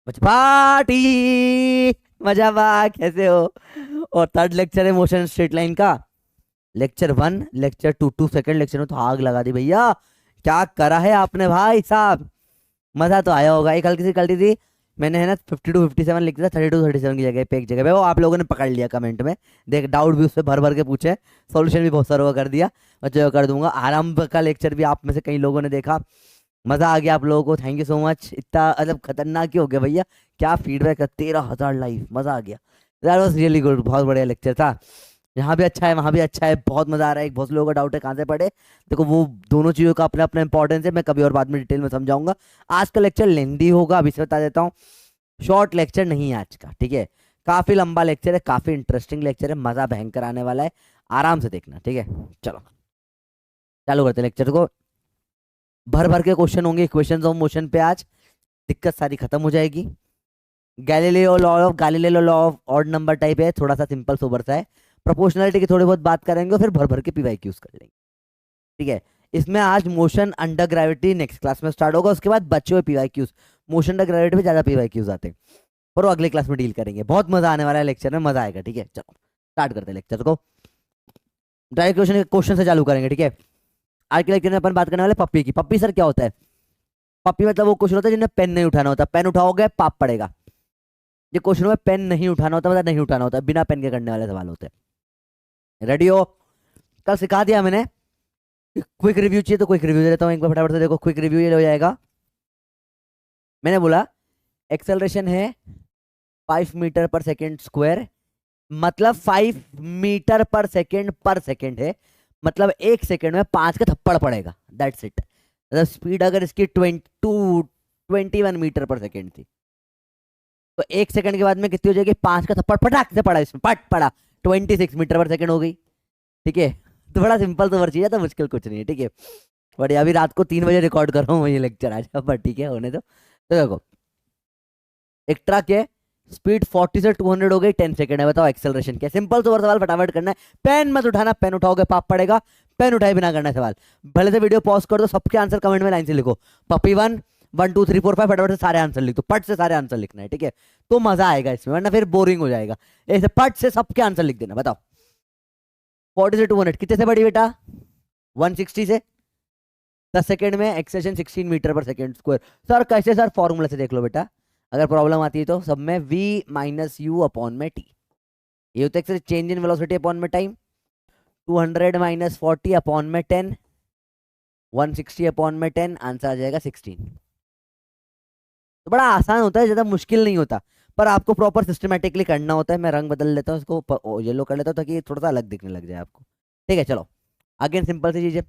Party मजा बा, कैसे हो? और थर्ड लेक्चर है मोशन स्ट्रेट लाइन का। Lecture one, lecture to, 2 second lecture में तो आग लगा दी भैया। क्या करा है आपने भाई साहब? मजा तो आया होगा। एक हल्की सी गलती थी, मैंने है ना 52 57 लिख दिया, 32 37 की जगह पे एक जगह पे, वो आप लोगों ने पकड़ लिया कमेंट में। देख, डाउट भी उससे भर भर के पूछे, सॉल्यूशन भी बहुत सारों का कर दिया। बच्चों को कर दूंगा। आरंभ का लेक्चर भी आप में से कई लोगों ने देखा। मजा आ गया आप लोगों को, थैंक यू सो मच। इतना मतलब खतरनाक ही हो गया भैया। क्या फीडबैक है, 13,000 लाइव, मजा आ गया। दैट वाज रियली गुड, बहुत बढ़िया लेक्चर था। यहाँ भी अच्छा है, वहां भी अच्छा है, बहुत मजा आ रहा है। बहुत लोगों का डाउट है कहाँ से पढ़े। देखो, वो दोनों चीजों का अपना अपना इंपॉर्टेंस है, मैं कभी और बाद में डिटेल में समझाऊंगा। आज का लेक्चर लेंदी होगा, अभी से बता देता हूँ। शॉर्ट लेक्चर नहीं है आज का, ठीक है। काफी लंबा लेक्चर है, काफी इंटरेस्टिंग लेक्चर है, मजा भयंकर आने वाला है। आराम से देखना, ठीक है। चलो चालू करते हैं लेक्चर को। भर भर के क्वेश्चन होंगे इक्वेशंस ऑफ मोशन पे आज। दिक्कत सारी खत्म हो जाएगी। Galileo law of odd number type है, थोड़ा सा सिंपल सोबर सा है। प्रोपोर्शनलिटी की थोड़ी बहुत बात करेंगे, फिर भर भर के पीवाईक्यूज कर लेंगे, ठीक है। इसमें आज motion under gravity next class में स्टार्ट होगा, उसके बाद बचे हुए पीवाईक्यूज। मोशन अंडर ग्रेविटी में ज्यादा पीवाईक्यूज आते हैं, पर वो अगले क्लास में डील करेंगे। बहुत मजा आने वाला है लेक्चर में, मजा आएगा, ठीक है। चलो स्टार्ट करते हैं लेक्चर को। डायरेक्ट क्वेश्चन क्वेश्चन से चालू करेंगे, ठीक है। आज के लेक्चर में अपन बात करने वाले पप्पी की। पप्पी सर क्या होता है? पप्पी मतलब वो क्वेश्चन होता है जिन्हें पेन नहीं उठाना होता, पेन उठाओगे पाप पड़ेगा। ये क्वेश्चन में पेन नहीं उठाना होता, मतलब नहीं उठाना होता, बिना पेन के करने वाले सवाल होते हैं। रेडी हो? कल सिखा दिया मैंने। क्विक रिव्यू चाहिए तो क्विक रिव्यू दे देता हूँ एक बार फटाफट से। देखो क्विक रिव्यू ये हो जाएगा। मैंने बोला एक्सेलरेशन है 5 मीटर पर सेकेंड स्क्वायर, मतलब 5 मीटर पर सेकेंड है। मतलब 1 सेकेंड में 5 का थप्पड़ पड़ेगा, दैट्स इट। मतलब स्पीड अगर इसकी 21 मीटर पर सेकेंड थी, तो 1 सेकंड के बाद में कितनी हो जाएगी? 5 का थप्पड़ पटाख से पड़ा इसमें, पट पड़ा। 26 मीटर पर सेकेंड हो गई, ठीक है। तो बड़ा सिंपल तो वर्ची है, तो मुश्किल कुछ नहीं है, ठीक है। बढ़िया। अभी रात को 3 बजे रिकॉर्ड कर रहा हूँ ये लेक्चर आज, पर ठीक है, होने दो। तो देखो, एक ट्रक है, स्पीड 40 से 200 हो गई, 10 सेकंड है। बताओ एक्सेलरेशन क्या? सिंपल तो सवाल फटाफट करना है। पेन मत उठाना, पेन उठाओगे पाप पड़ेगा। पेन उठाए बिना करना है सवाल। भले से वीडियो पॉज कर दो, सबके आंसर कमेंट में लाइन से लिखो। पपी वन, 1 2 3 4 5, फटाफट से सारे आंसर लिख दो, पट से सारे आंसर लिखना है, ठीक है। तो मजा आएगा इसमें, वरना फिर बोरिंग हो जाएगा। ऐसे पट से सबके आंसर लिख देना। बताओ 40 से 200 कितने से बड़ी बेटा? 160 से। 10 सेकंड में एक्सेशन 16 मीटर पर सेकेंड स्क्वायर। सर कैसे? सर फॉर्मूला से देख लो बेटा, अगर प्रॉब्लम आती है तो। सब में v माइनस यू अपॉन में टी। ये होता है चेंज इन वेलोसिटी अपॉन में टाइम। 200 माइनस 40 अपॉन में 10, 160 अपॉन में 10, आंसर आ जाएगा 16। तो बड़ा आसान होता है, ज्यादा मुश्किल नहीं होता, पर आपको प्रॉपर सिस्टमेटिकली करना होता है। मैं रंग बदल लेता हूँ इसको, येलो कर लेता हूँ, ताकि ये थोड़ा सा अलग दिखने लग जाए आपको, ठीक है। चलो अगेन सिंपल सी चीज है।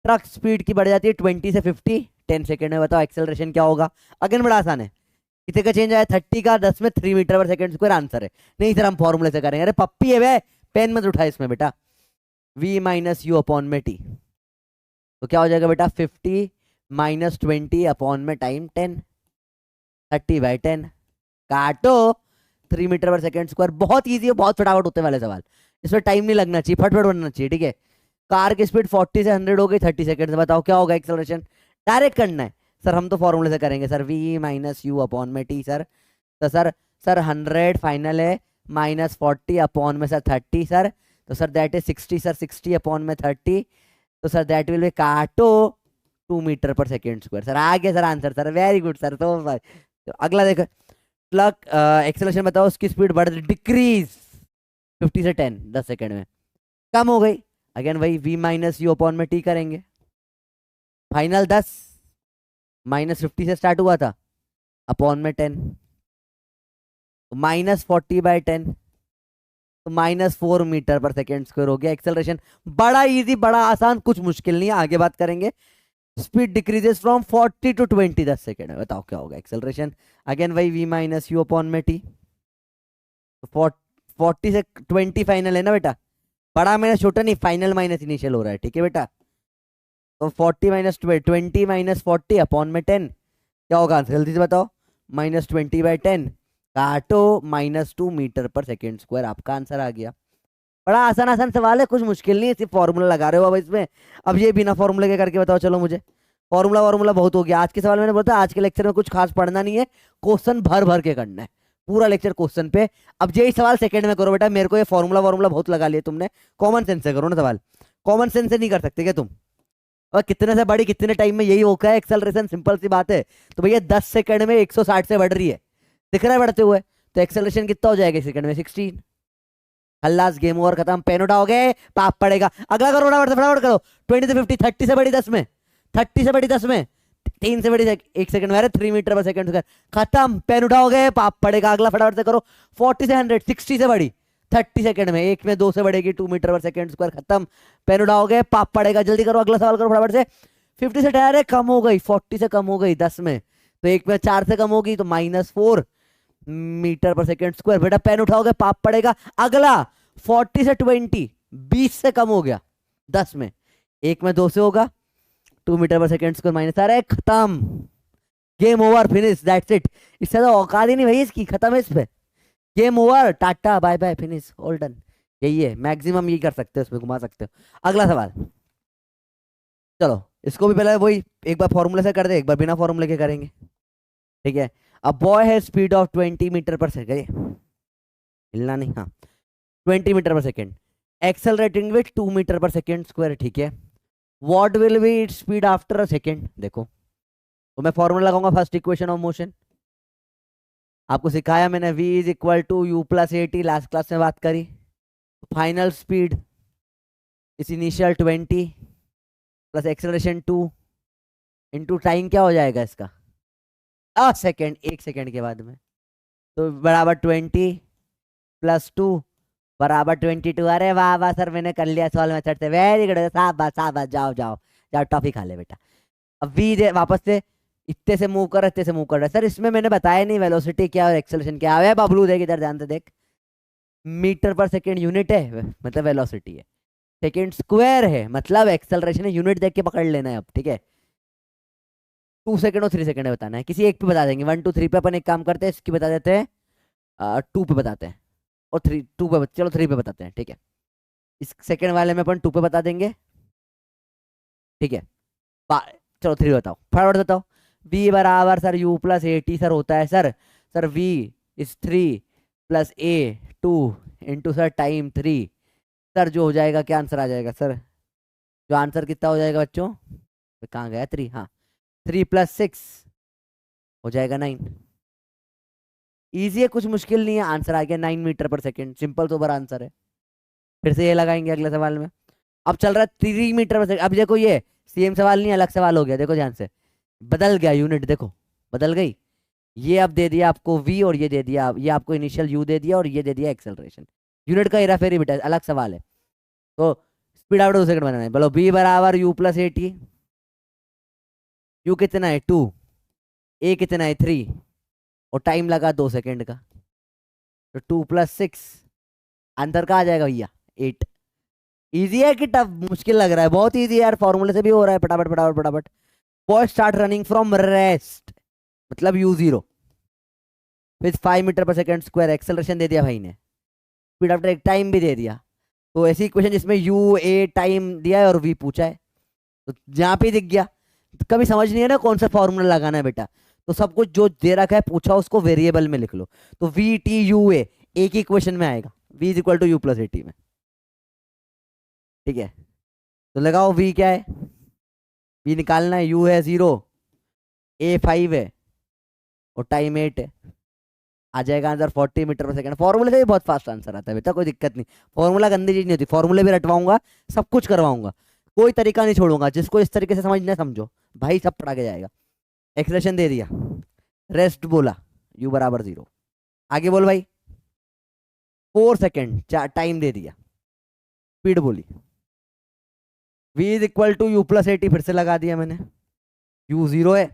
ट्रक स्पीड की बढ़ जाती है 20 से 50, 10 सेकंड में। बताओ एक्सेलरेशन क्या होगा? अगेन बड़ा आसान है। कितने का चेंज आया? 30 का 10 में 3 मीटर पर सेकेंड स्क्वायर, आंसर है। नहीं सर हम फॉर्मूले से करेंगे। अरे पप्पी है वे, पेन मत उठा इसमें बेटा। v माइनस यू अपॉन में टी, तो क्या हो जाएगा बेटा? 50 माइनस 20 अपॉन में टाइम 10, 30/10। काटो। 3 मीटर पर सेकेंड स्क्वायर, बहुत ईजी है, बहुत फटाफट होते वाले सवाल। इसमें टाइम नहीं लगना चाहिए, फटफट बनना चाहिए, ठीक है। कार की स्पीड 40 से 100 हो गई 30 सेकंड से। बताओ क्या होगा एक्सेलरेशन? डायरेक्ट करना है। सर हम तो फॉर्मूले से करेंगे sir, v minus u upon में टी सर। तो सर 100 फाइनल है, माइनस 40 अपॉन में सर 30 सर। तो sir that is 60 sir, 60 upon में 30। तो सर दैट विल बी, काटो, 2 मीटर पर सेकेंड स्क्वायर। सर आ गया sir answer, sir very good sir. तो अगला देखो, प्लग एक्सेलरेशन बताओ, उसकी स्पीड बढ़ डिक्रीज 50 से 10, 10 सेकंड में कम हो गई। अगेन वही v माइनस यू अपॉन में टी करेंगे। फाइनल 10, -50 से स्टार्ट हुआ था, अपॉन में 10, तो -40/10, तो -4 मीटर पर सेकेंड स्क्वायर हो गया एक्सेलरेशन। बड़ा इजी, बड़ा आसान, कुछ मुश्किल नहीं है। आगे बात करेंगे। Speed decreases from 40 to 20, 10 second में। बताओ क्या होगा एक्सेलरेशन? अगेन वही v माइनस यू अपॉन में टी। 40 से 20 फाइनल है ना बेटा, बड़ा माइनस छोटा नहीं, फाइनल माइनस इनिशियल हो रहा है, ठीक है बेटा। तो 40 माइनस 20 माइनस 40 अपॉन में 10, क्या होगा आंसर? जल्दी से बताओ। -20/10, काटो, -2 मीटर पर सेकेंड स्क्वायर, आपका आंसर आ गया। बड़ा आसान आसान सवाल है, कुछ मुश्किल नहीं है, सिर्फ फॉर्मूला लगा रहे हो अब इसमें। अब ये बिना फॉर्मूले के करके बताओ चलो मुझे। फॉर्मूला बहुत हो गया आज के सवाल। मैंने बोला था आज के लेक्चर में कुछ खास पढ़ना नहीं है, क्वेश्चन भर भर के करना है, पूरा लेक्चर क्वेश्चन पे। अब यही सवाल सेकंड में करो बेटा, मेरे को ये फॉर्मूला बहुत लगा लिया तुमने, कॉमन सेंस से करो ना सवाल, कॉमन सेंस से नहीं कर सकते क्या तुम? और कितने से बड़ी कितने टाइम में, यही होता है एक्सेलरेशन, सिंपल सी बात है। तो भैया 10 सेकंड में 160 से बढ़ रही है, दिख रहा है बढ़ते हुए, तो एक्सेलरेशन कितना हो जाएगा सेकंड में? 16। खल्लास, गेम ओवर, खत्म, पेन उठाओगे पाप पड़ेगा। अगला करो फटाफट करो। 20 से 50, 30 से बड़ी 10 में, 30 से बड़ी 10 में, 3 से बड़ी 1 सेकंड में, 3 मीटर पर सेकंड, खत्म, पेन उठाओगे पाप पड़ेगा। अगला फटाफट से करो। 40 से 100, 60 से बड़ी 30 सेकंड में, 1 में 2 से बढ़ेगी, 2 मीटर पर सेकंड स्क्वायर, खत्म, पेन उठाओगे पाप पड़ेगा। जल्दी करो, अगला सवाल करो फटाफट से। 50 से डायरेक्ट कम हो गई, 40 से कम हो गई 10 में, तो 1 में 4 से कम होगी, तो -4 मीटर पर सेकंड स्क्वायर। बेटा पेन उठाओगे पाप पड़ेगा। अगला 40 से 20, 20 से कम हो गया 10 में, 1 में 2 से होगा, 2 metre per second square minus, अरे खत्म, game over, finish, that's it. इससे तो औकात ही नहीं भाई इसकी, खत्म है इस पे, game over, tata bye bye, finish, all done. यही है मैक्सिमम, यही कर सकते हो, उसमें घुमा सकते हो। अगला सवाल, चलो इसको भी पहले वही एक बार फॉर्मूले से कर दे, एक बार बिना फॉर्मूले के करेंगे, ठीक है। अब बॉय है स्पीड ऑफ 20 मीटर पर सेकेंड, हिलना नहीं, हाँ 20 मीटर पर सेकेंड, एक्सेलरेटिंग विथ 2 मीटर पर सेकेंड स्क्वायर, ठीक है। What will be its speed after a second? देखो तो मैं फॉर्मूला लगाऊंगा फर्स्ट इक्वेशन ऑफ मोशन, आपको सिखाया मैंने, v is equal to u plus a t, last class में बात करी। Final speed is initial 20 plus acceleration 2 into time, क्या हो जाएगा इसका? सेकेंड, 1 सेकेंड के बाद में, तो बराबर 20 प्लस 2 बराबर 22। अरे वाह वाह सर, मैंने कर लिया सॉल्व मेथड से, वेरी गुड, शाबाश, जाओ जाओ जाओ टॉफी खा ले बेटा। अब वी दे वापस से, इतने से मूव कर, इतने से मूव कर रहा है सर, इसमें मैंने बताया नहीं वेलोसिटी क्या और एक्सेलरेशन क्या है। बबलू देख इधर, ध्यान से देख, मीटर पर सेकेंड यूनिट है मतलब वेलोसिटी है, सेकेंड स्क्वायर है मतलब एक्सेलरेशन है, यूनिट देख के पकड़ लेना है अब, ठीक है। 2 सेकंड और 3 सेकंड में बताना है, किसी एक पे बता देंगे, 1 2 3 पे अपन एक काम करते हैं, इसकी बता देते हैं, 2 पे बताते हैं, और 3 2 पे, चलो 3 पे बताते हैं, ठीक है। इस सेकंड वाले में अपन 2 पे बता देंगे, ठीक है। चलो 3 बताओ, फटाफट बताओ। v बराबर sir u plus a t sir होता है sir, sir v is 3 plus a 2 into sir time 3, sir जो हो जाएगा, क्या आंसर आ जाएगा सर? जो आंसर कितना हो जाएगा बच्चों, तो कहाँ गया 3, हाँ 3 प्लस 6 हो जाएगा 9। इजी है, कुछ मुश्किल नहीं है, आंसर आ गया 9 मीटर पर सेकेंड, सिंपल सोबर आंसर है। फिर से ये लगाएंगे अगले सवाल में। अब चल रहा है 3 मीटर पर सेकेंड, अब देखो ये सेम सवाल नहीं, अलग सवाल हो गया, देखो ध्यान से, बदल गया यूनिट, देखो बदल गई। ये अब दे दिया आपको v, और ये दे दिया, ये आपको इनिशियल u दे दिया, और ये दे दिया एक्सेलरेशन। यूनिट का हेरा फेरी बेटा अलग सवाल है। तो स्पीड आउट 2 सेकंड बनाना है, बोलो b बराबर u plus a T, u कितना है 2, a कितना है 3, और टाइम लगा 2 सेकंड का, तो 2 प्लस 6 आंसर का आ जाएगा भैया 8। इजी है कि टफ, मुश्किल लग रहा है? बहुत इजी है यार, फॉर्मूले से भी हो रहा है, फटाफट फटाफट फटाफट। Boy start running from rest, मतलब u0 with 5 metre per second square, acceleration दे दिया भाई ने, स्पीड आफ्टर एक टाइम भी दे दिया। तो ऐसी इक्वेशन जिसमें u a टाइम दिया है और v पूछा है, तो जहाँ पे दिख गया, तो कभी समझ नहीं है ना कौन सा फॉर्मूला लगाना है बेटा, तो सब कुछ जो दे रखा है पूछा उसको वेरिएबल में लिख लो, तो v t u a एक ही इक्वेशन में आएगा, v is equal to u plus a t में, ठीक है। तो लगाओ v क्या है, v निकालना है, u है 0, a 5 है, और टाइम 8 है, आ जाएगा आंसर 40 मीटर पर सेकंड। फॉर्मूले से भी बहुत फास्ट आंसर आता है बेटा, कोई दिक्कत नहीं, फॉर्मूला गंदी चीज नहीं होती, फॉर्मूले भी रटवाऊंगा, सब कुछ करवाऊंगा, कोई तरीका नहीं छोड़ूंगा, जिसको इस तरीके से समझना समझो भाई, सब पढ़ा के जाएगा। एक्सप्रेशन दे दिया, रेस्ट बोला, u बराबर 0, आगे बोल भाई 4 सेकेंड टाइम दे दिया, स्पीड बोली, v is equal to u plus 80, फिर से लगा दिया मैंने, u 0 है,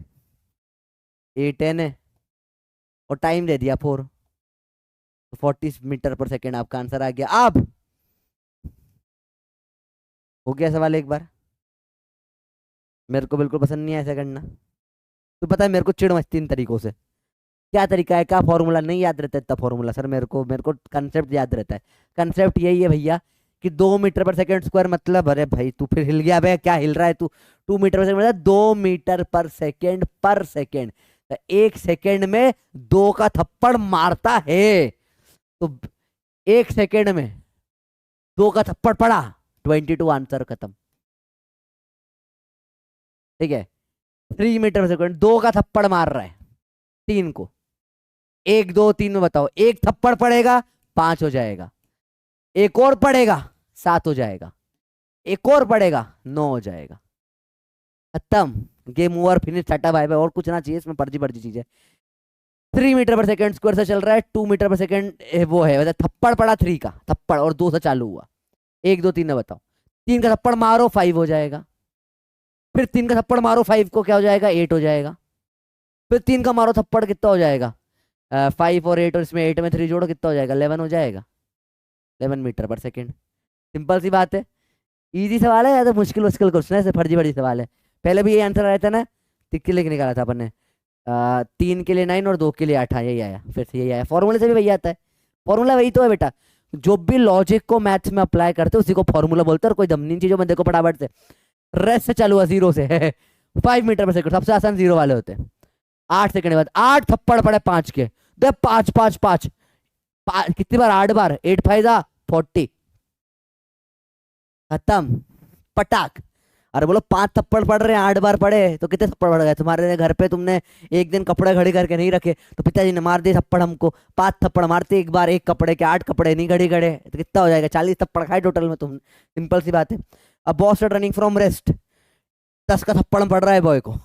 a 10 है, और टाइम दे दिया 4, तो 40 मीटर पर सेकेंड आपका आंसर आ गया। अब हो गया सवाल एक बार, मेरे को बिल्कुल पसंद नहीं है ऐसा करना, तो पता है मेरे को चिढ़ मचती इन तरीकों से, क्या तरीका है, क्या फॉर्मूला नहीं याद रहता इतना फॉर्मूला सर, मेरे को कंसेप्ट याद रहता है। कंसेप्ट यही है भैया कि 2 मीटर पर सेकेंड स्क्वायर मतलब, अरे भाई तू फिर हिल गया, भाई क्या हिल रहा है तू? 2 मीटर पर सेकेंड मतलब 2 मीटर पर सेकेंड। तो 1 सेकेंड में 2 का थप्पड़ मारता है। तो 1 सेकेंड में 2 का थप्पड़ पड़ा, 22 आंसर खत्म। ठीक है, 3 मीटर पर सेकेंड 2 का थप्पड़ मार रहा है 3 को। 1 2 3 में बताओ, एक थप्पड़ पड़ेगा 5 हो जाएगा, एक और पड़ेगा 7 हो जाएगा, एक और पड़ेगा 9 हो जाएगा। खत्म, game over, finish, tata bye bye. और कुछ ना चाहिए इसमें, फर्जी फर्जी चीज है। 3 मीटर पर सेकेंड स्क्वायर से चल रहा है, 2 मीटर पर सेकेंड वो है, मतलब थप्पड़ पड़ा 3 का थप्पड़, और 2 से चालू हुआ। 1 2 3 में बताओ, 3 का थप्पड़ मारो 5 हो जाएगा, फिर 3 का थप्पड़ मारो 5 को क्या हो जाएगा, 8 हो जाएगा, फिर 3 का मारो थप्पड़ कितना हो जाएगा, 5 और 8, और इसमें 8 में 3 जोड़ो कितना हो जाएगा, 11 हो जाएगा। 11 मीटर पर सेकेंड। सिंपल सी बात है, इजी सवाल है या तो मुश्किल मुश्किल क्वेश्चन है, ऐसे फर्जी फर्जी सवाल है। पहले भी ये आंसर आया था ना, तिक्के लेके निकाला था अपन ने, 3 के लिए 9 और 2 के लिए 8, हाँ यही आया, फिर से यही आया, फॉर्मूले से भी वही आता है। फॉर्मूला वही तो है बेटा, जो भी लॉजिक को मैथ्स में अप्लाई करते हैं उसी को फॉर्मूला बोलते हैं, और कोई दम नहीं चीजों में, देखो फटाफट से रेस्ट से चालू हुआ, जीरो से 5 मीटर पर सेकेंड सबसे आसान जीरो वाले होते हैं। 8 सेकंड के बाद 8 थप्पड़ पड़े 5 के, दे 5 5 5, कितनी बार, 8 बार, 8 5 40, खत्म, पटाक। अरे बोलो 5 थप्पड़ पड़ रहे हैं, 8 बार पड़े तो कितने थप्पड़ पड़ गए तुम्हारे घर पे? तुमने एक दिन कपड़े घड़ी करके नहीं रखे तो पिताजी ने मार दिए थप्पड़ हमको, 5 थप्पड़ मारते एक बार, एक कपड़े के 8 कपड़े नहीं घड़ी गड़े तो कितना हो जाएगा, 40 थप्पड़ खाए टोटल में तुम। सिंपल सी बात है। अब बॉस रनिंग फ्रॉम रेस्ट, 10 का थप्पड़ पड़ रहा है बॉय को,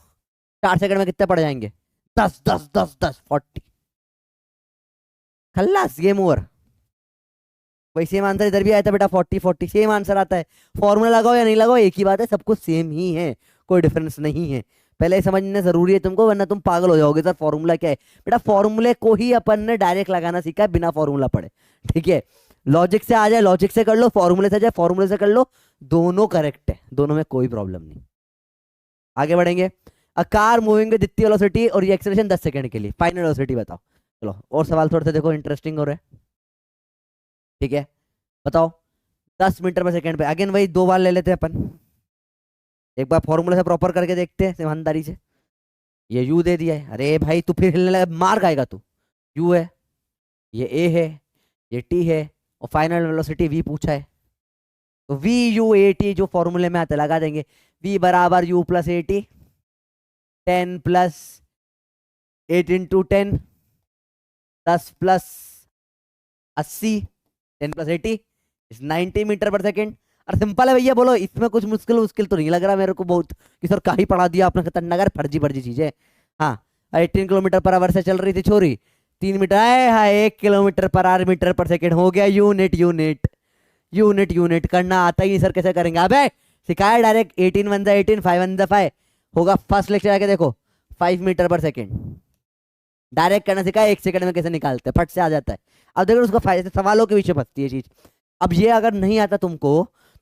4 सेकंड में कितने पड़ जाएंगे, 10 10 10 10 40, खल्लास, गेम ओवर। वही सेम आंसर इधर भी आया था बेटा, 40 40 सेम आंसर आता है। फॉर्मूला लगाओ या नहीं लगाओ एक ही बात है, सब कुछ सेम ही है, कोई डिफरेंस नहीं है। पहले समझना जरूरी है तुमको, वरना तुम पागल हो जाओगे सर फॉर्मूला क्या है। बेटा फॉर्मूले को ही अपन ने डायरेक्ट लगाना सीखा है, बिना फॉर्मूला पढ़े। ठीक है, लॉजिक से आ जाए लॉजिक से कर लो, फॉर्मूले से आ जाए फॉर्मूले से कर लो, दोनों करेक्ट है, दोनों में कोई प्रॉब्लम नहीं। आगे बढ़ेंगे। अ कार मूविंग विद इतनी वेलोसिटी और ये एक्सेलरेशन 10 सेकंड के लिए, फाइनल वेलोसिटी बताओ। चलो और सवाल थोड़े से देखो इंटरेस्टिंग हो रहे हैं। ठीक है, बताओ 10 मीटर पर सेकेंड पे, अगेन वही 2 बार ले लेते हैं अपन, एक बार फॉर्मूला से प्रॉपर करके देखते हैं ईमानदारी से। ये यू दे दिया है, अरे भाई तू फिर हिलने लगा, मार खाएगा तू। यू है, ये ए है, ये टी है, और फाइनल वेलोसिटी वी पूछा है, तो वी यू ए टी जो फॉर्मूले में आते लगा देंगे। वी बराबर u plus a t, 10 plus 8 into 10, 10 plus 80, 10 plus 80 90 metre पर सेकेंड। और सिंपल है भैया, बोलो इसमें कुछ मुश्किल मुश्किल तो नहीं लग रहा मेरे को बहुत, कि सर का ही पढ़ा दिया आपने खतरनाक, फर्जी फर्जी चीजें। हाँ, 18 किलोमीटर पर आवर से चल रही थी छोरी, 3 मीटर आए, हाँ 1 किलोमीटर पर आवर मीटर पर सेकेंड हो गया, यूनिट यूनिट यूनिट यूनिट करना आता ही नहीं सर, कैसे करेंगे? अबे सिखाया डायरेक्ट, 18 वन 18, 5 वन 5 होगा, फर्स्ट लेक्चर आके देखो, 5 मीटर पर सेकेंड डायरेक्ट करना सिखाया, 1 सेकंड में कैसे निकालते हैं, फट से आ जाता है। अब देखो उसको फायदे सवालों के पीछे फंसती है चीज। अब ये अगर नहीं आता तुमको,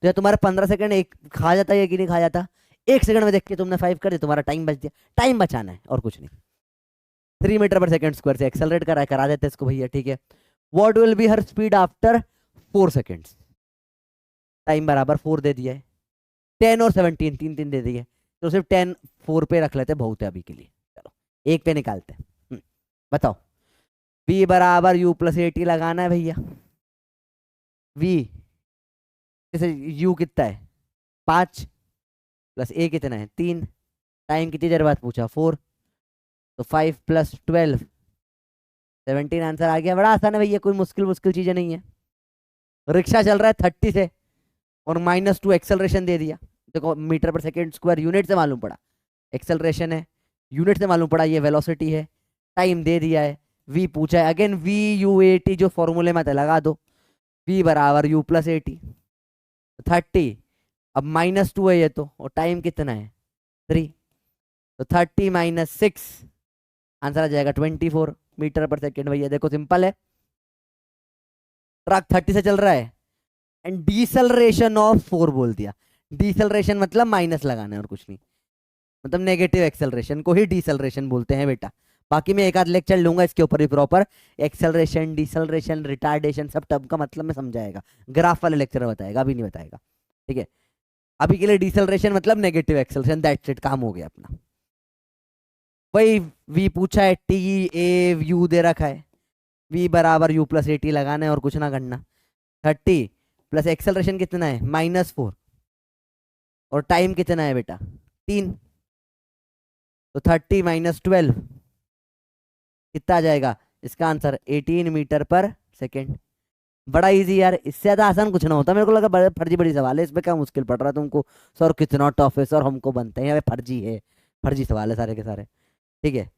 तो या तुम्हारे 15 सेकंड एक खा जाता है कि नहीं खा जाता, 1 सेकंड में देख के तुमने 5 कर दिया, तुम्हारा टाइम बच गया। टाइम बचाना है और कुछ नहीं। 3 मीटर पर सेकेंड स्क्वायर से एक्सेलरेट करा देते इसको भैया। ठीक है, what will be her speed after 4 seconds, time बराबर 4 दे दिया है, 10 और 17 तीन तीन दे दिए, तो सिर्फ 10 4 पे रख लेते, बहुत है अभी के लिए। चलो एक पे निकालते हैं। बताओ, v बराबर u प्लस ए टी लगाना है भैया। v जैसे u कितना है 5 प्लस a कितना है 3, टाइम कितनी देर बाद पूछा 4, तो 5 प्लस 12 17 आंसर आ गया। बड़ा आसान है भैया, कोई मुश्किल मुश्किल चीजें नहीं है। रिक्शा चल रहा है 30 से और -2 एक्सेलरेशन दे दिया। देखो मीटर पर सेकेंड स्क्वायर यूनिट से मालूम पड़ा, एक्सेलरेशन है यूनिट से मालूम पड़ा, ये वेलोसिटी है, टाइम दे दिया है, v पूछा है, again v u a t जो फॉर्मूले में था लगा दो, v बराबर u प्लस ए टी 30, अब -2 है ये तो, और टाइम कितना है 3, तो 30 माइनस 6 आंसर आ जाएगा 24 मीटर पर सेकेंड। भैया देखो सिंपल है, ट्रक 30 से चल रहा है एंड डिसलरेशन ऑफ 4 बोल दिया। डिसलरेशन मतलब माइनस लगाना है और कुछ नहीं, मतलब नेगेटिव एक्सेलरेशन को ही डिसलरेशन बोलते हैं बेटा, बाकी मैं एक आध लेक्चर लूंगा इसके ऊपर भी प्रॉपर, एक्सेलरेशन, डिसेलरेशन, रिटार्डेशन, सब टर्म का मतलब में समझाएगा, ग्राफ वाले लेक्चर में बताएगा, अभी नहीं बताएगा, ठीक है। अभी के लिए डिसेलरेशन मतलब नेगेटिव एक्सेलरेशन, दैट्स इट, काम हो गया अपना। वही वी पूछा है, टी ए यू दे रखा है, वी बराबर यू प्लस ए टी लगाना है और कुछ ना करना। 30 प्लस एक्सेलरेशन कितना है -4, और टाइम कितना है बेटा 3, तो 30 - 12 कितना आ जाएगा इसका आंसर 18 मीटर पर सेकेंड। बड़ा इजी यार, इससे ज्यादा आसान कुछ ना होता, मेरे को लगा बड़े फर्जी बड़ी सवाल है, इसमें क्या मुश्किल पड़ रहा है तुमको, सर कितना टफ है सर, हमको बनते हैं यहाँ पे फर्जी है, फर्जी सवाल है सारे के सारे, ठीक है।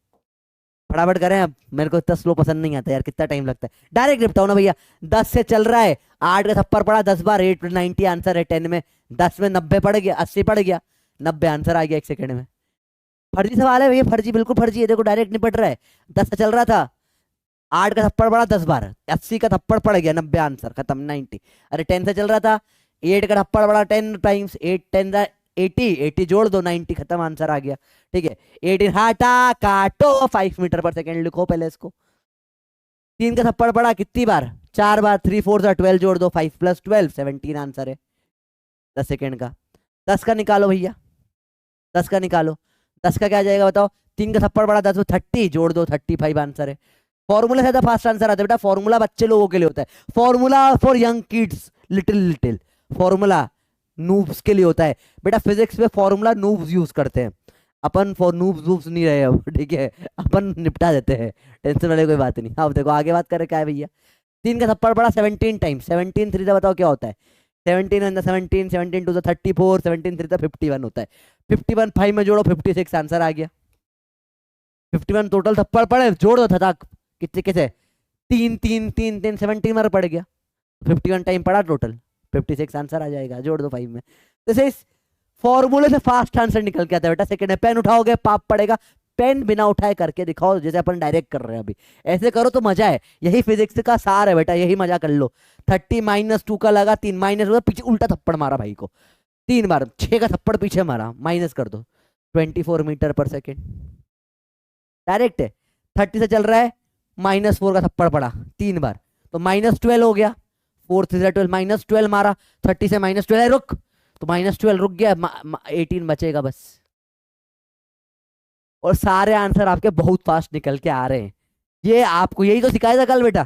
फटाफट करें अब, मेरे को इतना स्लो पसंद नहीं आता यार, कितना टाइम लगता है, डायरेक्ट निपटाओ ना भैया। 10 से चल रहा है, 8 का थप्पड़ पड़ा 10 बार, 8 90 आंसर है, 10 में 10 में 90 पड़ गया, 80 पड़ गया, 90 आंसर आ गया 1 सेकंड में। फर्जी सवाल है भैया, फर्जी, बिल्कुल फर्जी है, देखो डायरेक्ट निपट रहा है। 10 से चल रहा था, 8 का थप्पड़ पड़ा 10 बार, 80 का थप्पड़ पड़ गया, 90 आंसर खत्म 90। अरे 10 से चल रहा था, 8 का थप्पड़ पड़ा 10 टाइम्स, 8 10 80, 80 जोड़ दो 90, खत्म आंसर आ गया, ठीक है। 18 हटा काटो, 5 मीटर पर सेकेंड लिखो पहले इसको। 3 का थप्पड़ पड़ा कितनी बार, 4 बार, 3 4 12 जोड़ दो, 5 + 12 17 आंसर है 10 सेकेंड का। 10 का निकालो भैया, 10 का निकालो, 10 का क्या आ जाएगा बताओ, 3 का थप्पड़ पड़ा 10 में 30 जोड़ दो, 35 आंसर है। फॉर्मूला से ज्यादा फास्ट आंसर आता है बेटा, फॉर्मूला बच्चे लोगों के लिए होता है, formula for young kids, little little, formula noobs के लिए होता है बेटा, फिजिक्स में फॉर्मूला नूब्स यूज करते हैं, अपन फॉर नूब्स वूब्स नहीं रहे अब, ठीक है, अपन निपटा देते हैं, टेंशन वाले कोई बात नहीं। अब देखो आगे बात करें क्या है भैया, 3 का थप्पड़ पड़ा 17 टाइम्स, 17 3 से बताओ क्या होता है, 17 1 17, 17 2 34, 17 3 51 होता है, 51 5 में जोड़ो 56 आंसर आ गया। 51 टोटल थप्पड़ पड़े, जोड़ दो था कितने कैसे, 3 3 3 3 17 मार पड़ गया, 51 टाइम पड़ा टोटल, 56 आंसर आ जाएगा, जोड़ दो 5 में। जैसे इस फॉर्मूले से फास्ट आंसर निकल के आता है बेटा, सेकंड में पेन उठाओगे पाप पड़ेगा, पेन बिना उठाए करके दिखाओ, जैसे अपन डायरेक्ट कर रहे हैं अभी, ऐसे करो तो मजा है, यही फिजिक्स का सार है बेटा, यही मजा कर लो। 30 -2 का लगा, 3 माइनस, पीछे उल्टा थप्पड़ मारा भाई को 3 बार, 6 का थप्पड़ पीछे मारा, माइनस कर दो, 24 मीटर पर सेकेंड, डायरेक्ट है। 30 से चल रहा है, -4 का थप्पड़ पड़ा 3 बार, तो -12 हो गया, 4 3 12, -12 मारा, 30 से -12 रुक, तो -12 रुक गया, 18 बचेगा बस। और सारे आंसर आपके बहुत फास्ट निकल के आ रहे हैं, ये आपको यही तो सिखाया था कल बेटा,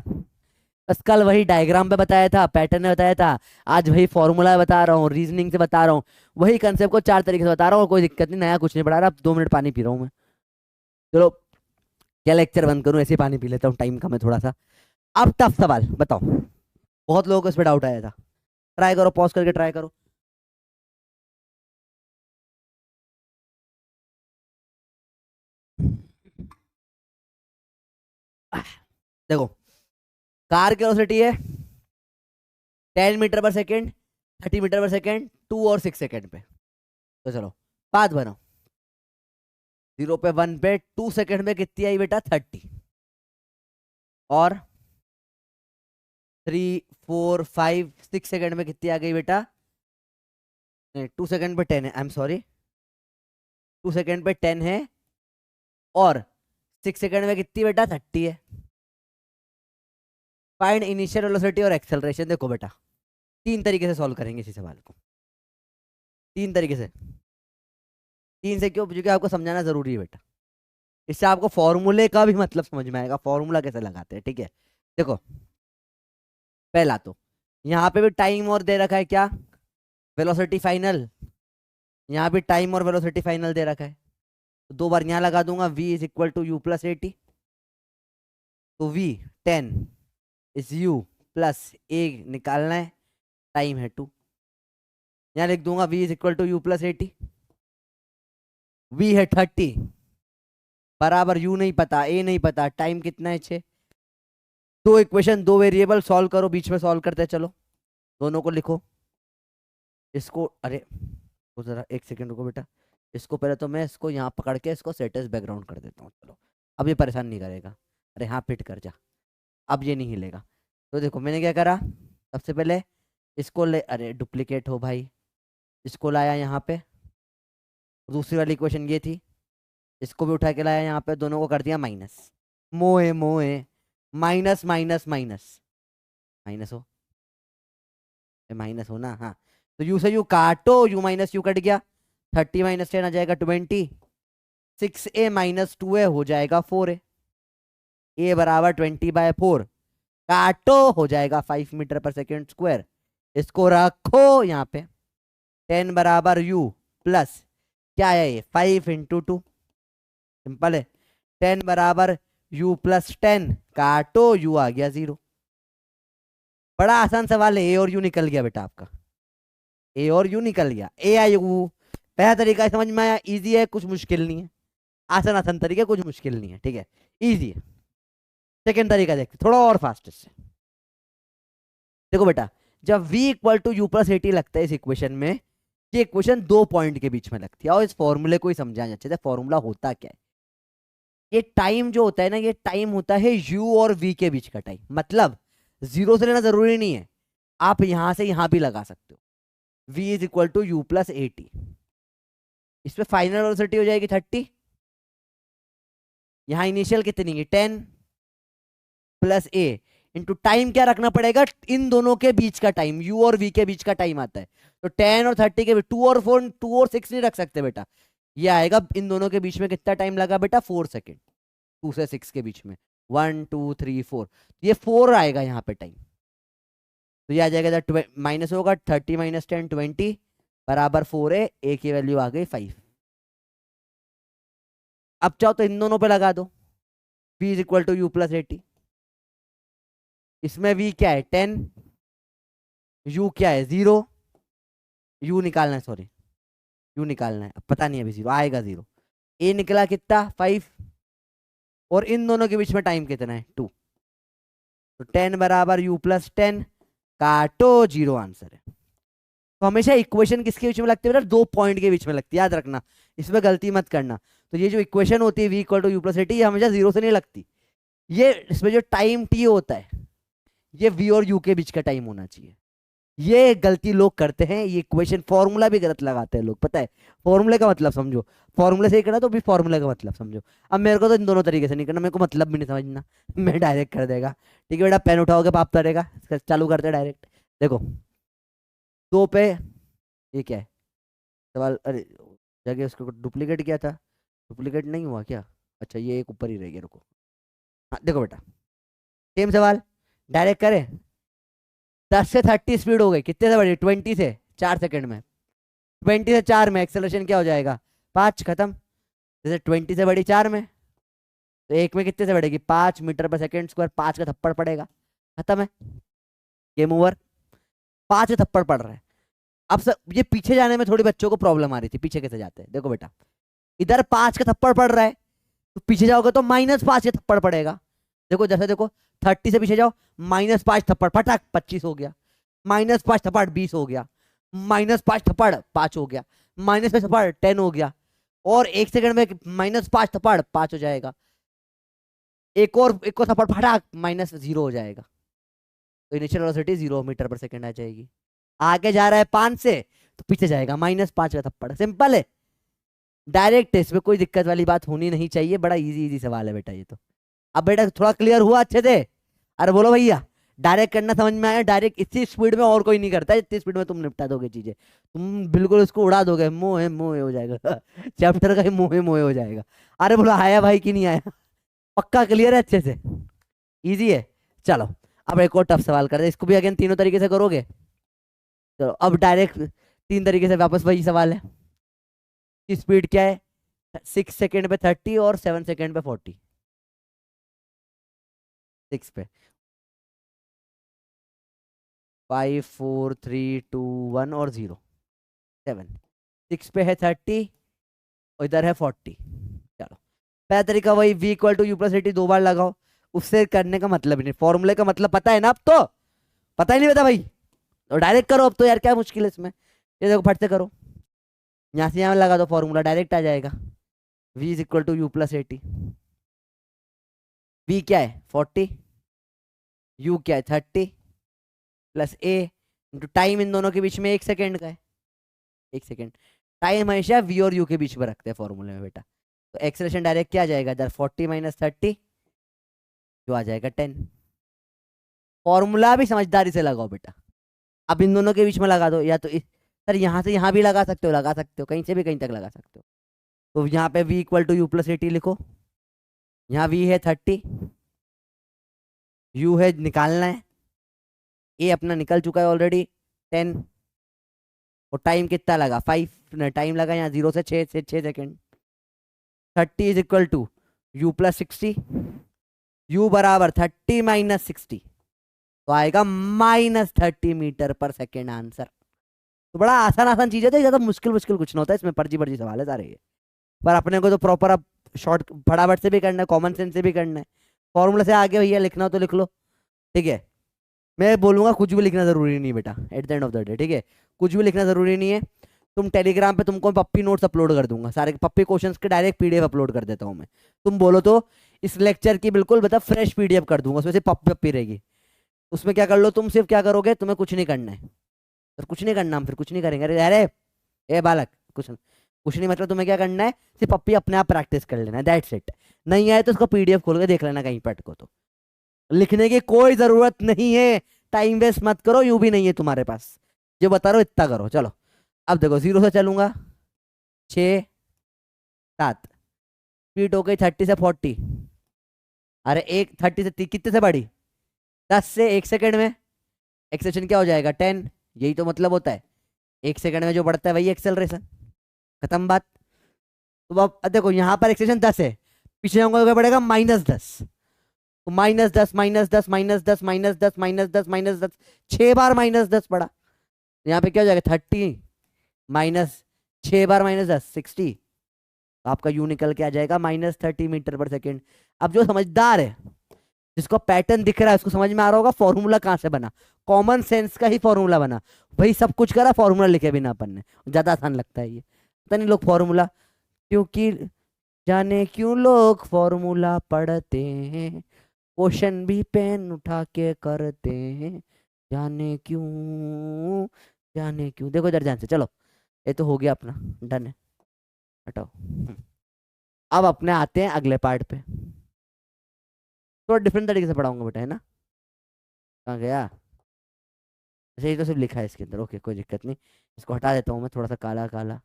बस कल वही डायग्राम पे बताया था, पैटर्न में बताया था, आज वही फॉर्मूला बता रहा हूँ, रीजनिंग से बता रहा हूँ, वही कंसेप्ट को 4 तरीके से बता रहा हूँ, कोई दिक्कत नहीं, नया कुछ नहीं पढ़ा रहा। अब 2 मिनट पानी पी रहा हूँ मैं, चलो क्या लेक्चर बंद करूँ, ऐसे पानी पी लेता हूँ, टाइम कम है थोड़ा सा। अब टफ सवाल बताओ, बहुत लोगों को इस पर डाउट आया था, ट्राई करो, पॉज करके ट्राई करो। देखो कार की वेलोसिटी है 10 मीटर पर सेकेंड, 30 मीटर पर सेकेंड, 2 और 6 सेकेंड पे, तो चलो पाथ बनाओ, 0 पे 1 पे 2 सेकेंड में कितनी आई बेटा 30, और 3 4 5 6 सेकेंड में कितनी आ गई बेटा, 2 सेकेंड पे 10 है, आई एम सॉरी, 2 सेकेंड पे 10 है, और 6 सेकेंड में कितनी बेटा 30 है। फाइंड इनिशियल वेलोसिटी और एक्सेलरेशन, देखो बेटा 3 तरीके से सॉल्व करेंगे इसी सवाल को, 3 तरीके से, 3 से क्यों, क्योंकि आपको समझाना जरूरी है बेटा, इससे आपको फॉर्मूले का भी मतलब समझ में आएगा, फॉर्मूला कैसे लगाते हैं, ठीक है। देखो पहला तो यहाँ पे भी टाइम और दे रखा है क्या, वेलोसिटी फाइनल, यहाँ भी टाइम और वेलोसिटी फाइनल दे रखा है, तो 2 बार यहाँ लगा दूंगा, v = u + at, तो v 10 is u plus a निकालना है, टाइम है 2, यहाँ लिख दूंगा v = u + at, v है 30 बराबर u नहीं पता, a नहीं पता, टाइम कितना है 6, 2 इक्वेशन 2 वेरिएबल सॉल्व करो, बीच में सॉल्व करते चलो, दोनों को लिखो, इसको अरे वो जरा 1 सेकंड रुको बेटा, इसको पहले तो मैं इसको यहाँ पकड़ के इसको सेट बैकग्राउंड कर देता हूँ, चलो अब ये परेशान नहीं करेगा, अरे हाँ फिट कर जा, अब ये नहीं हिलेगा। तो देखो मैंने क्या करा, सबसे पहले इसको ले, अरे डुप्लीकेट हो भाई, इसको लाया यहाँ पे, दूसरी वाली इक्वेशन ये थी, इसको भी उठा के लाया यहाँ पे, दोनों को कर दिया माइनस। मोए मोए, माइनस माइनस माइनस, माइनस हो, माइनस हो ना, हाँ। तो यू से यू काटो, यू माइनस यू कट गया, 30 माइनस 10 आ जाएगा 20, 6a माइनस 2a हो जाएगा 4a, a बराबर 20/4, काटो हो जाएगा 5 मीटर पर सेकेंड स्क्वायर। इसको रखो यहाँ पे, 10 बराबर u प्लस क्या है ये 5 × 2, सिंपल है। 10 बराबर u प्लस 10, काटो u आ गया 0। बड़ा आसान सवाल है, ए और यू निकल गया बेटा आपका, ए और यू निकल गया, ए आई यू। पहला तरीका समझ में आया, इजी है, कुछ मुश्किल नहीं है, आसान आसान तरीका, कुछ मुश्किल नहीं है, ठीक है, इजी है। सेकेंड तरीका देखते थोड़ा और फास्ट से। देखो बेटा, जब v equal to u plus 80 लगता है इस इक्वेशन में, ये इक्वेशन 2 पॉइंट के बीच में लगती है। और इस फॉर्मूले को ही समझाएं अच्छे से, फॉर्मूला होता क्या है। ये टाइम जो होता है ना, ये टाइम होता है u और v के बीच का टाइम, मतलब 0 से लेना जरूरी नहीं है, आप यहां से यहां भी लगा सकते हो। v is equal to u plus 80, इसमें फाइनल वेलोसिटी हो जाएगी 30, यहां इनिशियल कितनी है 10 प्लस a इंटू टाइम क्या रखना पड़ेगा, इन दोनों के बीच का टाइम, u और v के बीच का टाइम आता है। तो 10 और 30 के बीच, 2 और 6 नहीं रख सकते बेटा, ये आएगा इन दोनों के बीच में कितना टाइम लगा बेटा 4 सेकेंड, 2 से 6 के बीच में 1 2 3 4, ये 4 आएगा यहाँ पे टाइम। तो ये आ जाएगा माइनस होगा 30 माइनस 10 20 बराबर 4 है, ए की वैल्यू आ गई 5। अब चाहो तो इन दोनों पे लगा दो, v is equal to u plus 80, इसमें v क्या है 10, u क्या है 0, u निकालना है, सॉरी u निकालना है, अब पता नहीं अभी 0 आएगा 0, a निकला कितना 5, और इन दोनों के बीच में टाइम कितना है 2, तो 10 बराबर u प्लस 10, काटो 0 आंसर है। तो हमेशा इक्वेशन किसके बीच में लगती है बेटा, 2 पॉइंट के बीच में लगती है, याद रखना, इसमें गलती मत करना। तो ये जो इक्वेशन होती है v equal to u plus 80, ये हमेशा 0 से नहीं लगती, ये इसमें जो टाइम t होता है, ये v और u के बीच का टाइम होना चाहिए। ये गलती लोग करते हैं, ये इक्वेशन फॉर्मूला भी गलत लगाते हैं लोग, पता है, फॉर्मूले का मतलब समझो, फॉर्मूले से ही करना तो भी फॉर्मूले का मतलब समझो। अब मेरे को तो इन दोनों तरीके से नहीं करना, मेरे को मतलब भी नहीं समझना, मैं डायरेक्ट कर देगा, ठीक है बेटा, पेन उठाओगे पाप करेगा, चालू करते डायरेक्ट। देखो 2 पे ये क्या है सवाल, अरे जगह उसको डुप्लीकेट किया था, डुप्लीकेट नहीं हुआ क्या, अच्छा ये एक ऊपर ही रह गया, रुको। हाँ देखो बेटा, सेम सवाल डायरेक्ट करें, 10 से 30 स्पीड हो गई, कितने से बढ़ी 20 से 4 सेकंड में, 20 से 4 में एक्सेलरेशन क्या हो जाएगा 5, खत्म। जैसे 20 से बढ़ी 4 में, तो एक में कितने से बढ़ेगी 5 मीटर पर सेकंड स्क्वायर, 5 का थप्पड़ पड़ेगा, खत्म है, गेम ओवर। 5 से थप्पड़ पड़ रहा है। अब सर ये पीछे जाने में थोड़ी बच्चों को प्रॉब्लम आ रही थी, पीछे कैसे जाते हैं, देखो बेटा, इधर 5 का थप्पड़ पड़ रहा है, तो पीछे जाओगे तो -5 का थप्पड़ पड़ेगा। देखो जैसे देखो 30 से पीछे जाओ, -5 थप्पड़ फटाक 25 हो गया, -5 थप्पड़ 20 हो गया, -5 थप्पड़ 5 हो गया, -5 थप्पड़ 10 हो गया, और 1 सेकंड में -5 थप्पड़ 5 हो जाएगा, एक और थप्पड़ फटाक -0 हो जाएगा। तो initial velocity 0 metre per second आ जाएगी। आगे जा रहा है 5 से, तो पीछे जाएगा -5 का थप्पड़, सिंपल है, डायरेक्ट है, इसमें कोई दिक्कत वाली बात होनी नहीं चाहिए, बड़ा इजी इजी सवाल है बेटा ये तो। अब बेटा थोड़ा क्लियर हुआ अच्छे से, अरे बोलो भैया, डायरेक्ट करना समझ में आया, डायरेक्ट इसी स्पीड में और कोई नहीं करता है, इतनी स्पीड में तुम निपटा दोगे चीजें, तुम बिल्कुल उसको उड़ा दोगे, मोहे मोहे हो जाएगा चैप्टर का ही मोहे मोहे हो जाएगा। अरे बोलो आया भाई कि नहीं आया, पक्का क्लियर है अच्छे से, इजी है। चलो अब एक और टफ सवाल करते हैं, इसको भी अगेन तीनों तरीके से करोगे। चलो अब डायरेक्ट 3 तरीके से वापस वही सवाल है, कि स्पीड क्या है 6 सेकेंड पे 30 और 7 सेकेंड पे 40, 6 पे 5 4 3 2 1 और 0 7, 6 पे है 30 और इधर है 40। चलो पहला तरीका वही, v equal to u plus 80 2 बार लगाओ, उससे करने का मतलब ही नहीं, फॉर्मूले का मतलब पता है ना, अब तो पता ही नहीं पता भाई, तो डायरेक्ट करो अब तो यार, क्या मुश्किल है इसमें, ये देखो फट से करो, यहाँ से यहाँ लगा दो फॉर्मूला, डायरेक्ट आ जाएगा, v is equal to u plus 80, v क्या है 40, u क्या है 30 प्लस a इंटू टाइम, इन दोनों के बीच में 1 सेकेंड का है, 1 सेकेंड, टाइम हमेशा v और u के बीच में रखते हैं फॉर्मूले में बेटा, तो एक्सेलरेशन डायरेक्ट क्या आ जाएगा इधर, 40 माइनस 30 जो आ जाएगा 10। फॉर्मूला भी समझदारी से लगाओ बेटा। अब इन दोनों के बीच में लगा दो, या तो सर यहाँ से यहाँ भी लगा सकते हो, लगा सकते हो, कहीं से भी कहीं तक लगा सकते हो। तो यहाँ पे v equal to u plus 80 लिखो। यहाँ v है 30, u है निकालना है, a अपना निकल चुका है ऑलरेडी 10, और टाइम कितना लगा 5, टाइम लगा यहाँ 0 से 6 second. 30 is equal to u plus 60, u बराबर 30 माइनस 60, तो आएगा -30 मीटर पर सेकेंड आंसर। तो बड़ा आसान आसान चीज है, तो ज्यादा मुश्किल मुश्किल कुछ ना होता है इसमें, पर्ची पर्ची सवाल है सारे ये। पर अपने को तो प्रॉपर अब शॉर्ट फटाफट से भी करना है, कॉमन सेंस से भी करना है। फॉर्मूला से आगे भैया लिखना हो तो लिख लो, ठीक है। मैं बोलूंगा कुछ भी लिखना जरूरी नहीं बेटा at the end of the day, ठीक है। कुछ भी लिखना जरूरी नहीं है। तुम टेलीग्राम पे तुमको पप्पी नोट्स अपलोड कर दूंगा, सारे पप्पी क्वेश्चंस के डायरेक्ट पीडीएफ अपलोड कर देता हूँ मैं। तुम बोलो तो इस लेक्चर की बिल्कुल बता फ्रेश पीडीएफ कर दूंगा, उसमें से पप्पी रहेगी। उसमें क्या कर लो तुम, सिर्फ क्या करोगे, तुम्हें कुछ नहीं करना है। तो कुछ नहीं करना, हम फिर कुछ नहीं करेंगे। अरे अरे ए बालक, कुछ नहीं मतलब तुम्हें क्या करना है, सिर्फ पप्पी अपने आप प्रैक्टिस कर लेना है, दैट्स इट। नहीं आए तो उसका पीडीएफ खोल के देख लेना कहीं पर को, तो लिखने की कोई जरूरत नहीं है। टाइम वेस्ट मत करो, यूं भी नहीं है तुम्हारे पास, जो बता रहा हूं इतना करो। चलो अब देखो 0 से चलूंगा, 6 7, स्पीड हो गई 30 से 40। अरे एक 30 से कितने से बढ़ी, 10 से 1 सेकेंड में एक्सेलरेशन क्या हो जाएगा 10। यही तो मतलब होता है, 1 सेकेंड में जो बढ़ता है वही एक्सेलरेशन, खत्म बात। तो अब देखो यहाँ पर एक्सेलरेशन 10 है, पीछे जाऊंगा तो क्या बढ़ेगा -10, तो -10 -10 -10 -10 -10 -10, 6 बार -10 पड़ा। यहाँ पे क्या हो जाएगा 30 माइनस 6 बार -10 60, तो आपका यू निकल के आ जाएगा -30 मीटर पर सेकेंड। अब जो समझदार है, जिसको पैटर्न दिख रहा है, उसको समझ में आ रहा होगा फॉर्मूला कहाँ से बना, कॉमन सेंस का ही फॉर्मूला बना। भाई सब कुछ करा, फॉर्मूला लिखे बिना अपन ने, ज्यादा आसान लगता है ये। पता नहीं लोग फॉर्मूला, क्योंकि जाने क्यों लोग फॉर्मूला पढ़ते हैं, क्वेश्चन भी पेन उठा के करते हैं, जाने क्यों जाने क्यों। देखो इधर ध्यान से चलो, ये तो हो गया अपना, डन है, हटाओ। अब अपने आते हैं अगले पार्ट पे, थोड़ा डिफरेंट तरीके से पढ़ाऊंगा बेटा, है ना। कहाँ गया, अच्छा ये तो सिर्फ लिखा है इसके अंदर, ओके कोई दिक्कत नहीं। इसको हटा देता हूँ मैं, थोड़ा सा काला काला,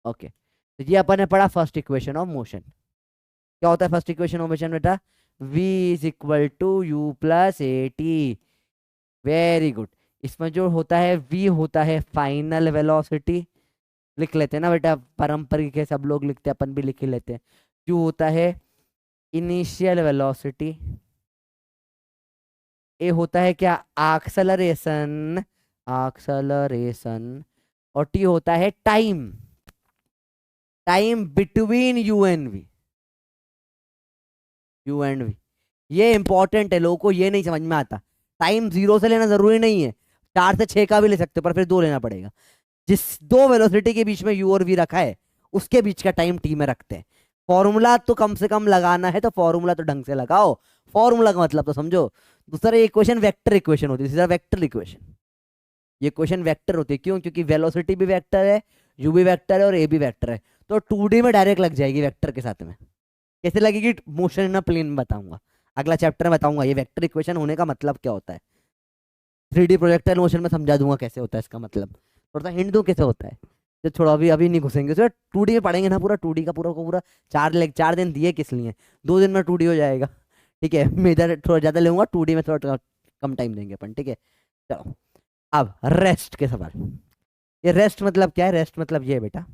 ओके। तो ये अपन ने पढ़ा फर्स्ट इक्वेशन ऑफ मोशन। क्या होता है फर्स्ट इक्वेशन ऑफ मोशन बेटा, v is equal to u plus a t. Very good. इसमें जो होता है v होता है फाइनल वेलोसिटी, लिख लेते हैं ना बेटा, पारंपरिक है, सब लोग लिखते हैं, अपन भी लिख ही लेते हैं। q होता है इनिशियल वेलोसिटी, ए होता है क्या एक्सेलरेशन, एक्सेलरेशन, और टी होता है time, time between u and v, u and v. ये इंपॉर्टेंट है, लोगों को ये नहीं समझ में आता। टाइम 0 से लेना जरूरी नहीं है, 4 से 6 का भी ले सकते हो, पर फिर 2 लेना पड़ेगा। जिस दो वेलोसिटी के बीच में यू और वी रखा है, उसके बीच का टाइम टी में रखते हैं। फॉर्मूला तो कम से कम लगाना है, तो फॉर्मूला तो ढंग से लगाओ, फॉर्मूला का मतलब तो समझो। दूसरा ये इक्वेशन वेक्टर इक्वेशन होती है, वेक्टर इक्वेशन। ये क्वेश्चन वेक्टर होती है, क्यों, क्योंकि वेलोसिटी भी वेक्टर है, यू भी वेक्टर है, और ए भी वेक्टर है। तो 2D में डायरेक्ट लग जाएगी वेक्टर के साथ में। कैसे लगेगी, मोशन इन प्लेन में बताऊंगा, अगला चैप्टर में बताऊंगा ये वेक्टर इक्वेशन होने का मतलब क्या होता है। 3D प्रोजेक्टाइल मोशन में समझा दूंगा कैसे होता है इसका मतलब, थोड़ा सा हिंट दूं कैसे होता है। तो थोड़ा अभी अभी नहीं घुसेंगे उसमें, 2D में पढ़ेंगे ना पूरा, 2D का पूरा को पूरा। 4 दिन दिए किस लिए, 2 दिन में 2D हो जाएगा, ठीक है। मैं इधर थोड़ा ज्यादा लूंगा, 2D में थोड़ा कम टाइम देंगे अपन, ठीक है। चलो अब रेस्ट के सवाल। ये रेस्ट मतलब क्या है, रेस्ट मतलब ये है बेटा,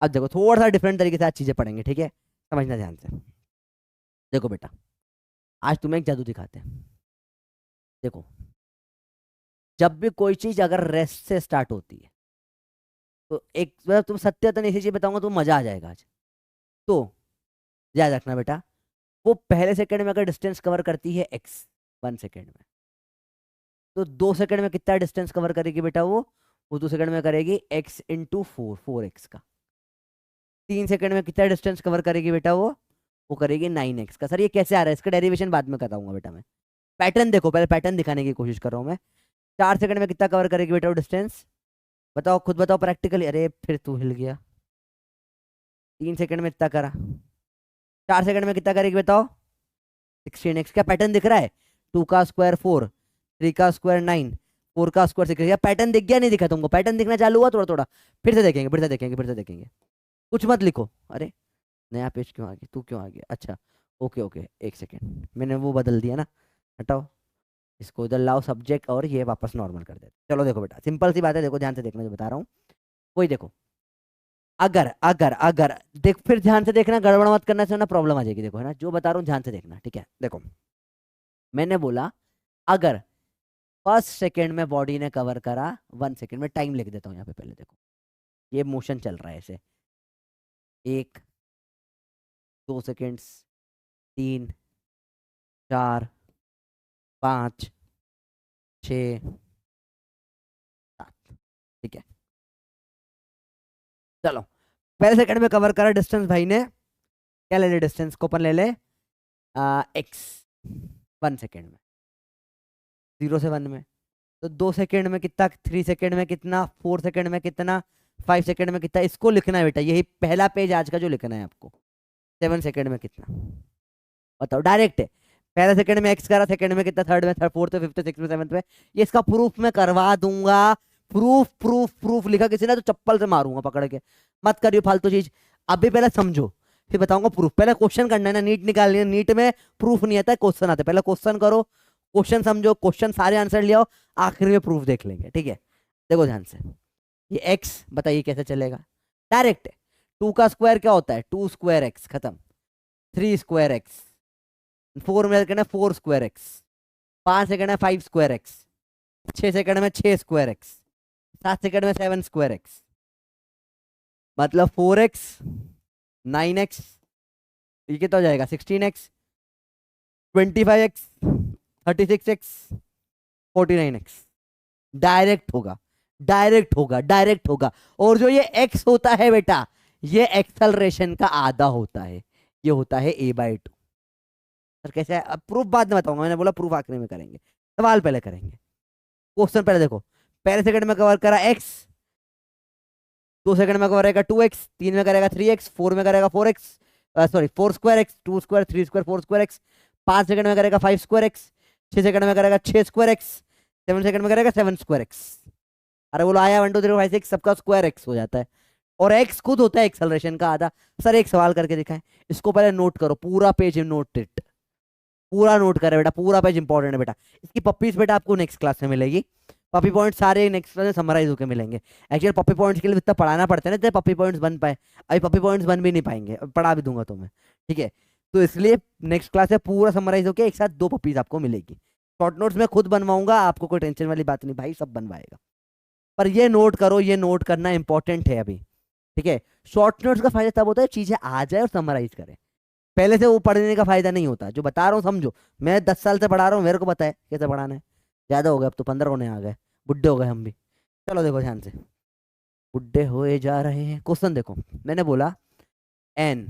अब देखो थोड़ा सा डिफरेंट तरीके से आज चीजें पढ़ेंगे, ठीक है, समझना ध्यान से। देखो बेटा, आज तुम्हें एक जादू दिखाते हैं। देखो, जब भी कोई चीज अगर रेस्ट से स्टार्ट होती है, तो एक तुम सत्यतन ऐसी चीज बताऊंगा तो मजा आ जाएगा आज। तो याद रखना बेटा, वो पहले सेकंड में अगर डिस्टेंस कवर करती है x 1 सेकंड में, तो 2 सेकंड में कितना डिस्टेंस कवर करेगी बेटा वो 2 सेकंड में करेगी x इंटू 4x का। 3 सेकंड में कितना डिस्टेंस कवर करेगी बेटा वो करेगी 9x का। सर ये कैसे आ रहा है, इसका डेरिवेशन बाद में बताऊंगा बेटा मैं। पैटर्न देखो, पहले पैटर्न दिखाने की कोशिश कर रहा हूँ मैं। 4 सेकंड में कितना कवर करेगी बेटा वो डिस्टेंस, बताओ खुद बताओ प्रैक्टिकली। अरे फिर तू हिल गया, 3 सेकंड में इतना करा, 4 सेकंड में कितना करेगी बताओ? 16x। क्या पैटर्न दिख रहा है? 2 का स्क्वायर 4, 3 का स्क्वायर 9, 4 का स्क्वायर 6। क्या पैटर्न दिख गया? नहीं दिखा तुमको? पैटर्न दिखना चालू हुआ थोड़ा थोड़ा। फिर से देखेंगे, फिर से देखेंगे, फिर से देखेंगे। कुछ मत लिखो। अरे नया पेज क्यों आ गया? तू क्यों आ गया? अच्छा ओके ओके, 1 सेकेंड, मैंने वो बदल दिया ना, हटाओ इसको, इधर लाओ सब्जेक्ट, और ये वापस नॉर्मल कर देते। चलो देखो बेटा, सिंपल सी बात है, देखो ध्यान से देखना जो बता रहा हूँ। कोई देखो, अगर अगर अगर देख, फिर ध्यान से देखना, गड़बड़ मत करना से ना प्रॉब्लम आ जाएगी। देखो है ना, जो बता रहा हूँ ध्यान से देखना, ठीक है? देखो मैंने बोला अगर फर्स्ट सेकेंड में बॉडी ने कवर करा, 1 सेकेंड में, टाइम लिख देता हूँ यहाँ पे पहले। देखो ये मोशन चल रहा है ऐसे, 1, 2 सेकेंड्स, 3, 4, 5, 6, 7, ठीक है? चलो पहले सेकंड में कवर करा डिस्टेंस भाई ने, क्या ले ले डिस्टेंस को? अपन ले ले एक्स, 1 सेकेंड में, 0 से 1 में। तो 2 सेकेंड में कितना, 3 सेकेंड में कितना, 4 सेकेंड में कितना, 5 सेकेंड में कितना? इसको लिखना है बेटा, यही पहला पेज आज का जो लिखना है आपको। 7 सेकेंड में कितना बताओ? डायरेक्ट है, पहले सेकंड में एक्स करा, सेकंड में कितना, थर्ड में, थर्ड, फोर्थ में, फिफ्थ, सिक्स में, सेवंथ में। ये इसका प्रूफ मैं करवा दूंगा। प्रूफ प्रूफ प्रूफ लिखा किसी ने तो चप्पल से मारूंगा पकड़ के। मत करियो फालतू चीज, अभी पहले समझो फिर बताऊंगा प्रूफ। पहले क्वेश्चन करना है ना, नीट निकालनी है। नीट में प्रूफ नहीं आता है, क्वेश्चन आता है। पहले क्वेश्चन करो, क्वेश्चन समझो, क्वेश्चन सारे आंसर ले आओ, आखिर में प्रूफ देख लेंगे, ठीक है? देखो ध्यान से, ये एक्स बताइए कैसे चलेगा? डायरेक्ट है। 2 का स्क्वायर क्या होता है? 2 स्क्वायर एक्स, खत्म। 3 स्क्वायर एक्स, 4 में सेकंड है 4 स्क्वायर एक्स, 5 सेकंड है 5 स्क्वायर एक्स, 6 सेकंड में 6 स्क्वायर एक्स, 7 सेकंड में 7 स्क्वायर एक्स, मतलब 4x, 9x, ये कितना हो जाएगा? 16x, 25x, 36x, 49x। Direct होगा, डायरेक्ट होगा, डायरेक्ट होगा। और जो ये x होता है बेटा, ये एक्सेलरेशन का आधा होता है, ये होता है a/2। सर कैसे है? अब प्रूफ बाद में बताऊंगा, मैंने बोला प्रूफ आखिरी में करेंगे, सवाल पहले करेंगे। क्वेश्चन पहले देखो, पहले सेकंड में कवर करा x, 2 सेकंड में करेगा 2x, 3 में करेगा 3x, 4 में करेगा 4x, sorry 4 square x, 2 square, 3 square, 4 square x, 5 second में करेगा 5 स्क्वायर एक्स, 6 सेकंड में करेगा 6 स्क्वायर एक्स, 7 सेकंड में करेगा 7 स्क्वायर एक्स। अरे बोलो आया 1 2 3 4 5 6, सबका स्क्वायर एक्स हो जाता है, और एक्स खुद होता है एक्सेलरेशन का आधा। सर एक सवाल करके दिखाएं, इसको पहले नोट करो, पूरा पेज नोट इट, पूरा नोट करे बेटा, पूरा पेज इंपॉर्टेंट है बेटा। इसकी पप्पीज बेटा आपको नेक्स्ट क्लास में मिलेगी, पपी पॉइंट सारे नेक्स्ट क्लास में समराइज होकर मिलेंगे। एक्चुअली पपी पॉइंट्स के लिए इतना पढ़ाना पड़ता है ना, पपी पॉइंट्स बन पाए। अभी पपी पॉइंट्स बन भी नहीं पाएंगे, पढ़ा भी दूंगा तुम्हें, ठीक है? तो इसलिए नेक्स्ट क्लास में पूरा समराइज होकर एक साथ 2 पपीज आपको मिलेगी। शॉर्ट नोट्स में खुद बनवाऊंगा, आपको कोई टेंशन वाली बात नहीं भाई, सब बनवाएगा। पर ये नोट करो, ये नोट करना इंपॉर्टेंट है अभी, ठीक है? शॉर्ट नोट्स का फायदा तब होता है चीजें आ जाए और समराइज करें, पहले से वो पढ़ने का फायदा नहीं होता। जो बता रहा हूँ समझो, मैं 10 साल से पढ़ा रहा हूँ, मेरे को पता है कैसे पढ़ाना है। ज्यादा हो गया, अब तो 15 होने आ गए, बुढ़े हो गए हम भी। चलो देखो ध्यान से, बुढ़े होए जा रहे हैं। क्वेश्चन देखो, मैंने बोला एन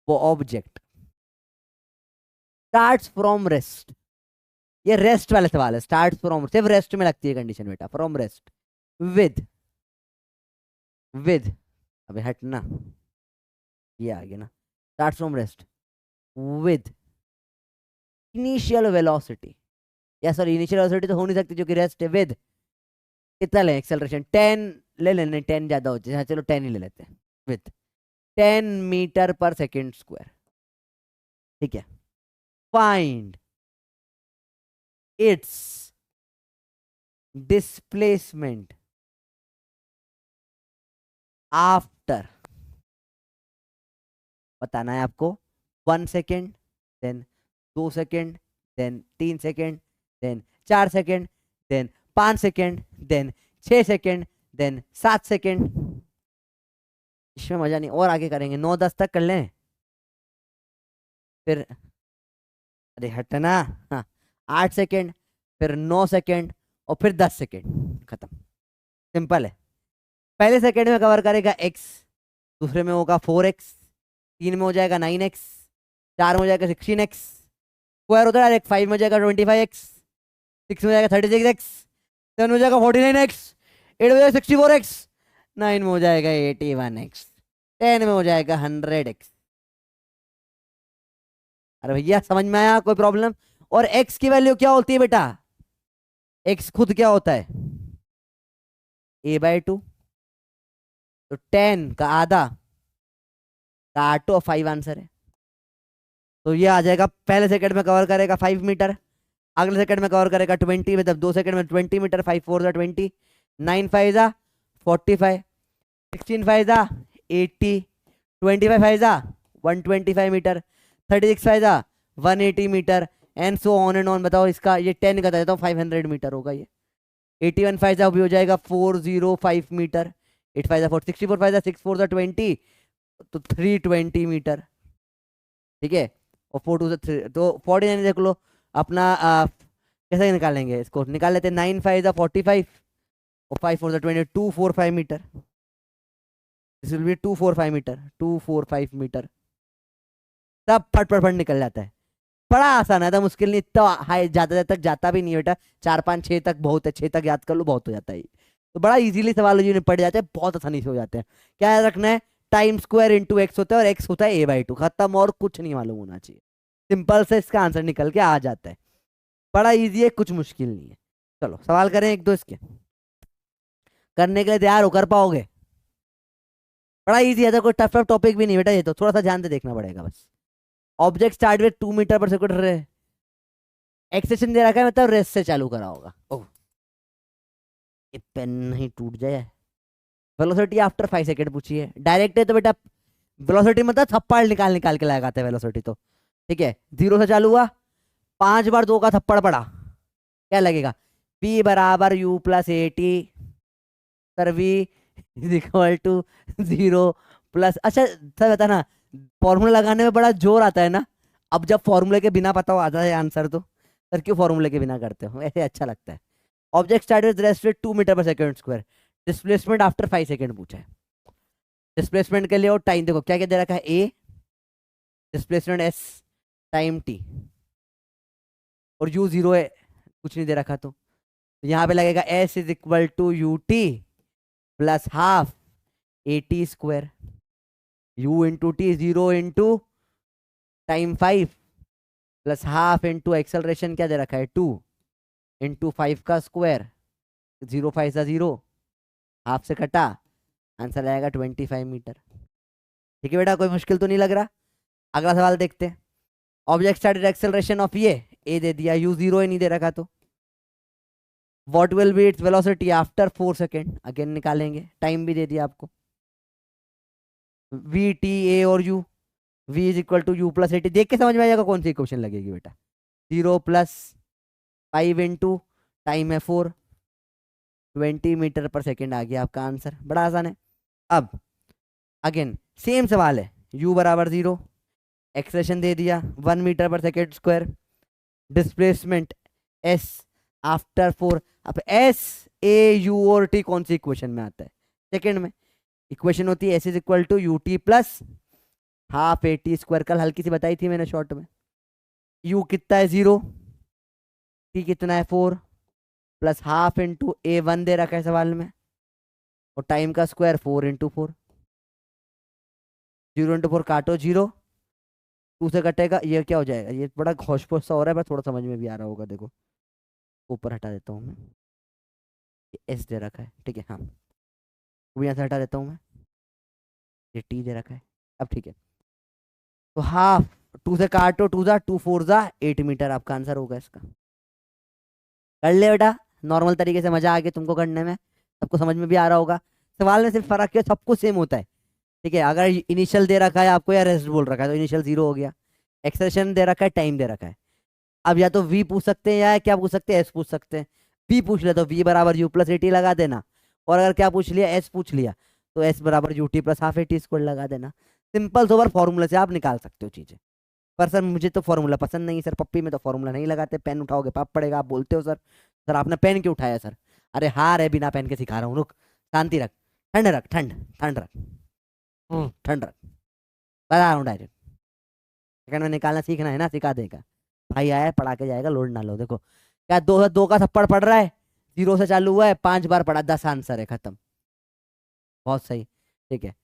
वो ऑब्जेक्ट स्टार्ट्स फ्रॉम रेस्ट, ये रेस्ट वाले सवाल है। स्टार्ट्स फ्रॉम, सिर्फ रेस्ट में लगती है कंडीशन बेटा, फ्रॉम रेस्ट, विद विद अबे हटना, ये आ गया ना, starts from rest with initial velocity, या सॉरी इनिशियल वेलोसिटी तो हो नहीं सकती जो कि रेस्ट है। विद कितना ले एक्सेलरेशन? 10 ले लेने, 10 ज्यादा हो जाए, चलो 10 ही ले लेते हैं। विद 10 मीटर पर सेकेंड स्क्वायर, ठीक है? फाइंड इट्स डिस्प्लेसमेंट आफ्टर, बताना है आपको, 1 second, then 2 second, then 3 second, then 4 second, then 5 second, then 6 second, then 7 second. इसमें मजा नहीं, और आगे करेंगे, 9 10 तक कर लें फिर। अरे हटना, हाँ 8 सेकेंड, फिर 9 सेकेंड, और फिर 10 सेकेंड, खत्म। सिंपल है। पहले सेकेंड में कवर करेगा x, दूसरे में होगा 4x, 3 में हो जाएगा 9x, 4 में हो जाएगा 16x, स्क्वायर होता है डायरेक्ट, 5 में हो जाएगा 25x, 6 में हो जाएगा 36x, 7 में हो जाएगा 49x, 8 में हो जाएगा 64x, 9 में हो जाएगा 81x। 10 में हो जाएगा 100x। अरे भैया समझ में आया, कोई प्रॉब्लम? और x की वैल्यू क्या होती है बेटा? x खुद क्या होता है? a/2। तो 10 का आधा काटो, 5 आंसर है। तो ये आ जाएगा, पहले सेकंड में कवर करेगा 5 मीटर, अगले सेकंड में कवर करेगा 20, मतलब 2 सेकंड में 20 मीटर। 5 4 जा 20, 9 5 जा 45, 16 5 जा 80, 25 5 जा 125 मीटर, 36 5 जा 180 metre, and so on and on. बताओ इसका, ये 10 का देता हूँ, 500 मीटर होगा ये। 81 5 जा भी हो जाएगा 405 मीटर, 8 5 जा 4, 64 5 जा 6 4 जा 20, तो 320 मीटर। ठीक है, और 4 2 से 3, तो 49 देख लो अपना। कैसे निकालेंगे इसको? निकाल लेते हैं। 9 5 जा 45 और 5 4 जा 20, 245 metre. This will be 245 metre, 245 metre. सब फट फट फट निकल जाता है। बड़ा आसान है, तो मुश्किल नहीं, इतना हाई ज्यादा तक जाता भी नहीं है बेटा। 4 5 6 तक बहुत है, 6 तक याद कर लो, बहुत हो जाता है ये। तो बड़ा इजीली सवाल जो निपट जाते हैं, बहुत आसानी से हो जाते हैं। क्या याद रखना है? टाइम स्क्वायर इंटू एक्स होता है, और एक्स होता है a/2, खत्म, और कुछ नहीं मालूम होना चाहिए। सिंपल से इसका आंसर निकल के आ जाता है। बड़ा इजी है, कुछ मुश्किल नहीं है। चलो सवाल करें एक दो इसके। करने के लिए तैयार हो? कर पाओगे? बड़ा इजी है, तो कोई टफ टफ टॉपिक भी नहीं बेटा ये, तो थोड़ा सा ध्यान से देखना पड़ेगा बस। Object start with 2 metre per second रहे, एक्सेशन दे रखा है, मतलब रेस से चालू करा होगा। ओह, ये पेन नहीं टूट जाए। वेलोसिटी आफ्टर 5 सेकंड पूछी है, डायरेक्ट है तो बेटा वेलोसिटी मतलब थप्पड़ निकाल निकाल के लगाते हैं वेलोसिटी तो। ठीक है, 0 से चालू हुआ, 5 बार 2 का थप्पड़ पड़ा, क्या लगेगा? p बराबर u plus a t, sir v is equal to 0 plus. अच्छा सर बता ना, फॉर्मूला लगाने में बड़ा जोर आता है ना। अब जब फॉर्मूले के बिना पता हो आता है आंसर, तो सर क्यों फॉर्मूले के बिना करते हो? ऐसे अच्छा लगता है। Object start with rest with 2 metre per second square, displacement after 5 second पूछा है। डिस्प्लेसमेंट के लिए और टाइम देखो क्या क्या दे रखा है, a displacement s time t, और u 0 है, कुछ नहीं दे रखा। तो यहाँ पे लगेगा s is equal to U T plus half A T square, u into t 0 into time 5 plus half into acceleration क्या दे रखा है 2 इंटू 5 का स्क्वायर, 0 5 सा 0, हाफ से कटा, आंसर आएगा 25 मीटर। ठीक है बेटा, कोई मुश्किल तो नहीं लग रहा? अगला सवाल देखते हैं। ऑब्जेक्ट स्टार्टेड एक्सेलरेशन ऑफ ये ए दे दिया, u 0 ही नहीं दे रखा, तो what will be its velocity after 4 second, again निकालेंगे, टाइम भी दे दिया आपको। v t a और u, v is equal to u plus a t, देख के समझ में आ जाएगा कौन सी इक्वेशन लगेगी बेटा। 0 प्लस 5 इंटू टाइम है 4, 20 मीटर पर सेकेंड आ गया आपका आंसर। बड़ा आसान है। अब अगेन सेम सवाल है, u बराबर 0, एक्सेलेरेशन दे दिया 1 मीटर पर second square, displacement s after 4। अब s a u और t कौन सी इक्वेशन में आता है? सेकेंड में इक्वेशन होती है s is equal to U T plus half A T square, कल हल्की सी बताई थी मैंने शॉर्ट में। u कितना है 0, t कितना है 4, प्लस हाफ इंटू ए 1 दे रखा है सवाल में, और टाइम का स्क्वायर 4 इंटू 4, 0 इंटू 4 काटो 0, 2 से कटेगा, ये क्या हो जाएगा? ये बड़ा घोष पोष सा हो रहा है, पर थोड़ा समझ में भी आ रहा होगा। देखो ऊपर हटा देता हूँ मैं, ये एस दे रखा है, ठीक है, हाँ वो यहाँ से हटा देता हूँ मैं, ये टी दे रखा है। अब ठीक है, तो हाफ 2 से काटो, 2 जा 2 4 जा 8 मीटर आपका आंसर होगा इसका। कर ले बेटा, नॉर्मल तरीके से, मजा आ गया तुमको करने में, सबको समझ में भी आ रहा होगा। सवाल में सिर्फ फर्क है, सबको सेम होता है। ठीक है, अगर इनिशियल दे रखा है आपको या रेस्ट बोल रखा है, तो इनिशियल 0 हो गया, एक्सेलेरेशन दे रखा है, टाइम दे रखा है। अब या तो v पूछ सकते हैं, या क्या पूछ सकते हैं, s पूछ सकते हैं। v पूछ लिया तो v बराबर u प्लस ए टी लगा देना, और अगर क्या पूछ लिया, s पूछ लिया, तो s बराबर U T plus half A T square लगा देना। सिंपल सोबर फॉर्मूले से आप निकाल सकते हो चीजें। पर सर मुझे तो फॉर्मूला पसंद नहीं सर, पप्पी में तो फॉर्मूला नहीं लगाते, पेन उठाओगे पाप पड़ेगा, आप बोलते हो सर। सर आपने पेन क्यों उठाया सर? अरे हार है, बिना पेन के सिखा रहा हूँ, रुक, शांति रख, ठंड रख, ठंड ठंड रख, ठंड रख, बता रहा हूँ डायरेक्ट। सेकंड में निकालना सीखना है ना, सिखा देगा भाई, आया है पढ़ा के जाएगा, लोड ना लो। देखो क्या 2 का थप्पड़ पड़ रहा है, 0 से चालू हुआ है, 5 बार पड़ा, 10 आंसर है, खत्म। बहुत सही। ठीक है,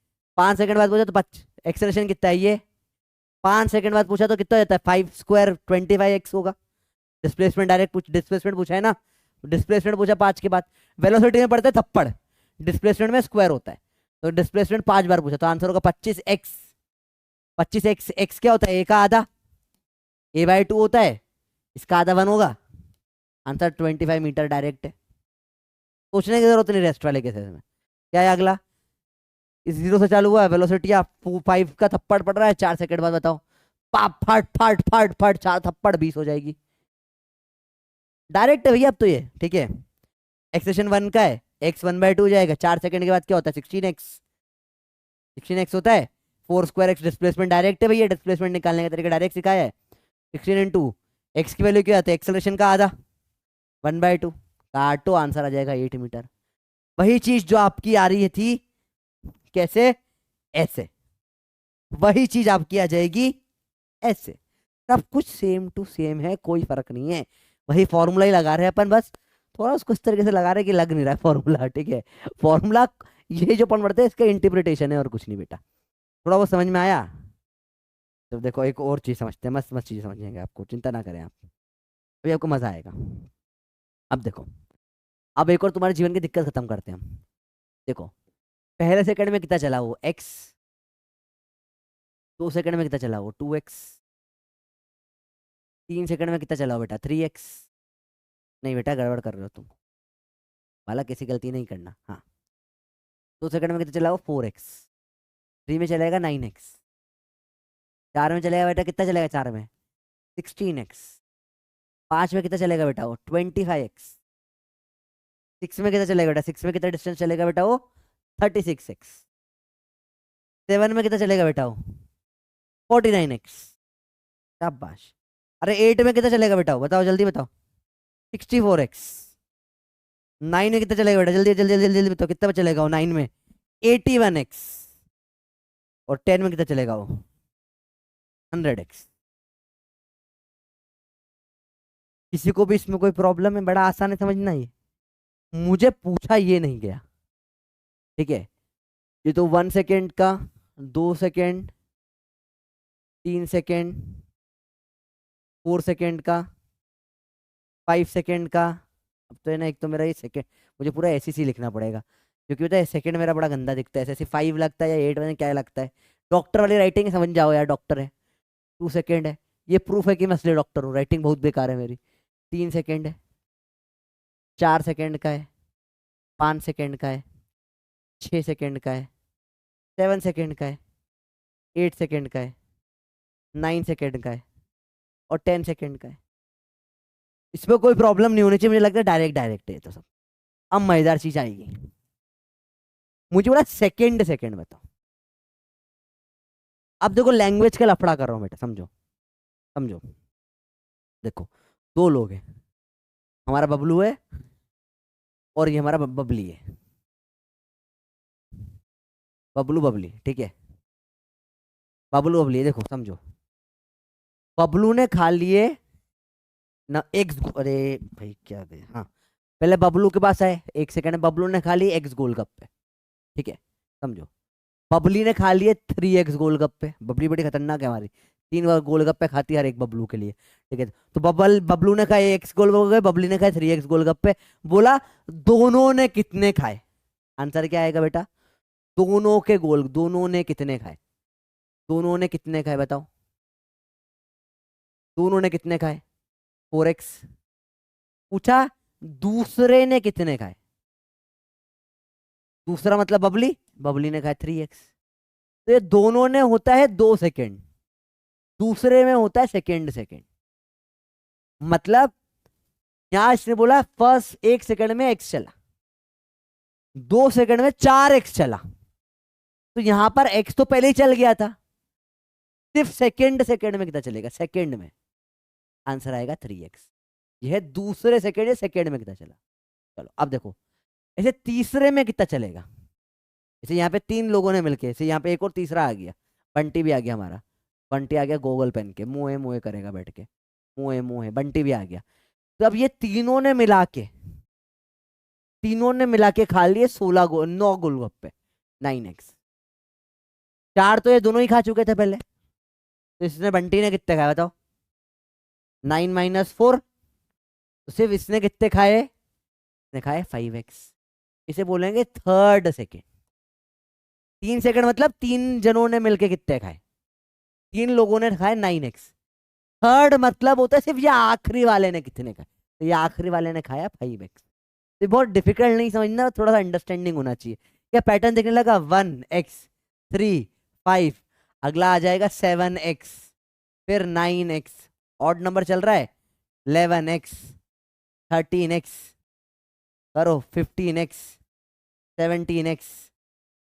5 सेकंड बाद पूछा तो एक्सेलरेशन कितना है ये, 5 सेकंड बाद पूछा तो कितना होता है, 5 स्क्वायर 25x होगा। डिस्प्लेसमेंट डायरेक्ट डिस्प्लेसमेंट पूछा है ना, डिस्प्लेसमेंट पूछा 5 के बाद। वेलोसिटी में पढ़ते हैं थप्पड़, डिस्प्लेसमेंट में स्क्वायर होता है, तो डिस्प्लेसमेंट 5 बार पूछा तो आंसर होगा 25x। 25x, एक्स क्या होता है, ए का आधा, a/2 होता है, इसका आधा 1 होगा, आंसर 25 मीटर डायरेक्ट है। सोचने की जरूरत नहीं रेस्ट वाले केसेस में। क्या है अगला, इस 0 से चालू हुआ, वेलोसिटी आप 5 का थप्पड़ पड़ रहा है, 4 सेकंड बाद बताओ, पाप फट फट फट फट 4 थप्पड़ 20 हो जाएगी। डायरेक्ट है भैया अब तो ये, ठीक है। एक्सेशन 1 का है, x 1/2 हो जाएगा, 4 सेकंड के बाद क्या होता है 16x, 16x होता है। 4 स्क्वायर x डिस्प्लेसमेंट डायरेक्ट है भैया, डिस्प्लेसमेंट निकालने का तरीका डायरेक्ट सिखाया है। 16 इंटू एक्स की वैल्यू क्या आता है, एक्सेलरेशन का आधा 1/2, काटो आंसर आ जाएगा 8 मीटर। वही चीज जो आपकी आ रही थी, कैसे, ऐसे, वही चीज आपकी आ जाएगी ऐसे। सब कुछ सेम टू सेम है, कोई फर्क नहीं है, वही फॉर्मूला ही लगा रहे हैं अपन, बस थोड़ा उसको इस तरीके से लगा रहे हैं कि लग नहीं रहा है फॉर्मूला, ठीक है। फॉर्मूला ये जो पढ़ पड़ते हैं इसका इंटरप्रिटेशन है और कुछ नहीं बेटा। थोड़ा वो समझ में आया, तो देखो एक और चीज समझते हैं, मस्त मस्त चीज समझेंगे, आपको चिंता ना करें आप, अभी आपको मजा आएगा। अब देखो, अब एक और तुम्हारे जीवन की दिक्कत खत्म करते हैं हम। देखो पहले सेकंड में कितना चला वो x, 2 सेकंड में कितना चला वो 2x, 3 सेकंड में कितना चला हो बेटा 3x। नहीं बेटा गड़बड़ कर रहे हो तुम, वाला किसी गलती नहीं करना, हाँ। 2 सेकंड में कितना चला हो 4x, 3 में चलेगा 9x, 4 में चलेगा बेटा कितना चलेगा 4 में 16x, 5 में कितना चलेगा बेटा वो 25x, 6 में कितना चलेगा बेटा, 6 में कितना डिस्टेंस चलेगा बेटा वो 36x, 7 में कितना चलेगा बेटा वो 49x। शाबाश। अरे 8 में कितना चलेगा बेटा वो बताओ, जल्दी बताओ 64x। 9 में कितना चलेगा बेटा, जल्दी जल्दी जल्दी जल्दी बताओ कितना चलेगा वो 9 में 81x। और 10 में कितना चलेगा वो 100x। किसी को भी इसमें कोई प्रॉब्लम है, बड़ा आसान है समझना, ये मुझे पूछा ये नहीं गया, ठीक है। ये तो 1 सेकेंड का, 2 सेकेंड, 3 सेकेंड, 4 सेकेंड का, 5 सेकेंड का। अब तो है ना, एक तो मेरा ये सेकेंड, मुझे पूरा SEC लिखना पड़ेगा, क्योंकि पता है सेकेंड मेरा बड़ा गंदा दिखता है, ऐसे 5 लगता है या 8 में क्या लगता है, डॉक्टर वाली राइटिंग समझ जाओ यार, डॉक्टर है। 2 सेकेंड है, ये प्रूफ है कि मैं असली डॉक्टर हूँ, राइटिंग बहुत बेकार है मेरी। 3 सेकेंड है, 4 सेकेंड का है, 5 सेकेंड का है, 6 सेकेंड का है, 7 सेकेंड का है, 8 सेकेंड का है, 9 सेकेंड का है, और 10 सेकेंड का है। इसमें कोई प्रॉब्लम नहीं होनी चाहिए, मुझे लगता है डायरेक्ट डायरेक्ट है तो सब। अब मजेदार चीज आएगी, मुझे बोला सेकेंड सेकेंड बताओ। अब देखो लैंग्वेज का लफड़ा कर रहा हूँ बेटा, समझो समझो। देखो 2 लोग हैं, हमारा बबलू है और ये हमारा बबली है, बबलू बबली, ठीक है। बबलू बबली, देखो समझो, बबलू ने खा लिए ना एग्स, अरे भाई क्या दे, हाँ। पहले बबलू के पास आए, 1 सेकंड में बबलू ने खा लिए एक्स गोलगप्पे, ठीक है। समझो बबली ने खा लिए 3x गोलगप्पे, बबली बड़ी खतरनाक है हमारी, 3 बार गोलगप्पे खाती है हर एक बबलू के लिए, ठीक है। तो बबलू ने खाए x गोलगप्पे, बबली ने खाए 3x गोलगप्पे। बोला दोनों ने कितने खाए, आंसर क्या आएगा बेटा, दोनों ने कितने खाए, दोनों ने कितने खाए बताओ, दोनों ने कितने खाए 4x। पूछा दूसरे ने कितने खाए, दूसरा मतलब बबली, बबली ने खाए 3x। तो ये दोनों ने होता है 2 सेकेंड, दूसरे में होता है सेकेंड सेकेंड। मतलब यहां इसने बोला फर्स्ट 1 सेकेंड में x चला, 2 सेकेंड में 4x चला, तो यहां पर x तो पहले ही चल गया था, सिर्फ सेकेंड सेकेंड में कितना चलेगा, सेकेंड में, आंसर आएगा 3x। यह दूसरे सेकेंड या सेकेंड में कितना चला। चलो अब देखो ऐसे तीसरे में कितना चलेगा, जैसे यहाँ पे 3 लोगों ने मिलके, जैसे यहाँ पे एक और तीसरा आ गया, बंटी भी आ गया हमारा, बंटी आ गया गोगल पहन के, मुँह मुँह करेगा बैठ के, मुँह मुँह बंटी भी आ गया। तो अब ये तीनों ने मिला के खा लिए 9 गोलगप्पे 9x। 4 तो ये दोनों ही खा चुके थे पहले, तो इसने बंटी ने कितने खाए बताओ? 9 - 4, तो सिर्फ इसने कितने खाए? इसने खाए 5x। इसे बोलेंगे थर्ड सेकेंड। 3 सेकेंड मतलब 3 जनों ने मिलके कितने खाए? 3 लोगों ने खाए 9x। थर्ड मतलब होता है सिर्फ ये आखिरी वाले ने कितने खाए, तो ये आखिरी वाले ने खाया 5x। ये बहुत डिफिकल्ट नहीं समझना, थोड़ा सा अंडरस्टैंडिंग होना चाहिए। क्या पैटर्न देखने लगा? 1x, 3, 5, अगला आ जाएगा 7x, फिर 9x, ऑड नंबर चल रहा है, 11x, 13x, करो 15x, 17x,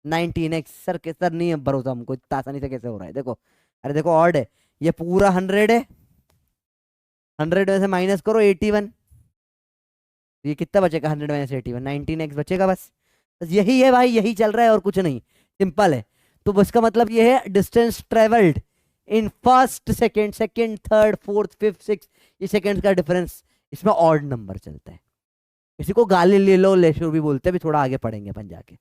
19x। सर नहीं है भरोसा हमको, इतना आसानी से कैसे हो रहा है? देखो, अरे देखो ऑड है, ये पूरा 100 है, 100 में से माइनस करो 81, ये कितना बचेगा? 100 - 81, 19x बचेगा बस यही है भाई, यही चल रहा है और कुछ नहीं, सिंपल है। तो इसका मतलब ये है distance travelled in first second, second, third, fourth, fifth, six, ये सेकेंड का डिफरेंस, इसमें ऑड नंबर चलता है। इसी को गालीलियो लेशो भी बोलते हैं, भी थोड़ा आगे पढ़ेंगे अपन जाके।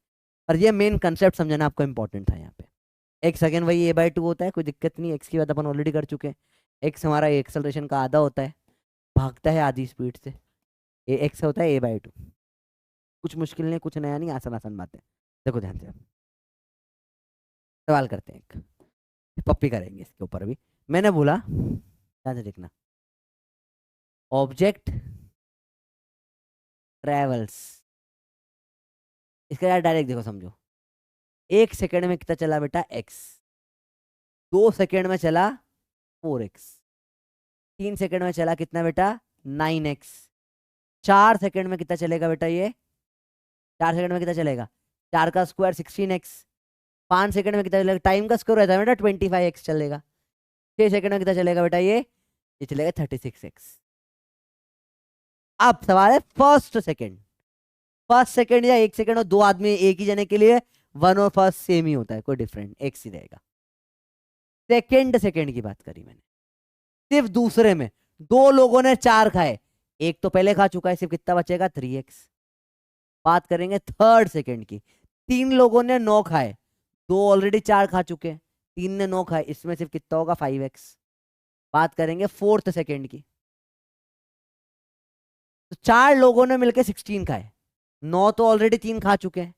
पर ये मेन कंसेप्ट समझना आपको इंपॉर्टेंट था यहाँ पे। एक सेकेंड वही a/2 होता है, कोई दिक्कत नहीं, एक्स की बात अपन ऑलरेडी कर चुके हैं। एक्स हमारा एक्सेलरेशन का आधा होता है, भागता है आधी स्पीड से, ए एक्स होता है a/2। कुछ मुश्किल नहीं, कुछ नया नहीं, आसान आसान बात है। देखो ध्यान से सवाल करते हैं, एक पप्पी करेंगे इसके ऊपर भी। मैंने बोला, ध्यान से देखना, ऑब्जेक्ट ट्रेवल्स, इसका यार डायरेक्ट देखो समझो। 1 सेकेंड में कितना चला बेटा? एक्स। 2 सेकेंड में चला 4x। 3 सेकेंड में चला कितना बेटा? 9x। 4 सेकेंड में कितना चलेगा बेटा ये? 4 सेकेंड में कितना चलेगा? 4 का स्क्वायर 16x। 5 सेकेंड में कितना चलेगा? टाइम का स्क्वायर रहता है बेटा 25x चलेगा। 6 सेकेंड में कितना चलेगा बेटा ये चलेगा 36x। अब सवाल है फर्स्ट सेकेंड। फर्स्ट सेकेंड या 1 सेकेंड, और दो आदमी एक ही जने के लिए वन और फर्स्ट सेम ही होता है, कोई डिफरेंट एक्स ही रहेगा। सेकेंड सेकेंड की बात करी मैंने, सिर्फ दूसरे में दो लोगों ने 4 खाए, एक तो पहले खा चुका है, सिर्फ कितना बचेगा? 3x। बात करेंगे थर्ड सेकेंड की, 3 लोगों ने 9 खाए, दो ऑलरेडी 4 खा चुके हैं, 3 ने 9 खाए, इसमें सिर्फ कितना होगा? 5x। बात करेंगे फोर्थ सेकेंड की, तो 4 लोगों ने मिलकर 16 खाए, 9 तो ऑलरेडी 3 खा चुके हैं,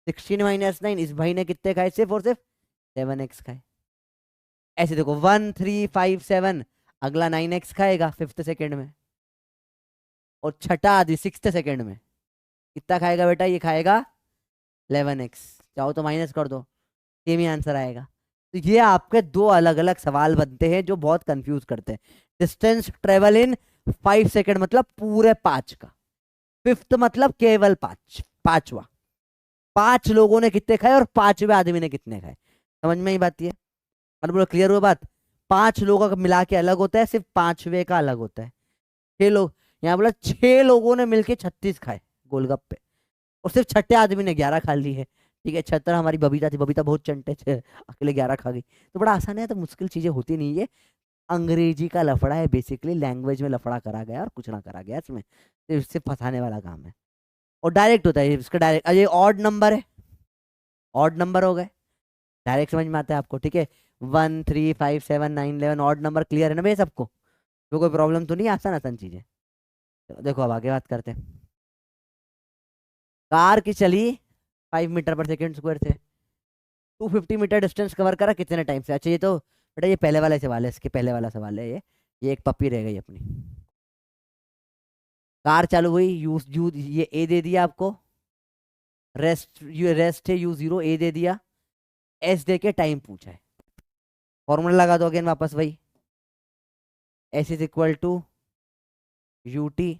16 - 9, इस भाई ने कितने खाए? सिर्फ और सिर्फ 7x खाए। ऐसे देखो 1, 3, 5, 7, अगला 9x खाएगा फिफ्थ सेकेंड में, और छठा आदि सिक्स्थ सेकेंड में कितना खाएगा बेटा? ये खाएगा 11x। चाहो तो माइनस कर दो, सेम ही आंसर आएगा। तो ये आपके दो अलग अलग सवाल बनते हैं जो बहुत कंफ्यूज करते हैं। डिस्टेंस ट्रेवल इन 5 सेकेंड मतलब पूरे 5 का, फिफ्थ मतलब केवल 5, पांचवा। 5 लोगों ने कितने खाए और 5वें आदमी ने कितने खाए? समझ में ही बात है? और बोलो क्लियर हुआ बात? 5 लोगों का मिला के अलग होता है, सिर्फ 5वें का अलग होता है। 6 लोग, यहाँ बोला 6 लोगों ने मिलके 36 खाए गोलगप्पे, और सिर्फ छठे आदमी ने 11 खा ली है। ठीक है, छठा हमारी बबीता थी, बबीता बहुत चंटे थे, अकेले 11 खा गई। तो बड़ा आसान है, तो मुश्किल चीजें होती नहीं है। अंग्रेजी का लफड़ा है, बेसिकली लैंग्वेज में लफड़ा करा गया और कुछ ना करा गया इसमें, सिर्फ इससे फंसाने वाला काम है। और डायरेक्ट होता है इसका, डायरेक्ट। ये ऑड नंबर है, ऑड नंबर हो गए, डायरेक्ट समझ में आता है आपको। ठीक है, 1, 3, 5, 7, 9, 11 ऑड नंबर क्लियर है ना भैया सबको? तो कोई प्रॉब्लम तो नहीं, आसान आसान चीजें। चलो देखो अब आगे बात करते हैं। कार की चली 5 मीटर/सेकेंड स्क्वायर से, 250 मीटर डिस्टेंस कवर करा कितने टाइम से? अच्छा ये तो बेटा ये पहले वाला सवाल है, इसके पहले वाला सवाल है ये एक पप्पी रह गई अपनी। कार चालू हुई, यू यू ये ए दे दिया आपको, रेस्ट है U0, ए दे दिया, एस दे के टाइम पूछा है। फॉर्मूला लगा दो अगेन वापस भाई, s is equal to UT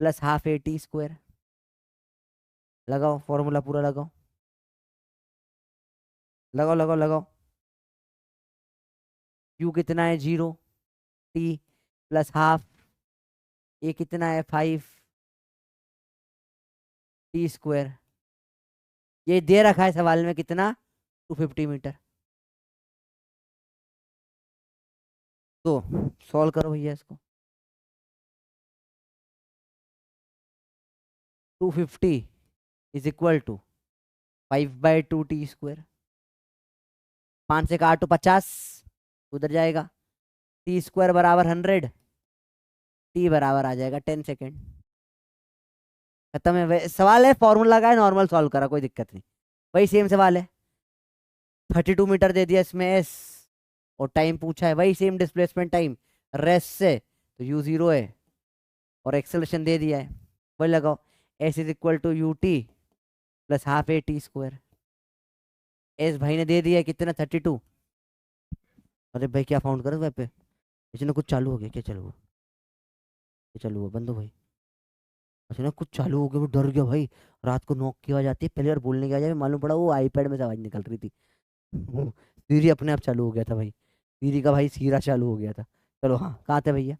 plus half AT²। लगाओ फॉर्मूला पूरा लगाओ, लगाओ लगाओ लगाओ। U कितना है? 0, T प्लस हाफ, ये कितना है? 5T²। ये दे रखा है सवाल में कितना? 250 मीटर। तो सॉल्व करो भैया इसको। 250 इज इक्वल टू 5/2t²। 5 से काटो 50, उधर जाएगा। t² बराबर 100, t बराबर आ जाएगा 10 सेकेंड। खत्म है। सवाल है फॉर्मूला का है, नॉर्मल सॉल्व करा, कोई दिक्कत नहीं। वही सेम सवाल है। 32 मीटर दे दिया इसमें एस, और टाइम पूछा है वही सेम डिस्प्लेसमेंट टाइम रेस्ट से, तो यू 0 है, और एक्सेलरेशन दे दिया है, वही लगाओ। S is equal to U T plus half a t²। S भाई ने दे दिया है कितना, 32। अरे भाई क्या फाउंड करो वेब पे, इसने कुछ चालू हो गया, क्या चालू हुआ, क्या चालू हुआ, बंद हो भाई। अच्छा ना कुछ चालू हो गया, वो डर गया भाई। रात को नॉक की आवाज आती है, पहली बार बोलने की आवाज, मालूम पड़ा वो आईपैड में से आवाज निकल रही थी। सीरी अपने आप चालू हो गया था भाई, सीरी का भाई सीरा चालू हो गया था। चलो हाँ, कहाँ थे भैया।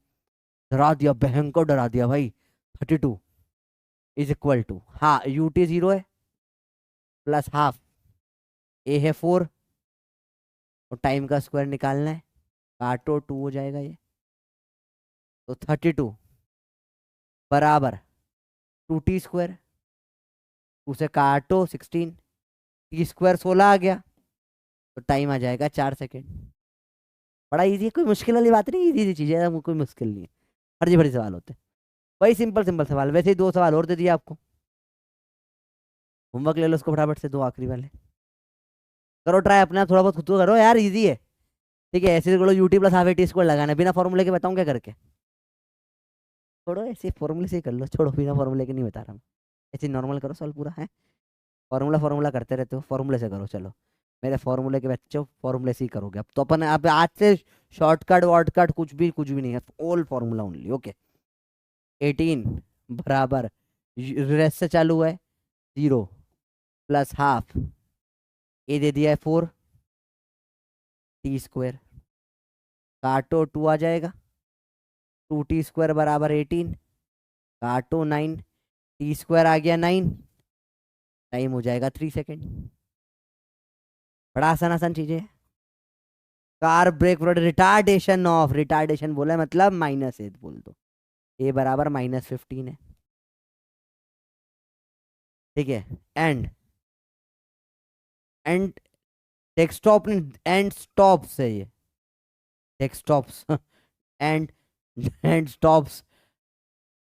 डरा दिया, बहन को डरा दिया भाई। 32 इज इक्वल टू, हाँ यू टी 0 है, प्लस हाफ ए है 4, और टाइम का स्क्वायर निकालना है, काटो 2 हो जाएगा ये। तो 32 बराबर 2t², उसे काटो 16, t² 16 आ गया, तो टाइम आ जाएगा 4 सेकेंड। बड़ा इजी, कोई मुश्किल वाली बात नहीं, इजी सी चीज़ है, कोई मुश्किल नहीं है। फर्जी फर्जी सवाल होते हैं, वही सिंपल सिंपल सवाल। वैसे ही 2 सवाल और दे दिए आपको, होमवर्क ले लो उसको फटाफट से, 2 आखिरी वाले करो ट्राई, अपने आप थोड़ा बहुत खुद को करो यार, इजी है। ठीक है, ऐसे करो UT plus half a t² लगाना है, बिना फॉर्मूले के बताऊँ क्या करके। छोड़ो, ऐसे फॉर्मूले से ही कर लो, छोड़ो, बिना फॉर्मूले के नहीं बता रहा मैं। ऐसे नॉर्मल करो सॉल्व पूरा है, फॉर्मूला फॉर्मूला करते रहते हो, फॉर्मूले से करो। चलो मेरे फॉर्मूले के बच्चों, फॉर्मूले से ही करोगे अब तो अपन। अब आज से शॉर्टकट वॉर्टकट कुछ भी नहीं है, ऑल फॉर्मूला ओनली। ओके, 18 बराबर, रेस्ट से चालू हुआ है 0, प्लस हाफ ए दे दिया है 4t², काटो 2 आ जाएगा। 2t² बराबर 18, काटो 9, t² आ गया 9, टाइम हो जाएगा 3 सेकेंड। बड़ा आसान आसान चीजें। Car brake retardation of, retardation बोला है मतलब -8 बोल दो, ए बराबर -15 है। ठीक है, एंड एंड डेस्कटॉप ने एंड स्टॉप्स है ये, डेस्कटॉप्स एंड एंड स्टॉप्स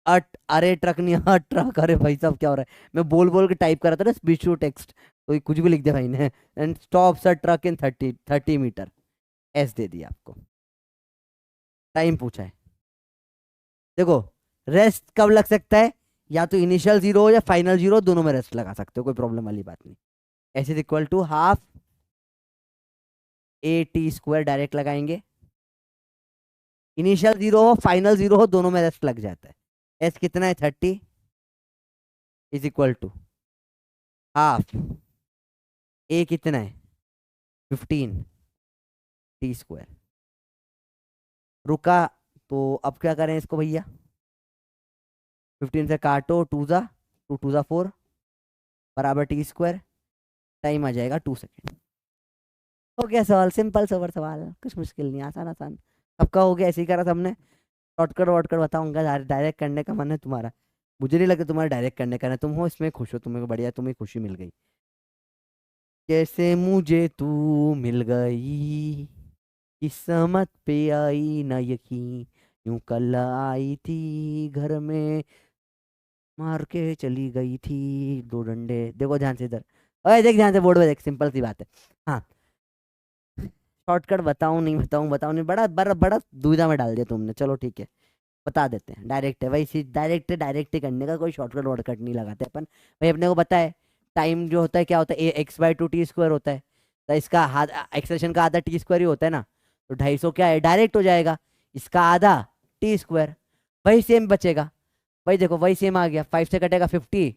अट, अरे ट्रक नहीं, हाँ ट्रक, अरे भाई साहब क्या हो रहा है, मैं बोल बोल के टाइप कर रहा था ना स्पीच टू टेक्स्ट, तो ये कुछ भी लिख दिया भाई ने। And stops a truck in 30 metre, S दे दिया आपको। टाइम पूछा है, देखो रेस्ट कब लग सकता है, या तो इनिशियल 0 या फाइनल 0, दोनों में रेस्ट लगा सकते हो, कोई प्रॉब्लम वाली बात नहीं। S is equal to half a t² direct लगाएंगे, इनिशियल 0 हो फाइनल 0 हो, दोनों में रेस्ट लग जाता है। एस कितना है 30, इज इक्वल टू हाफ ए कितना है 15t²। रुका, तो अब क्या करें इसको भैया, 15 से काटो, 2 जा 2 2 जा 4 बराबर t², टाइम आ जाएगा 2 सेकेंड। हो गया सवाल, सिंपल सवर सवाल, कुछ मुश्किल नहीं, आसान आसान। सबका हो गया, ऐसे ही करा सबने। शॉर्टकट वॉर्टकट बताऊंगा, डायरेक्ट करने का मन है तुम्हारा, मुझे नहीं लगता तुम्हारा डायरेक्ट करने का ना, तुम हो इसमें खुश हो, तुम्हें बढ़िया, तुम्हें खुशी मिल गई। कैसे मुझे तू मिल गई, किस्मत पे आई ना यकीन, यूं कल आई थी घर में, मार के चली गई थी 2 डंडे। देखो ध्यान से इधर, अरे देख ध्यान से बोर्ड पे देख, सिंपल सी बात है। हाँ, शॉर्टकट बताऊं नहीं बताऊं, बताऊं नहीं, बड़ा बड़ा बड़ा दुविधा में डाल दिया तुमने। चलो ठीक है, बता देते हैं, डायरेक्ट है भाई, डायरेक्ट डायरेक्ट ही करने का, कोई शॉर्टकट वॉर्टकट नहीं लगाते अपन भाई। अपने को पता है टाइम जो होता है क्या होता है, x/2t² होता है, तो इसका एक्सेलेरेशन का आधा t² ही होता है ना, तो 250 क्या है, डायरेक्ट हो जाएगा, इसका आधा t², वही सेम बचेगा। भाई देखो वही सेम आ गया, 5 से कटेगा 50,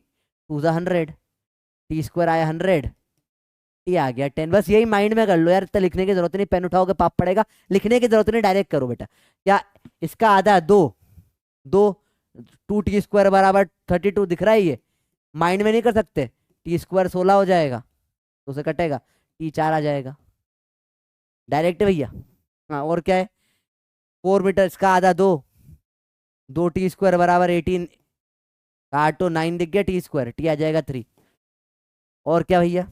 2 100, t² आया 100, टी आ गया 10। बस यही माइंड में कर लो यार, इतना लिखने की जरूरत नहीं, पेन उठाओगे पाप पड़ेगा, लिखने की जरूरत नहीं, डायरेक्ट करो बेटा। क्या, इसका आधा 2, 2 2t² बराबर 32 दिख रहा है ये, माइंड में नहीं कर सकते, t² 16 हो जाएगा, तो उसे कटेगा, t4 आ जाएगा, डायरेक्ट है भैया। हाँ और क्या है, 4 मीटर, इसका आधा 2, 2t² बराबर 18, काटो 9 दिख गया, t² टी आ जाएगा 3, और क्या भैया,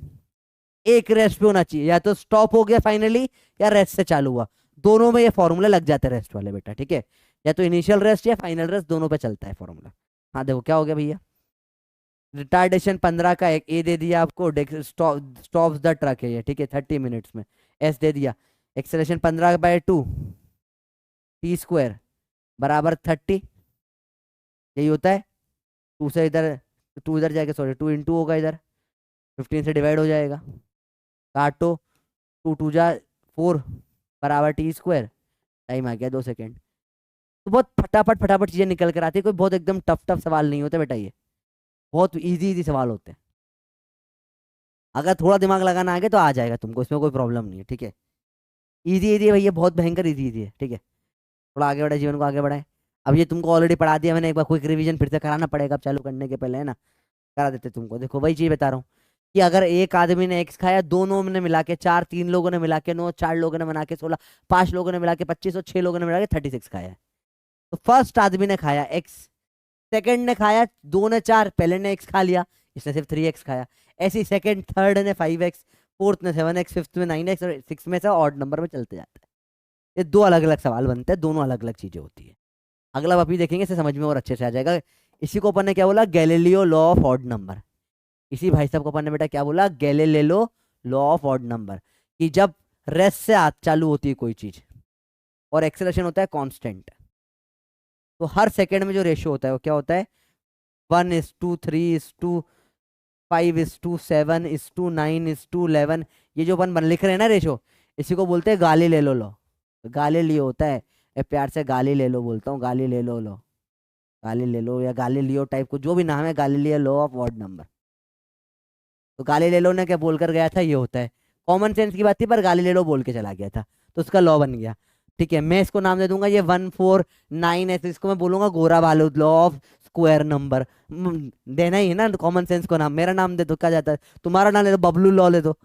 एक रेस्ट पे होना चाहिए, या तो स्टॉप हो गया फाइनली या रेस्ट से चालू हुआ, दोनों में ये फॉर्मूला लग जाता है रेस्ट वाले बेटा, ठीक है। या तो इनिशियल रेस्ट या फाइनल रेस्ट, दोनों पे चलता है फॉर्मूला। हाँ देखो क्या हो गया भैया, रिटार्डेशन 15 का एक ए दे दिया आपको, स्टॉप्स द ट्रक है ये, ठीक है 30 मिनट्स में, एस दे दिया। एक्सेलरेशन 15/2 टी स्क्वायर बराबर 30, यही होता है। टू से इधर, टू इधर जाएगा, सॉरी 2 × होगा इधर, 15 से डिवाइड हो जाएगा, काटो, 2 × 2 = 4 बराबर टी स्क्वायर, टाइम आ गया 2 सेकेंड। तो बहुत फटाफट फटाफट चीजें निकल कर आती है, कोई बहुत एकदम टफ टफ सवाल नहीं होता बेटा, ये बहुत इजी इजी सवाल होते हैं। अगर थोड़ा दिमाग लगाना आगे तो आ जाएगा तुमको, इसमें कोई प्रॉब्लम नहीं है, ठीक है। इजी इजी है भैया, बहुत भयंकर इजी इजी है, ठीक है। थोड़ा आगे बढ़े, जीवन को आगे बढ़ाए। अब ये तुमको ऑलरेडी पढ़ा दिया मैंने, एक बार क्विक रिवीजन फिर से कराना पड़ेगा अब चालू करने के पहले, है ना, करा देते तुमको। देखो वही चीज बता रहा हूँ कि अगर एक आदमी ने एक्स खाया, दोनों ने मिला के 4, 3 लोगों ने मिला के 9, 4 लोगों ने मिला के 16, 5 लोगों ने मिला के 25 और 6 लोगों ने मिला के 36 खाया है। तो फर्स्ट आदमी ने खाया एक्स, सेकंड ने खाया 2 ने 4, पहले ने एक्स खा लिया, इसने सिर्फ 3x खाया। ऐसे ही सेकंड, थर्ड ने 5x, फोर्थ ने 7x, फिफ्थ में 9x, और सिक्स में से ऑड नंबर में चलते जाता है। ये दो अलग अलग सवाल बनते हैं, दोनों अलग अलग चीजें होती है। अगला अभी देखेंगे, इसे समझ में और अच्छे से आ जाएगा। इसी को अपन ने क्या बोला, Galileo law of odd number. इसी भाई साहब को अपन ने बेटा क्या बोला, Galileo law of odd number, कि जब रेस्ट से चालू होती है कोई चीज और एक्सेलरेशन होता है कांस्टेंट, तो हर सेकंड में जो रेशियो होता है वो क्या होता है, 1:3:5:7:9:11। ये जो अपन लिख रहे हैं ना रेशियो, इसी को बोलते हैं गाली ले लो लो, गाली लियो होता है। प्यार से गाली ले लो बोलता हूँ, गाली ले लो लो, गाली ले लो या गाली लियो टाइप को जो भी नाम है, गाली लियो लॉ ऑफ ऑड नंबर। तो गालीलेलो ने क्या बोलकर गया था, ये होता है। कॉमन सेंस की बात थी पर गालीलेलो बोल के चला गया था, तो उसका लॉ बन गया, ठीक है। मैं इसको नाम दे दूंगा ये 149 है, तो इसको मैं बोलूंगा गोरा Balud law of square number. देना ही है ना कॉमन सेंस को नाम, मेरा नाम दे दो क्या जाता है, तुम्हारा नाम ले दो, बबलू लॉ ले दो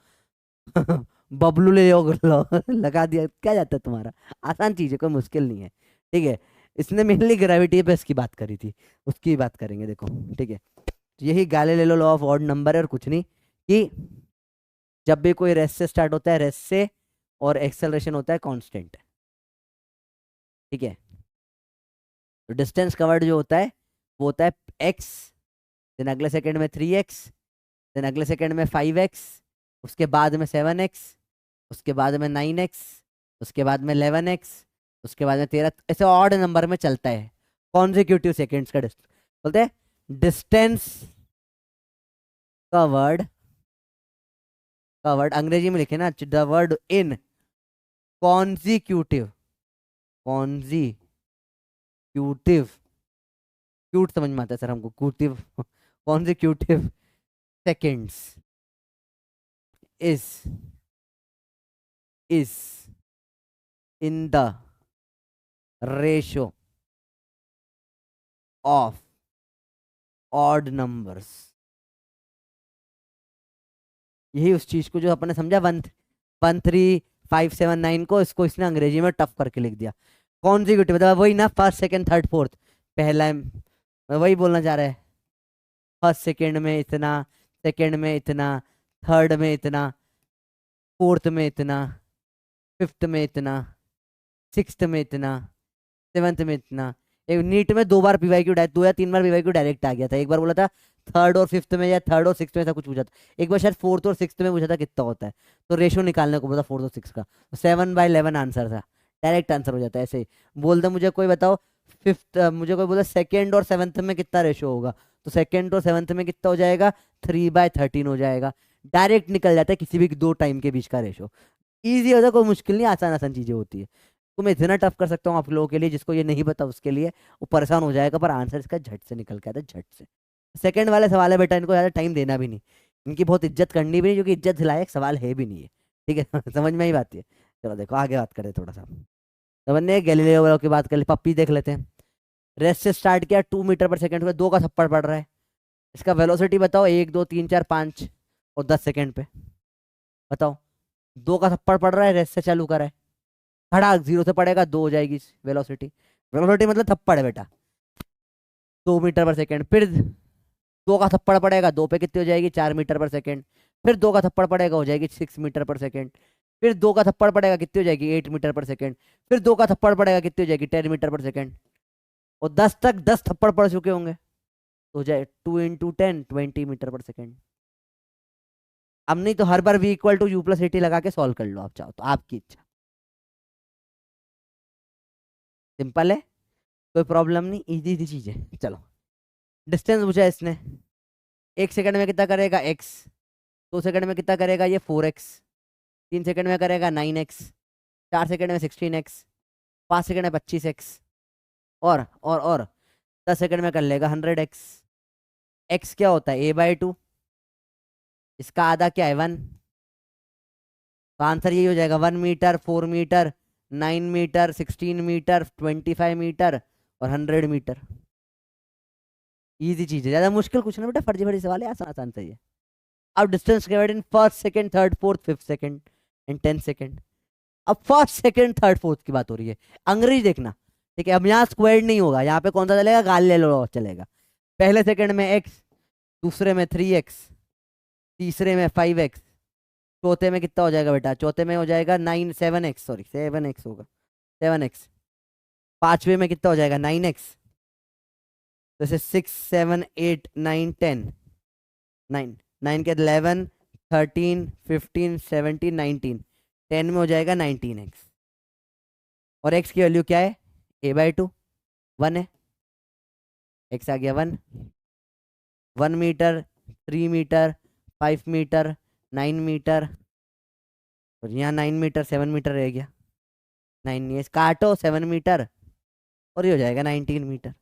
बबलू ले लॉ लगा दिया, क्या जाता है तुम्हारा। आसान चीज है, कोई मुश्किल नहीं है, ठीक है। इसने मेनली ग्रेविटी पे इसकी बात करी थी, उसकी बात करेंगे देखो, ठीक है। यही Galileo law of odd number है और कुछ नहीं, कि जब भी कोई रेस्ट से स्टार्ट होता है, रेस्ट से, और एक्सेलरेशन होता है कांस्टेंट, ठीक है। तो डिस्टेंस कवर्ड जो होता है वो होता है x, देन अगले सेकंड में 3x, देन अगले सेकंड में 5x, उसके बाद में 7x, उसके बाद में 9x, उसके बाद में 11x, उसके बाद में 13, ऐसे ऑड नंबर में चलता है कॉन्जिक्यूटिव सेकेंड्स का डिस्टेंस बोलते हैं डिस्टेंस कवर्ड। कवर्ड अंग्रेजी में लिखे ना, the word in consecutive, consecutive, cute समझ में आता है सर हमको, cutive consecutive seconds is in the ratio of odd numbers. यही उस चीज को जो अपन ने समझा 13579 को, इसको इसने अंग्रेजी में टफ करके लिख दिया। कॉन्जिक्यूटिव मतलब वही ना, फर्स्ट सेकंड थर्ड फोर्थ, पहला वही बोलना चाह रहा है, फर्स्ट सेकंड में इतना, सेकंड में इतना, थर्ड में इतना, फोर्थ में इतना, फिफ्थ में इतना, सिक्स्थ में इतना, सेवंथ में इतना। एक नीट में 2 बार पीवाईक्यू, 2 या 3 बार पीवाईक्यू डायरेक्ट आ गया था। एक बार बोला था थर्ड और फिफ्थ में, या थर्ड और सिक्स में, ऐसा कुछ पूछा था। एक बार शायद फोर्थ और सिक्स में पूछा था कितना होता है, तो रेशो निकालने को बोला फोर्थ और सिक्स का, तो 7/11 आंसर था, डायरेक्ट आंसर हो जाता है। ऐसे ही बोल दो मुझे कोई बताओ फिफ्थ, मुझे कोई बोला सेकेंड और सेवंथ में कितना रेशो होगा, तो सेकेंड और सेवंथ में कितना हो जाएगा, 3/13 हो जाएगा। डायरेक्ट निकल जाता है किसी भी 2 टाइम के बीच का रेशो। ईजी होता है, कोई मुश्किल नहीं, आसान आसान चीजें होती है। तो मैं इतना टफ कर सकता हूँ आप लोगों के लिए, जिसको ये नहीं पता उसके लिए वो परेशान हो जाएगा, पर आंसर इसका झट से निकल के आता है, झट से। सेकंड वाले सवाल है बेटा, इनको ज़्यादा टाइम देना भी नहीं, इनकी बहुत इज्जत करनी भी नहीं, क्योंकि इज्जत दिलायक सवाल है भी नहीं है, ठीक है समझ में ही बात है। चलो देखो आगे बात करें थोड़ा सा, तो मैंने गैलीलियो वालों की बात कर ली, पप्पी देख लेते हैं। रेस्ट से स्टार्ट किया, 2 मीटर पर सेकेंड हुआ, 2 का थप्पड़ पड़ रहा है, इसका वेलोसिटी बताओ, 1 2 3 4 5 और 10 सेकेंड पे, बताओ। 2 का थप्पड़ पड़ रहा है, रेस्ट से चालू करा है, खड़ा 0 से पड़ेगा 2 हो जाएगी वेलोसिटी। वेलोसिटी मतलब थप्पड़ है बेटा, 2 मीटर पर सेकेंड। फिर 2 का थप्पड़ पड़ेगा, 2 पे कितनी हो जाएगी 4 मीटर पर सेकेंड। फिर 2 का थप्पड़ पड़ेगा हो जाएगी 6 मीटर पर सेकेंड। फिर 2 का थप्पड़ पड़ेगा कितनी हो जाएगी 8 मीटर पर सेकेंड। फिर 2 का थप्पड़ पड़ेगा कितनी हो जाएगी 10 मीटर पर सेकेंड। और 10 तक 10 थप्पड़ पड़ चुके होंगे तो हो जाए 2 इंटू 10 20 मीटर पर सेकेंड। अब नहीं तो हर बार v equal to u plus a t लगा के सॉल्व कर लो आप चाहो तो, आपकी इच्छा। सिंपल है, कोई प्रॉब्लम नहीं, इजी इजी चीज है। चलो डिस्टेंस पूछा है इसने, 1 सेकंड में कितना करेगा x, 2 सेकंड में कितना करेगा ये 4x, 3 सेकंड में करेगा 9x, 4 सेकंड में 16x, 5 सेकंड में 25x, और 10 सेकंड में कर लेगा 100x। x क्या होता है a/2, इसका आधा क्या है 1, तो आंसर यही हो जाएगा 1 metre, 4 metre, 9 metre, 16 metre, 25 metre और 100 मीटर। इजी चीज है, ज्यादा मुश्किल कुछ ना बेटा, फर्जी फर्जी सवाल है, आसान आसान सही है। अब distance divide in first second third fourth fifth second and 10 second. अब फर्स्ट सेकंड थर्ड फोर्थ की बात हो रही है, अंग्रेजी देखना ठीक है। अब यहाँ स्क्वायर्ड नहीं होगा, यहाँ पे कौन सा चलेगा गालिलेलो चलेगा। पहले सेकंड में x, दूसरे में 3x, तीसरे में 5x, चौथे में कितना हो जाएगा बेटा, चौथे में हो जाएगा 7x, सॉरी 7x होगा 7x, पांचवे में कितना हो जाएगा 9x, जैसे 6 7 8 9 10, 9 के 11 13 15 17 19, 10 में हो जाएगा 19x। और x की वैल्यू क्या है a/2 1 है, x आ गया 1, 1 मीटर, 3 मीटर, 5 मीटर, 9 मीटर, और यहाँ 9 मीटर 7 मीटर रह गया, 9 ये काटो 7 मीटर और ये हो जाएगा 19 मीटर।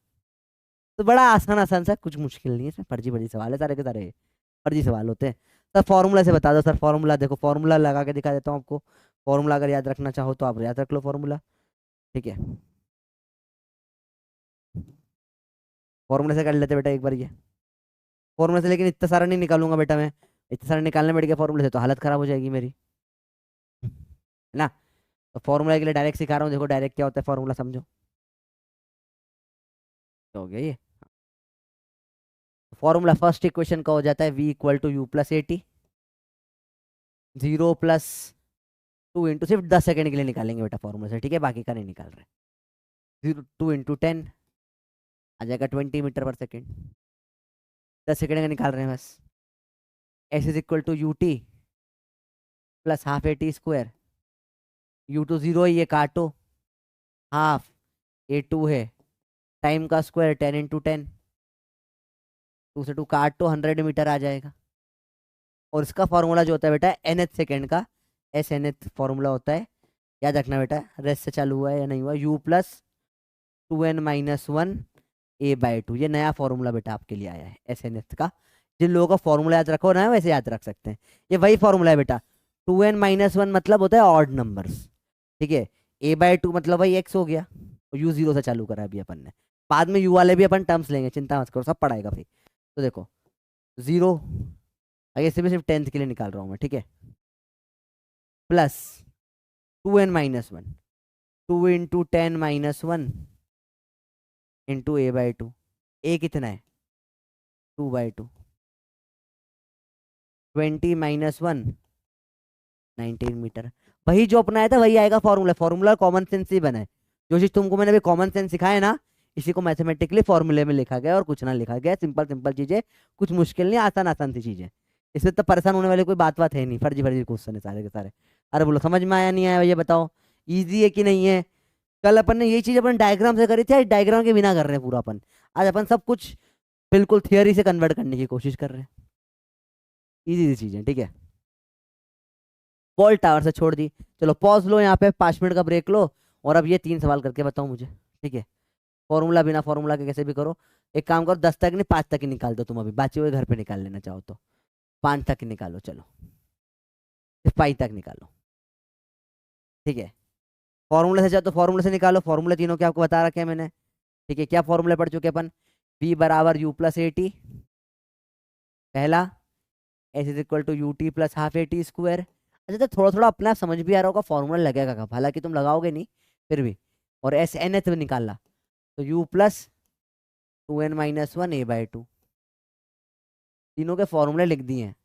तो बड़ा आसान आसान सा, कुछ मुश्किल नहीं है इसमें, फर्जी फर्जी सवाल है सारे के सारे, फर्जी सवाल होते हैं। सर फॉर्मूला से बता दो सर, फॉर्मूला देखो, फॉर्मूला लगा के दिखा देता हूँ आपको। फॉर्मूला अगर याद रखना चाहो तो आप याद रख लो फॉर्मूला, ठीक है। फॉर्मूला से कर लेते बेटा एक बार ये, फॉर्मूला से, लेकिन इतना सारा नहीं निकालूंगा बेटा मैं, इतना सारा निकालने बैठ गया फॉर्मूले से तो हालत खराब हो जाएगी मेरी, है ना। तो फॉर्मूला के लिए डायरेक्ट सिखा रहा हूँ, देखो डायरेक्ट क्या होता है फॉर्मूला, समझो क्या हो गया ये। फॉर्मूला फर्स्ट इक्वेशन का हो जाता है v equal to u plus a t, 0 plus 2 into, सिर्फ 10 सेकंड के लिए निकालेंगे बेटा फॉर्मूला से, ठीक है, बाकी का नहीं निकाल रहे। 2 इंटू 10 आ जाएगा 20 मीटर पर सेकेंड, 10 सेकंड का निकाल रहे हैं बस। s is equal to U T plus half A T square, u to 0 है ये काटो, हाफ a2 है, टाइम का स्क्वायर 10 इंटू 10, 2 से 2 काटो 100 मीटर आ जाएगा। और इसका फॉर्मूला जो होता है बेटा nth सेकंड का, एस nth फॉर्मूला होता है, याद रखना बेटा, रेस्ट से चालू हुआ है या नहीं हुआ, u plus 2n minus 1 a/2, ये नया फॉर्मूला बेटा आपके लिए आया है एस nth का। जिन लोगों का फॉर्मूला याद रखो ना वैसे याद रख सकते हैं, ये वही फॉर्मूला है बेटा। 2n माइनस 1 मतलब होता है ऑड नंबर्स, ठीक है, a/2 मतलब वही x हो गया, u 0 से चालू करा अभी अपन ने, बाद में u वाले भी अपन टर्म्स लेंगे, चिंता मत करो, सब पढ़ाएगा भाई। तो देखो 0, आगे से भी सिर्फ 10th के लिए निकाल रहा हूँ मैं, ठीक है, plus 2n minus 1, 2 into 10 minus 1 into a/2, a कितना है 2/2, 20 माइनस 1 19 मीटर, वही जो अपना आया था वही आएगा फॉर्मूला, फॉर्मूला कॉमन सेंस ही बना है। जो चीज तुमको मैंने अभी कॉमन सेंस सिखाया ना, इसी को मैथमेटिकली फॉर्मूले में लिखा गया और कुछ ना लिखा गया, सिंपल सिंपल चीजें, कुछ मुश्किल नहीं, आसान आसान सी चीजें, इसमें तो परेशान होने वाली कोई बात है नहीं, फर्जी फर्जी क्वेश्चन है सारे के सारे। अरे बोलो समझ में आया नहीं आया ये बताओ, ईजी है कि नहीं है। कल अपन ने यही चीज अपन डायग्राम से करी थी, आज डायग्राम के बिना कर रहे हैं पूरा अपन, आज अपन सब कुछ बिल्कुल थियोरी से कन्वर्ट करने की कोशिश कर रहे हैं, इजी चीजें, ठीक है। बॉल टावर से छोड़ दी, चलो पॉज लो यहाँ पे, 5 मिनट का ब्रेक लो, और अब ये 3 सवाल करके बताओ मुझे, ठीक है। फॉर्मूला बिना फॉर्मूला के कैसे भी करो, एक काम करो 10 तक नहीं 5 तक ही निकाल दो तुम, अभी बाकी हुए घर पे निकाल लेना चाहो तो, 5 तक ही निकालो, चलो सिर्फ 5 तक निकालो, ठीक है। फॉर्मूले से चाहो तो फॉर्मूले से निकालो, फॉर्मूले तीनों के आपको बता रखे हैं मैंने, ठीक है। क्या फॉर्मूले पढ़ चुके अपन, v बराबर u प्लस ए टी, पहला, s is equal to U T plus half A T square. अच्छा तो थोड़ा थोड़ा अपना समझ भी आ रहा होगा फॉर्मूला लगेगा कब, हालांकि तुम लगाओगे नहीं फिर भी, और एस एन एथ निकालना, तो u plus 2n minus 1 a/2, तीनों के फॉर्मूले लिख दिए हैं।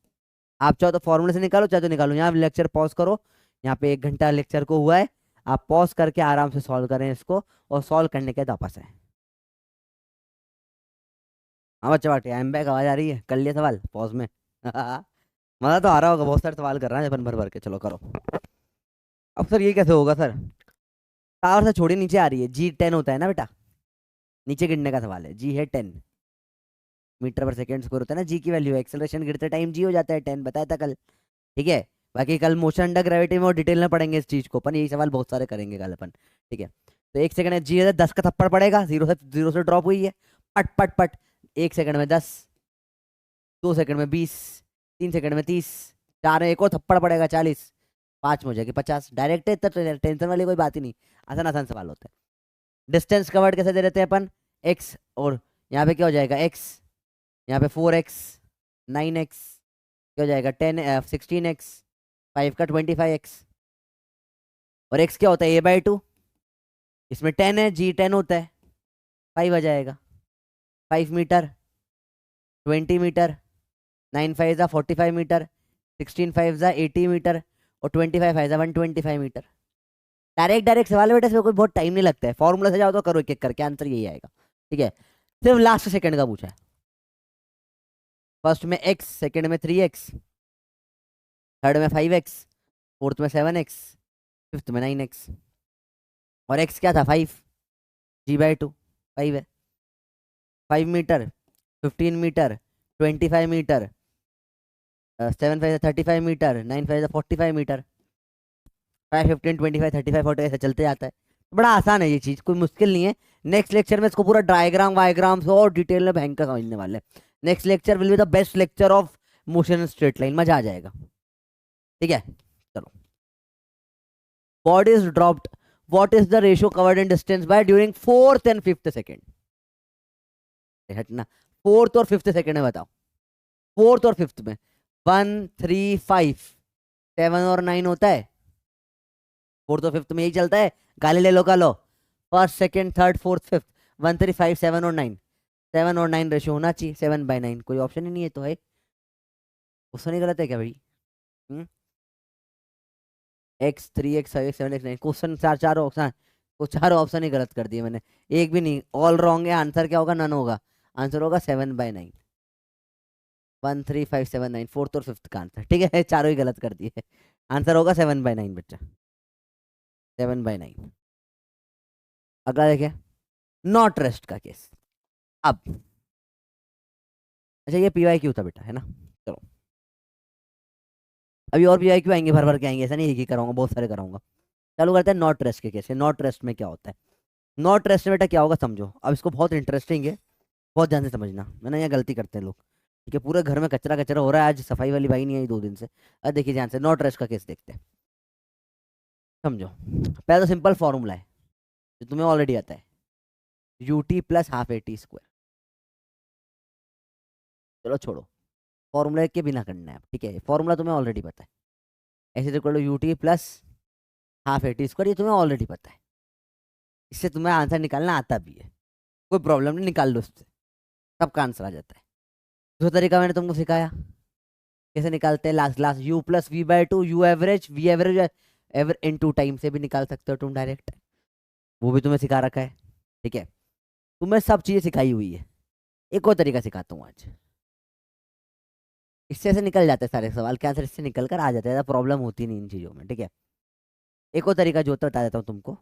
आप चाहो तो फॉर्मूले से निकालो, चाहे तो निकालो। यहाँ लेक्चर पॉज करो, यहाँ पे 1 घंटा लेक्चर को हुआ है, आप पॉज करके आराम से सॉल्व करें इसको, और सॉल्व करने के बाद वापस आए। हाँ बच्चा बाटी, आई एम बैक, आवाज आ रही है? कर लिया सवाल पॉज में? मजा तो आ रहा होगा, बहुत सारे सवाल कर रहा है अपन भर भर के। चलो करो। अब सर ये कैसे होगा सर? टावर से छोड़ी नीचे आ रही है, G10 होता है ना बेटा, नीचे गिरने का सवाल है। G है 10 मीटर पर सेकेंड स्क्वायर होता है ना, जी की वैल्यू। एक्सेलरेशन गिरते टाइम जी हो जाता है 10, बताया था कल। ठीक है। बाकी कल मोशन अंडर ग्रेविटी में और डिटेल में पढ़ेंगे इस चीज को अपन, यही सवाल बहुत सारे करेंगे कल अपन। ठीक है। तो 1 सेकंड में जी है 10 का थप्पड़ पड़ेगा, जीरो से ड्रॉप हुई है, पट पट पट। 1 सेकंड में 10, 2 सेकंड में 20, 3 सेकंड में 30, 4 में एक और थप्पड़ पड़ेगा 40, 5 में हो जाएगी 50। डायरेक्ट है, इतना टेंशन वाली कोई बात ही नहीं, आसान आसान सवाल होता है। डिस्टेंस कवर्ड कैसे दे देते हैं अपन? एक्स, और यहाँ पे क्या हो जाएगा एक्स, यहाँ पे 4x, 9x, क्या हो जाएगा 16x, 5 का 25x, और x क्या होता है a/2, इसमें 10 है, G10 होता है, 5 आ जाएगा। 5 मीटर, 20 मीटर, 9 5 45 मीटर, 16 5 80 मीटर, और 25 5 125 मीटर। डायरेक्ट डायरेक्ट सवाल है बेटा, इसमें कोई बहुत टाइम नहीं लगता है, फॉर्मूला से जाओ तो करो एक एक करके, आंसर यही आएगा। ठीक है। सिर्फ लास्ट सेकंड का पूछा है। फर्स्ट में x, सेकंड में 3x, थर्ड में 5x, फोर्थ में 7x, फिफ्थ में 9x। और x क्या था 5, G/2, 5 है। 5 metre, 15 metre, 25 metre, 7 5 35 metre, 9 5 45 metre, 5 15 25 35 40 ऐसे चलते जाता है। बड़ा आसान है ये चीज, कोई मुश्किल नहीं है। नेक्स्ट लेक्चर में इसको पूरा डायग्राम वायग्राम से और डिटेल में भयंकर समझने वाले हैं। Next lecture will be the best lecture of motion straight line, मजा आ जाएगा। ठीक है। चलो। Body is dropped, what is the ratio covered in distance by during fourth and fifth second? हटना, फोर्थ और फिफ्थ सेकेंड में बताओ। फोर्थ और फिफ्थ में 1 3 5 7 और 9 होता है। फोर्थ और फिफ्थ में यही चलता है, गाली ले लो का लो। First second third fourth fifth, 1 3 5 7 और 9, 7 और 9 रेशियो होना चाहिए, 7/9, कोई ऑप्शन ही नहीं है तो है। क्वेश्चन ही गलत है क्या भाई? X 3 X 5 X 7 X 9, question चार चार ऑप्शन, वो चारों ऑप्शन ही गलत कर दिए मैंने, एक भी नहीं। ऑल रॉन्ग है, आंसर क्या होगा? नन होगा। आंसर होगा 7/9, 1 3 5 7 9, फोर्थ और फिफ्थ का आंसर। ठीक है, चारों ही गलत कर दिए। आंसर होगा 7/9 बच्चा, 7/9। अगला देखिए, नॉट रेस्ट का केस। अब अच्छा, ये PYQ था बेटा, है ना? चलो, अभी और PYQ आएंगे, भर भर के आएंगे, ऐसा नहीं एक ही कराऊंगा, बहुत सारे कराऊंगा। चालू करते हैं नॉट रेस्ट के केस। नॉट रेस्ट में क्या होता है? नॉट रेस्ट में बेटा क्या होगा समझो, अब इसको बहुत इंटरेस्टिंग है, बहुत ध्यान से समझना। मैंने यहाँ गलती करते हैं लोग। ठीक है, पूरे घर में कचरा कचरा हो रहा है, आज सफाई वाली भाई नहीं आई 2 दिन से। अब देखिए ध्यान से, नॉट रेस्ट का केस देखते हैं, समझो। पहले तो सिंपल फॉर्मूला है जो तुम्हें ऑलरेडी आता है, UT प्लस हाफ AT²। चलो छोड़ो, फॉर्मूला के बिना करना है अब। ठीक है, फॉर्मूला तुम्हें ऑलरेडी पता है, ऐसे तो UT प्लस हाफ AT², ये तुम्हें ऑलरेडी पता है। इससे तुम्हें आंसर निकालना आता भी है, कोई प्रॉब्लम नहीं, निकाल लो उससे, सबका आंसर आ जाता है। दूसरा तरीका मैंने तुमको सिखाया, कैसे निकालते हैं? Last last U+V/2, U average, V average ever in 2 time से भी निकाल सकते हो तुम डायरेक्ट, वो भी तुम्हें सिखा रखा है। ठीक है, तुम्हें सब चीजें सिखाई हुई है। एक और तरीका सिखाता हूँ आज, इससे ऐसे निकल जाते हैं सारे सवाल के आंसर, इससे निकल कर आ जाते हैं, प्रॉब्लम होती नहीं इन चीजों में। ठीक है, एक और तरीका जो होता है बता देता हूँ तुमको,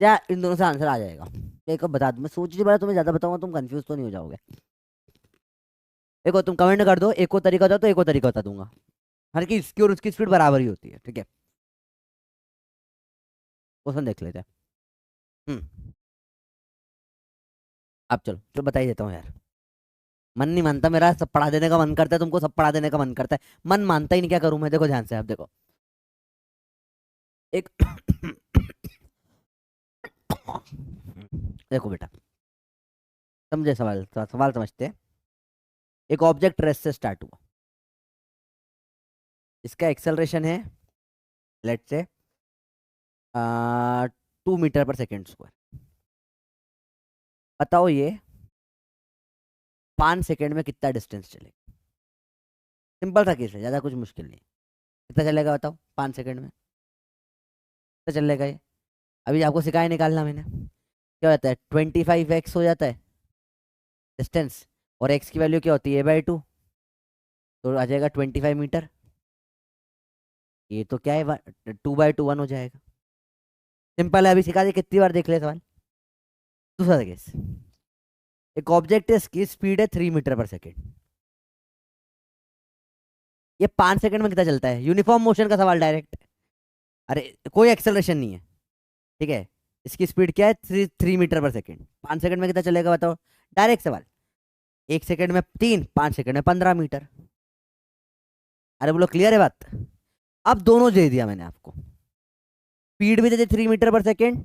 या इन दोनों से आंसर आ जाएगा। एक और बता दूं, मैं सोच बड़ा तुम्हें ज्यादा बताऊंगा, तुम कंफ्यूज तो नहीं हो जाओगे। एक और तुम कमेंट कर दो, एक और तरीका होता है तो एक और तरीका बता दूंगा। हर की इसकी और उसकी स्पीड बराबर ही होती है। ठीक है, क्वेश्चन देख लेते हैं। हम्म अब चलो तो बता ही देता हूँ यार, मन नहीं मानता मेरा, सब पढ़ा देने का मन करता है तुमको, सब पढ़ा देने का मन करता है, मन मानता ही नहीं, क्या करूं मैं? देखो ध्यान से, आप देखो एक देखो बेटा, समझे सवाल? सवाल समझते हैं। एक ऑब्जेक्ट रेस्ट से स्टार्ट हुआ, इसका एक्सेलरेशन है लेट से 2 मीटर पर सेकेंड स्क्वायर। बताओ ये 5 सेकंड में कितना डिस्टेंस चलेगा? सिंपल सा केस है, ज्यादा कुछ मुश्किल नहीं है। कितना चलेगा बताओ 5 सेकंड में? कितना चलेगा ये? अभी आपको सिखाया निकालना मैंने। क्या होता है, 25x हो जाता है डिस्टेंस, और x की वैल्यू क्या होती है a/2, तो आ जाएगा 25 मीटर। ये तो क्या है, 2/2 1 हो जाएगा। सिंपल है, अभी सिखा दे, कितनी बार देख ले सवाल। दूसरा केस, एक ऑब्जेक्ट है, इसकी स्पीड है 3 मीटर पर सेकेंड। ये 5 सेकंड में कितना चलता है? यूनिफॉर्म मोशन का सवाल डायरेक्ट। अरे कोई एक्सेलरेशन नहीं है, ठीक है। इसकी स्पीड क्या है? 3 मीटर पर सेकेंड। 5 सेकंड में कितना चलेगा बताओ? डायरेक्ट सवाल। 1 सेकंड में 3, 5 सेकंड में 15 मीटर। अरे बोलो क्लियर है बात? अब दोनों दे दिया मैंने आपको, स्पीड भी दे दी 3 मीटर पर सेकेंड,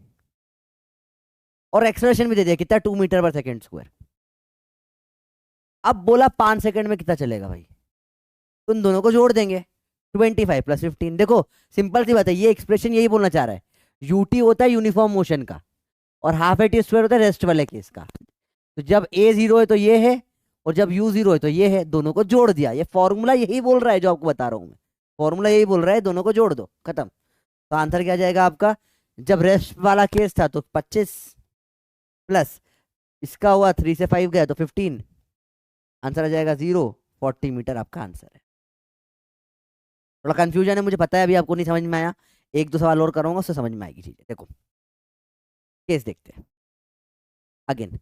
और एक्सेलरेशन भी दे दिया कितना, 2 मीटर पर सेकेंड स्क्वायर। अब बोला 5 सेकंड में कितना चलेगा भाई, तुम दोनों को जोड़ देंगे। 25 + 15, देखो सिंपल सी बात है, ये एक्सप्रेशन यही बोलना चाह रहा है। यूटी होता है यूनिफॉर्म मोशन का, और हाफ ए टी स्क्वायर होता है रेस्ट वाले केस का। तो जब ए 0 है तो ये है, और जब यू 0 है तो ये है, दोनों को जोड़ दिया। ये फॉर्मूला यही बोल रहा है जो आपको बता रहा हूं मैं, फॉर्मूला यही बोल रहा है, दोनों को जोड़ दो, खत्म। तो आंसर क्या जाएगा आपका? जब रेस्ट वाला केस था तो 25 प्लस इसका हुआ 3 से 5 गया तो 15, आंसर आ जाएगा 0। 40 मीटर आपका आंसर है। थोड़ा कंफ्यूजन है मुझे पता है, अभी आपको नहीं समझ में आया, एक दो सवाल और करूंगा उससे समझ में आएगी चीजें। देखो केस देखते हैं अगेन।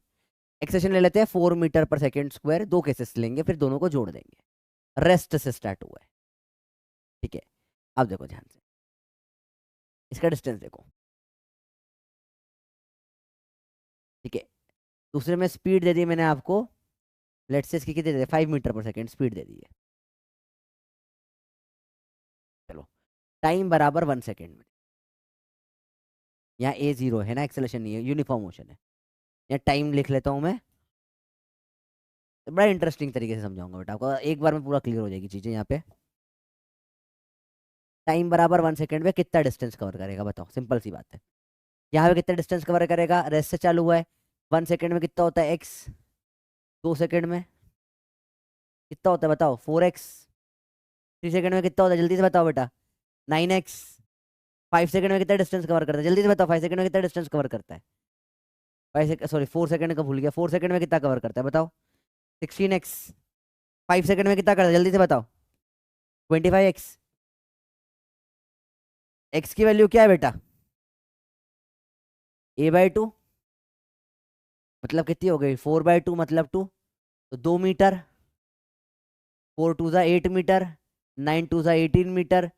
एक्सेशन ले लेते हैं 4 मीटर पर सेकेंड स्क्वायर, दो केसेस लेंगे फिर दोनों को जोड़ देंगे। रेस्ट से स्टार्ट हुआ है, ठीक है। अब देखो ध्यान से, इसका डिस्टेंस देखो, ठीक है। दूसरे में स्पीड दे दी मैंने आपको, लेट से इसकी कितनी दे दी, 5 मीटर पर सेकेंड स्पीड दे दी है। चलो, टाइम बराबर 1 सेकेंड में। यहाँ ए 0 है ना, एक्सेलेशन नहीं है, यूनिफॉर्म मोशन है। यहाँ टाइम लिख लेता हूँ मैं, बड़ा इंटरेस्टिंग तरीके से समझाऊंगा बेटा आपको, एक बार में पूरा क्लियर हो जाएगी चीजें यहाँ पे। टाइम बराबर 1 सेकेंड में कितना डिस्टेंस कवर करेगा बताओ, सिंपल सी बात है। यहाँ पे कितना डिस्टेंस कवर करेगा, रेस्ट से चालू हुआ है। 1 सेकेंड में कितना होता है एक्स, 2 सेकेंड में कितना होता है बताओ, 4x। 3 सेकेंड में कितना होता है, जल्दी से बताओ बेटा, 9x। 5 सेकेंड में कितना डिस्टेंस कवर करता है, जल्दी से बताओ, 5 सेकेंड में कितना डिस्टेंस कवर करता है? 5 सेकेंड, सॉरी 4 सेकेंड का भूल गया, 4 सेकेंड में कितना कवर करता है बताओ? 16x। 5 सेकेंड में कितना करता है जल्दी से बताओ? 25x। x की वैल्यू क्या है बेटा? a/2, मतलब कितनी हो गई, 4/2 मतलब 2, तो 2 मीटर। 4 2 = 8 मीटर, 9 2 = 18 मीटर,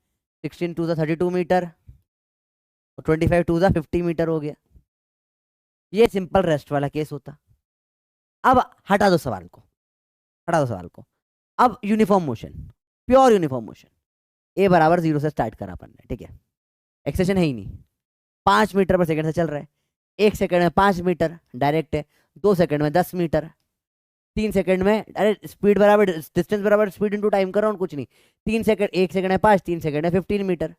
16 2 = 32 मीटर, और 25 2 = 50 मीटर हो गया। ये सिंपल रेस्ट वाला केस होता। अब हटा दो सवाल को, हटा दो सवाल को। अब uniform motion, pure uniform motion, A बराबर 0 से स्टार्ट करा अपन ने, ठीक है। एक्सेशन है ही नहीं, 5 मीटर पर सेकेंड से चल रहा है। 1 सेकेंड में 5 मीटर डायरेक्ट है, 2 सेकेंड में 10 मीटर, 3 सेकेंड में, अरे स्पीड बराबर डिस्टेंस बराबर स्पीड इंटू टाइम कर रहा हूँ कुछ नहीं। 3 सेकेंड, 1 सेकेंड में 5, 3 सेकेंड में 15 मीटर,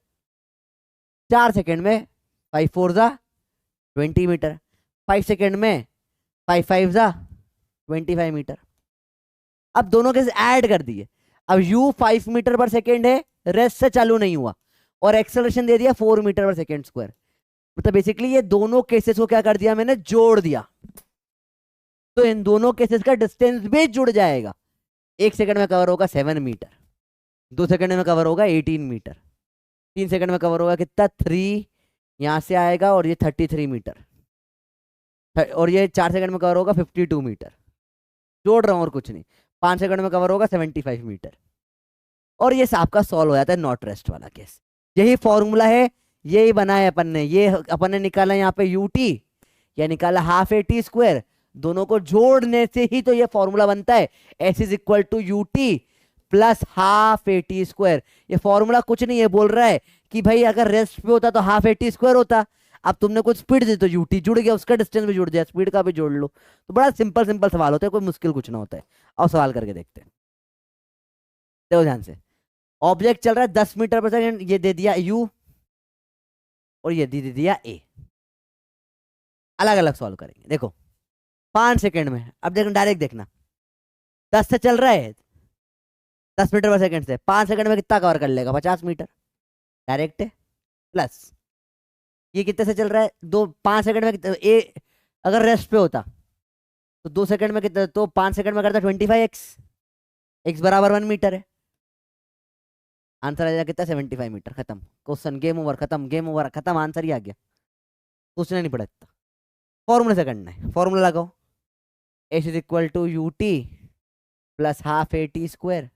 4 सेकेंड में 5 4 = 20 मीटर, 5 सेकेंड में 5 5 = 25 मीटर। अब दोनों के ऐड कर दिए। अब u 5 मीटर पर सेकेंड है, रेस्ट से चालू नहीं हुआ, और एक्सेलरेशन दे दिया 4 मीटर पर सेकेंड स्क्वायर। मतलब बेसिकली ये दोनों केसेस को क्या कर दिया मैंने, जोड़ दिया। तो इन दोनों केसेस का डिस्टेंस भी जुड़ जाएगा। 1 सेकेंड में कवर होगा 7 मीटर, 2 सेकेंड में कवर होगा 18 मीटर, 3 सेकेंड में कवर होगा कितना, 3, यहां से आएगा, और ये 33 मीटर, और ये 4 सेकेंड में कवर होगा 52 मीटर। जोड़ रहा हूं और कुछ नहीं। 5 सेकेंड में कवर होगा 75 मीटर, और ये आपका सॉल्व हो जाता है नॉट रेस्ट वाला केस। यही फॉर्मूला है, यही बनाया अपन ने, ये अपन ने निकाला यहाँ पे यूटी, या निकाला हाफ ए टी स्क्वायर। दोनों को जोड़ने से ही तो ये फॉर्मूला बनता है, s is equal to u t plus half A T square. ये फॉर्मूला कुछ नहीं है, बोल रहा है कि भाई अगर रेस्ट पे होता तो हाफ ए टी स्क्वायर होता। अब तुमने कुछ स्पीड दी तो यूटी जुड़ गया, उसका डिस्टेंस भी जुड़ गया, स्पीड का भी जोड़ लो। तो बड़ा सिंपल सिंपल सवाल होता है, कोई मुश्किल कुछ ना होता है। और सवाल करके देखते हैं, देखो ध्यान से। ऑब्जेक्ट चल रहा है 10 मीटर पर सेकेंड, ये दे दिया u, और ये दे दिया a। अलग अलग सॉल्व करेंगे, देखो 5 सेकेंड में। अब देखो डायरेक्ट देखना, 10 से चल रहा है, 10 मीटर पर सेकंड से 5 सेकंड में कितना कवर कर लेगा? 50 मीटर। डायरेक्ट है। प्लस ये कितने से चल रहा है? 5 सेकंड में अगर रेस्ट पे होता तो 2 सेकंड में कितना, तो 5 सेकंड में करता 25x। x बराबर 1 मीटर है। आंसर आ जाएगा कितना? 75 मीटर। खत्म क्वेश्चन, गेम ओवर, खत्म, गेम ओवर, खत्म, आंसर ही आ गया। सोचना नहीं पड़ा इतना। फॉर्मूले से करना है, फॉर्मूला लगाओ। H is equal to U T plus half A T square.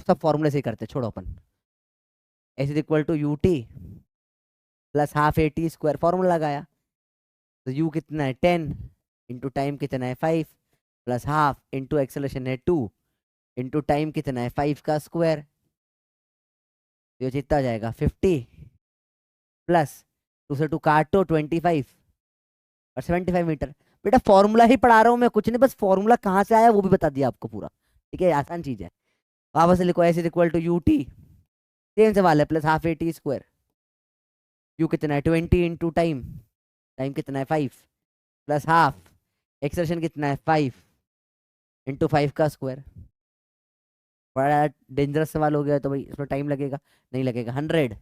सब फॉर्मूले से ही करते, छोड़ो अपन। H is equal to U T plus half A T square, formula लगाया तो यू कितना है 10, इंटू टाइम कितना है 5, प्लस हाफ इंटू एक्सेलरेशन है 2, इंटू टाइम कितना है 5 का स्क्वायर। ये कितना जाएगा 50, प्लस 2 से 2 काटो 25 और 75 मीटर। बेटा फॉर्मूला ही पढ़ा रहा हूँ मैं, कुछ नहीं, बस फॉर्मूला कहाँ से आया वो भी बता दिया आपको पूरा। ठीक है, आसान चीज है। वापस से लिखो, s is equal to you t, same सवाल है, plus half A T square. U कितना है 20 इंटू टाइम, टाइम कितना है 5, प्लस हाफ एक्सेलरेशन कितना है 5 इंटू 5 का स्क्वायर। बड़ा डेंजरस सवाल हो गया तो भाई इसमें टाइम लगेगा, नहीं लगेगा। 100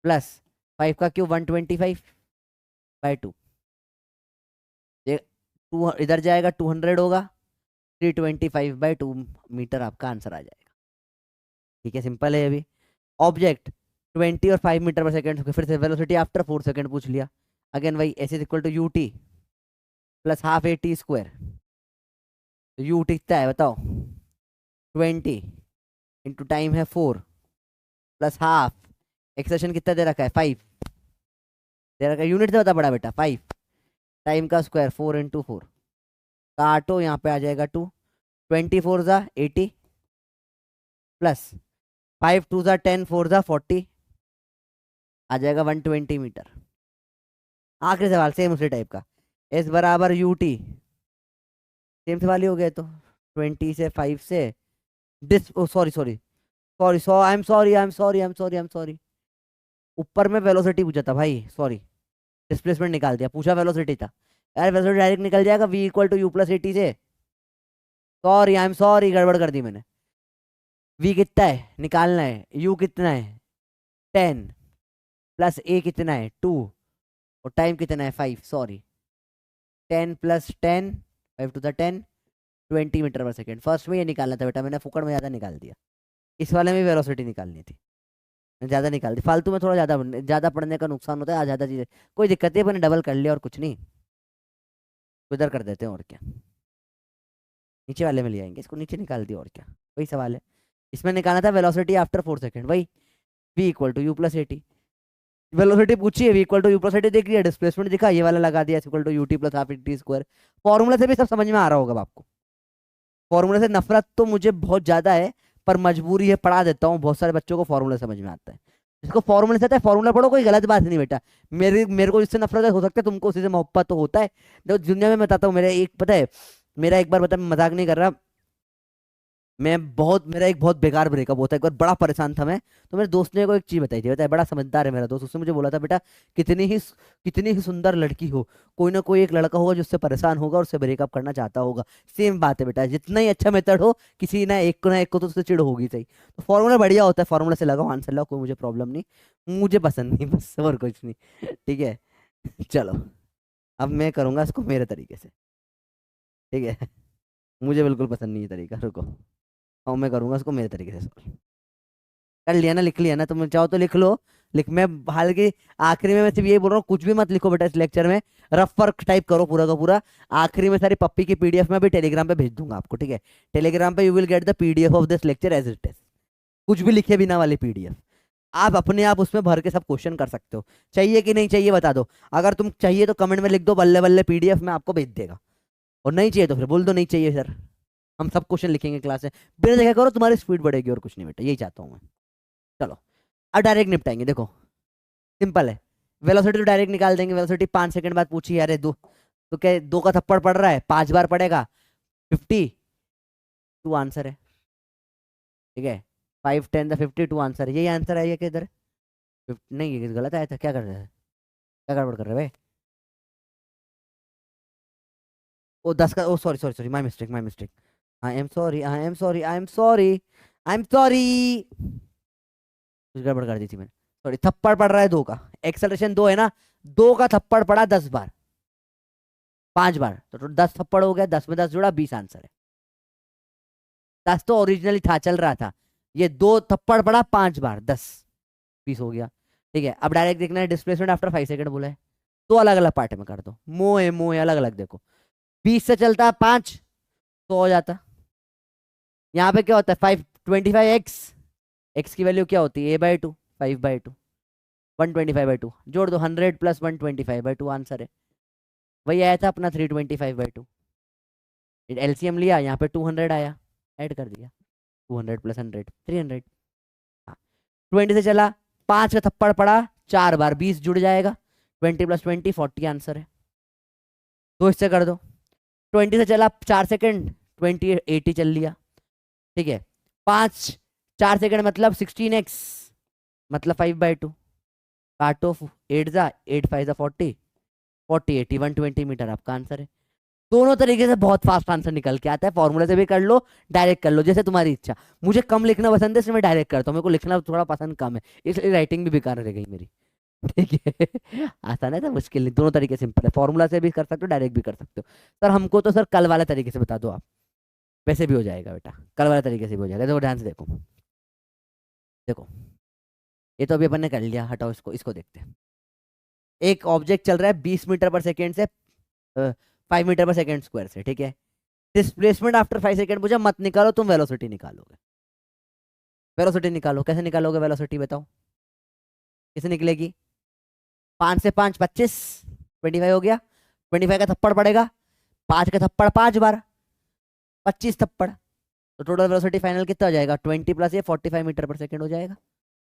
प्लस 5 का क्यूब 125/2। ये 2 इधर जाएगा, 200 होगा, 325/2 मीटर आपका आंसर आ जाएगा। ठीक है, सिंपल है अभी। ऑब्जेक्ट 20 और 5 मीटर पर सेकेंड, फिर से वेलोसिटी आफ्टर 4 सेकेंड पूछ लिया। अगेन वही, s is equal to U T plus half A T square. तो यू टी कितना है बताओ? 20 इंटू टाइम है 4, प्लस हाफ एक्सेशन कितना दे रखा है 5 दे रखा है। यूनिट से बता बड़ा बेटा, 5 टाइम का स्क्वायर 4 इंटू 4। काटो, यहाँ पे आ जाएगा 2, 24 ज़ा 80, प्लस 5 2 ज़ा 10, 4 ज़ा 40, आ जाएगा 120 मीटर। आखिरी सवाल सेम उसी टाइप का, एस बराबर यू टी, सेम सवाल ही हो गया। तो 20 से 5 से डिस, oh sorry sorry sorry sorry I am sorry, I am sorry, I am sorry, I am sorry. ऊपर में वेलोसिटी पूछा था भाई, सॉरी, डिस्प्लेसमेंट निकाल दिया, पूछा वेलोसिटी था यार। वेलोसिटी डायरेक्ट निकल जाएगा, v equal to u plus 80 से। सॉरी, आई एम सॉरी, गड़बड़ कर दी मैंने। वी कितना है निकालना है, यू कितना है 10, प्लस ए कितना है 2, और टाइम कितना है 5, sorry 10 plus 10, 5 to the 10, 20 metre पर सेकेंड। फर्स्ट में ये निकालना था बेटा, मैंने फुकड़ में ज़्यादा निकाल दिया। इस वाले में वेलोसिटी निकालनी थी, मैंने ज़्यादा निकाल दी। फालतू में थोड़ा ज़्यादा पढ़ने का नुकसान होता है, ज़्यादा चीज़ें, कोई दिक्कत नहीं, मैंने डबल कर लिया और कुछ नहीं, उधर कर देते हैं और क्या। नीचे वाले में ले आएंगे, इसको नीचे निकाल दिया और क्या, वही सवाल है। इसमें निकालना था वेलोसिटी आफ्टर 4 सेकेंड, वही v equal to u plus 80। Velocity पूछी है, v equal to u plus 80 देख लिया, डिस्प्लेसमेंट दिखा, ये वाला लगा दिया, equal to U T plus half t square. Formula से भी सब समझ में आ रहा होगा अब आपको। फॉर्मूले से नफरत तो मुझे बहुत ज्यादा है, पर मजबूरी है, पढ़ा देता हूँ। बहुत सारे बच्चों को फॉर्मूला समझ में आता है, जिसको फॉर्मूले से आता है फॉर्मूला पढ़ो, कोई गलत बात नहीं बेटा। मेरे को जिससे नफरत है, हो सकता है तुमको उसी से मोहब्बत तो होता है। देखो दुनिया में मैं बताता हूँ, मेरा एक पता है, मेरा एक बार, बता, मैं मजाक नहीं कर रहा, मेरा एक बहुत बेकार ब्रेकअप होता है। एक बार बड़ा परेशान था मैं, तो मेरे दोस्त ने को एक चीज बताई थी, बताया, बड़ा समझदार है मेरा दोस्त, उसने मुझे बोला था, बेटा कितनी ही सुंदर लड़की हो, कोई ना कोई एक लड़का होगा जो उससे परेशान होगा और उससे ब्रेकअप करना चाहता होगा। सेम बात है बेटा, जितना ही अच्छा मेथड हो, किसी ना एक को तो उससे चिढ़ होगी सही। तो फॉर्मूला बढ़िया होता है, फॉर्मूला से लगाओ, आंसर लगाओ, कोई मुझे प्रॉब्लम नहीं, मुझे पसंद नहीं, बस और कुछ नहीं। ठीक है, चलो अब मैं करूंगा इसको मेरे तरीके से। ठीक है, मुझे बिल्कुल पसंद नहीं है तरीका, रुको, और मैं करूंगा इसको मेरे तरीके से सॉल्व। कर लिया ना, लिख लिया ना, तुम चाहो तो लिख लो। मैं हालांकि आखिरी में मैं सिर्फ यही बोल रहा हूँ, कुछ भी मत लिखो बेटा इस लेक्चर में, रफ वर्क टाइप करो पूरा का पूरा। आखिरी में सारी पप्पी की पीडीएफ में अभी टेलीग्राम पे भेज दूंगा आपको, ठीक है? टेलीग्राम पे you will get the PDF of this lecture as it is, कुछ भी लिखे बिना वाली पीडीएफ। आप अपने आप उसमें भर के सब क्वेश्चन कर सकते हो। चाहिए कि नहीं चाहिए बता दो, अगर तुम चाहिए तो कमेंट में लिख दो, बल्ले बल्ले पीडीएफ में आपको भेज देगा, और नहीं चाहिए तो फिर बोल दो नहीं चाहिए सर, हम सब क्वेश्चन लिखेंगे क्लास में। बिना देखा करो, तुम्हारी स्पीड बढ़ेगी और कुछ नहीं बेटा, यही चाहता हूँ मैं। चलो अब डायरेक्ट निपटाएंगे, देखो सिंपल है। वेलोसिटी तो डायरेक्ट निकाल देंगे, वेलोसिटी 5 सेकंड बाद पूछी, अरे दो तो क्या, दो का थप्पड़ पड़ रहा है, 5 बार पड़ेगा, 52 आंसर है। ठीक है, 5 10 52 आंसर है, यही आंसर है। ये किधर नहीं, ये गलत आया था, क्या कर रहे हैं, क्या गड़बड़ कर रहे हैं भाई? ओ 10 का, oh sorry sorry sorry, my mistake my mistake. I am sorry I am sorry I am sorry I am sorry, कुछ गड़बड़ कर दी थी मैंने। सॉरी, थप्पड़ पड़ रहा है 2 का, एक्सेलरेशन 2 है ना, 2 का थप्पड़ पड़ा 10 बार, 5 बार, तो 10 थप्पड़ हो गया, 10 में 10 जुड़ा, 20 आंसर है। 10 तो ओरिजिनली था, चल रहा था, ये 2 थप्पड़ पड़ा 5 बार, 10, 20 हो गया। ठीक है, अब डायरेक्ट देखना है डिस्प्लेसमेंट आफ्टर 5 सेकंड बोला है, तो अलग अलग पार्ट में कर दो, मोए अलग अलग देखो। 20 से चलता है 5, तो हो जाता। यहाँ पे क्या होता है 525x, एक्स की वैल्यू क्या होती है a/2, 5/2, 125/2, जोड़ दो, 100 + 125/2 आंसर है। वही आया था अपना 325/2, एलसीएम लिया, यहाँ पे 200 आया, ऐड कर दिया, 200 + 100 300। हाँ, 20 से चला, 5 का थप्पड़ पड़ा 4 बार, 20 जुड़ जाएगा, 20 + 20 40 आंसर है। तो इससे कर दो, 20 से चला 4 सेकंड, 20 80 चल लिया। ठीक है, 5 4 सेकंड मतलब 16x, मतलब 5/2, काटो 8 जा 8 5 जा 40, 40 80 120 मीटर आपका आंसर है। दोनों तरीके से बहुत फास्ट आंसर निकल के आता है, फॉर्मूला से भी कर लो, डायरेक्ट कर लो, जैसे तुम्हारी इच्छा। मुझे कम लिखना पसंद है, इसलिए मैं डायरेक्ट करता हूँ, मेरे को लिखना थोड़ा पसंद कम है, इसलिए राइटिंग भी बेकार रह गई मेरी। ठीक है, आसान है तो मुश्किल नहीं, दोनों तरीके सिंपल है, फॉर्मूला से भी कर सकते हो, डायरेक्ट भी कर सकते हो। सर हमको तो सर कल वाला तरीके से बता दो आप, वैसे भी हो जाएगा बेटा, कल वाले तरीके से भी हो जाएगा। देखो ध्यान से देखो, देखो ये तो अभी अपन ने कर लिया, हटाओ इसको, इसको देखते हैं। एक ऑब्जेक्ट चल रहा है 20 मीटर पर सेकेंड से 5 मीटर पर सेकेंड स्क्वायर से, ठीक है। डिस्प्लेसमेंट आफ्टर 5 सेकेंड मुझे मत निकालो, तुम वेलोसिटी निकालोगे। वेलोसिटी निकालो, कैसे निकालोगे वेलोसिटी बताओ, कैसे निकलेगी? 5 से 5 25, 25 हो गया, 25 का थप्पड़ पड़ेगा, 5 का थप्पड़ 5 बार, 25 थप्पड़, तो टोटल वेलोसिटी फाइनल कितना हो जाएगा? 20 + ये 45 मीटर पर सेकेंड हो जाएगा।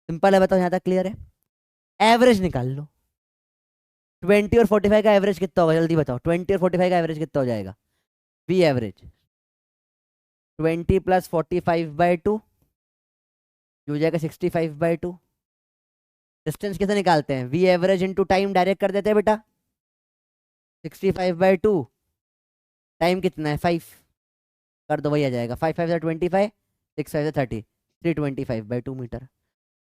सिंपल है, बताओ यहाँ तक क्लियर है? एवरेज निकाल लो, 20 और 45 का एवरेज कितना होगा, जल्दी बताओ, 20 और 45 का एवरेज कितना हो जाएगा? वी एवरेज 20 + 45/2 जो हो जाएगा 65/2। डिस्टेंस कैसे निकालते हैं? V average into time direct कर देते हैं बेटा, 65/2, टाइम कितना है 5, कर दो, वही आ जाएगा, 5 5 25, 6 5 30, 325/2 मीटर।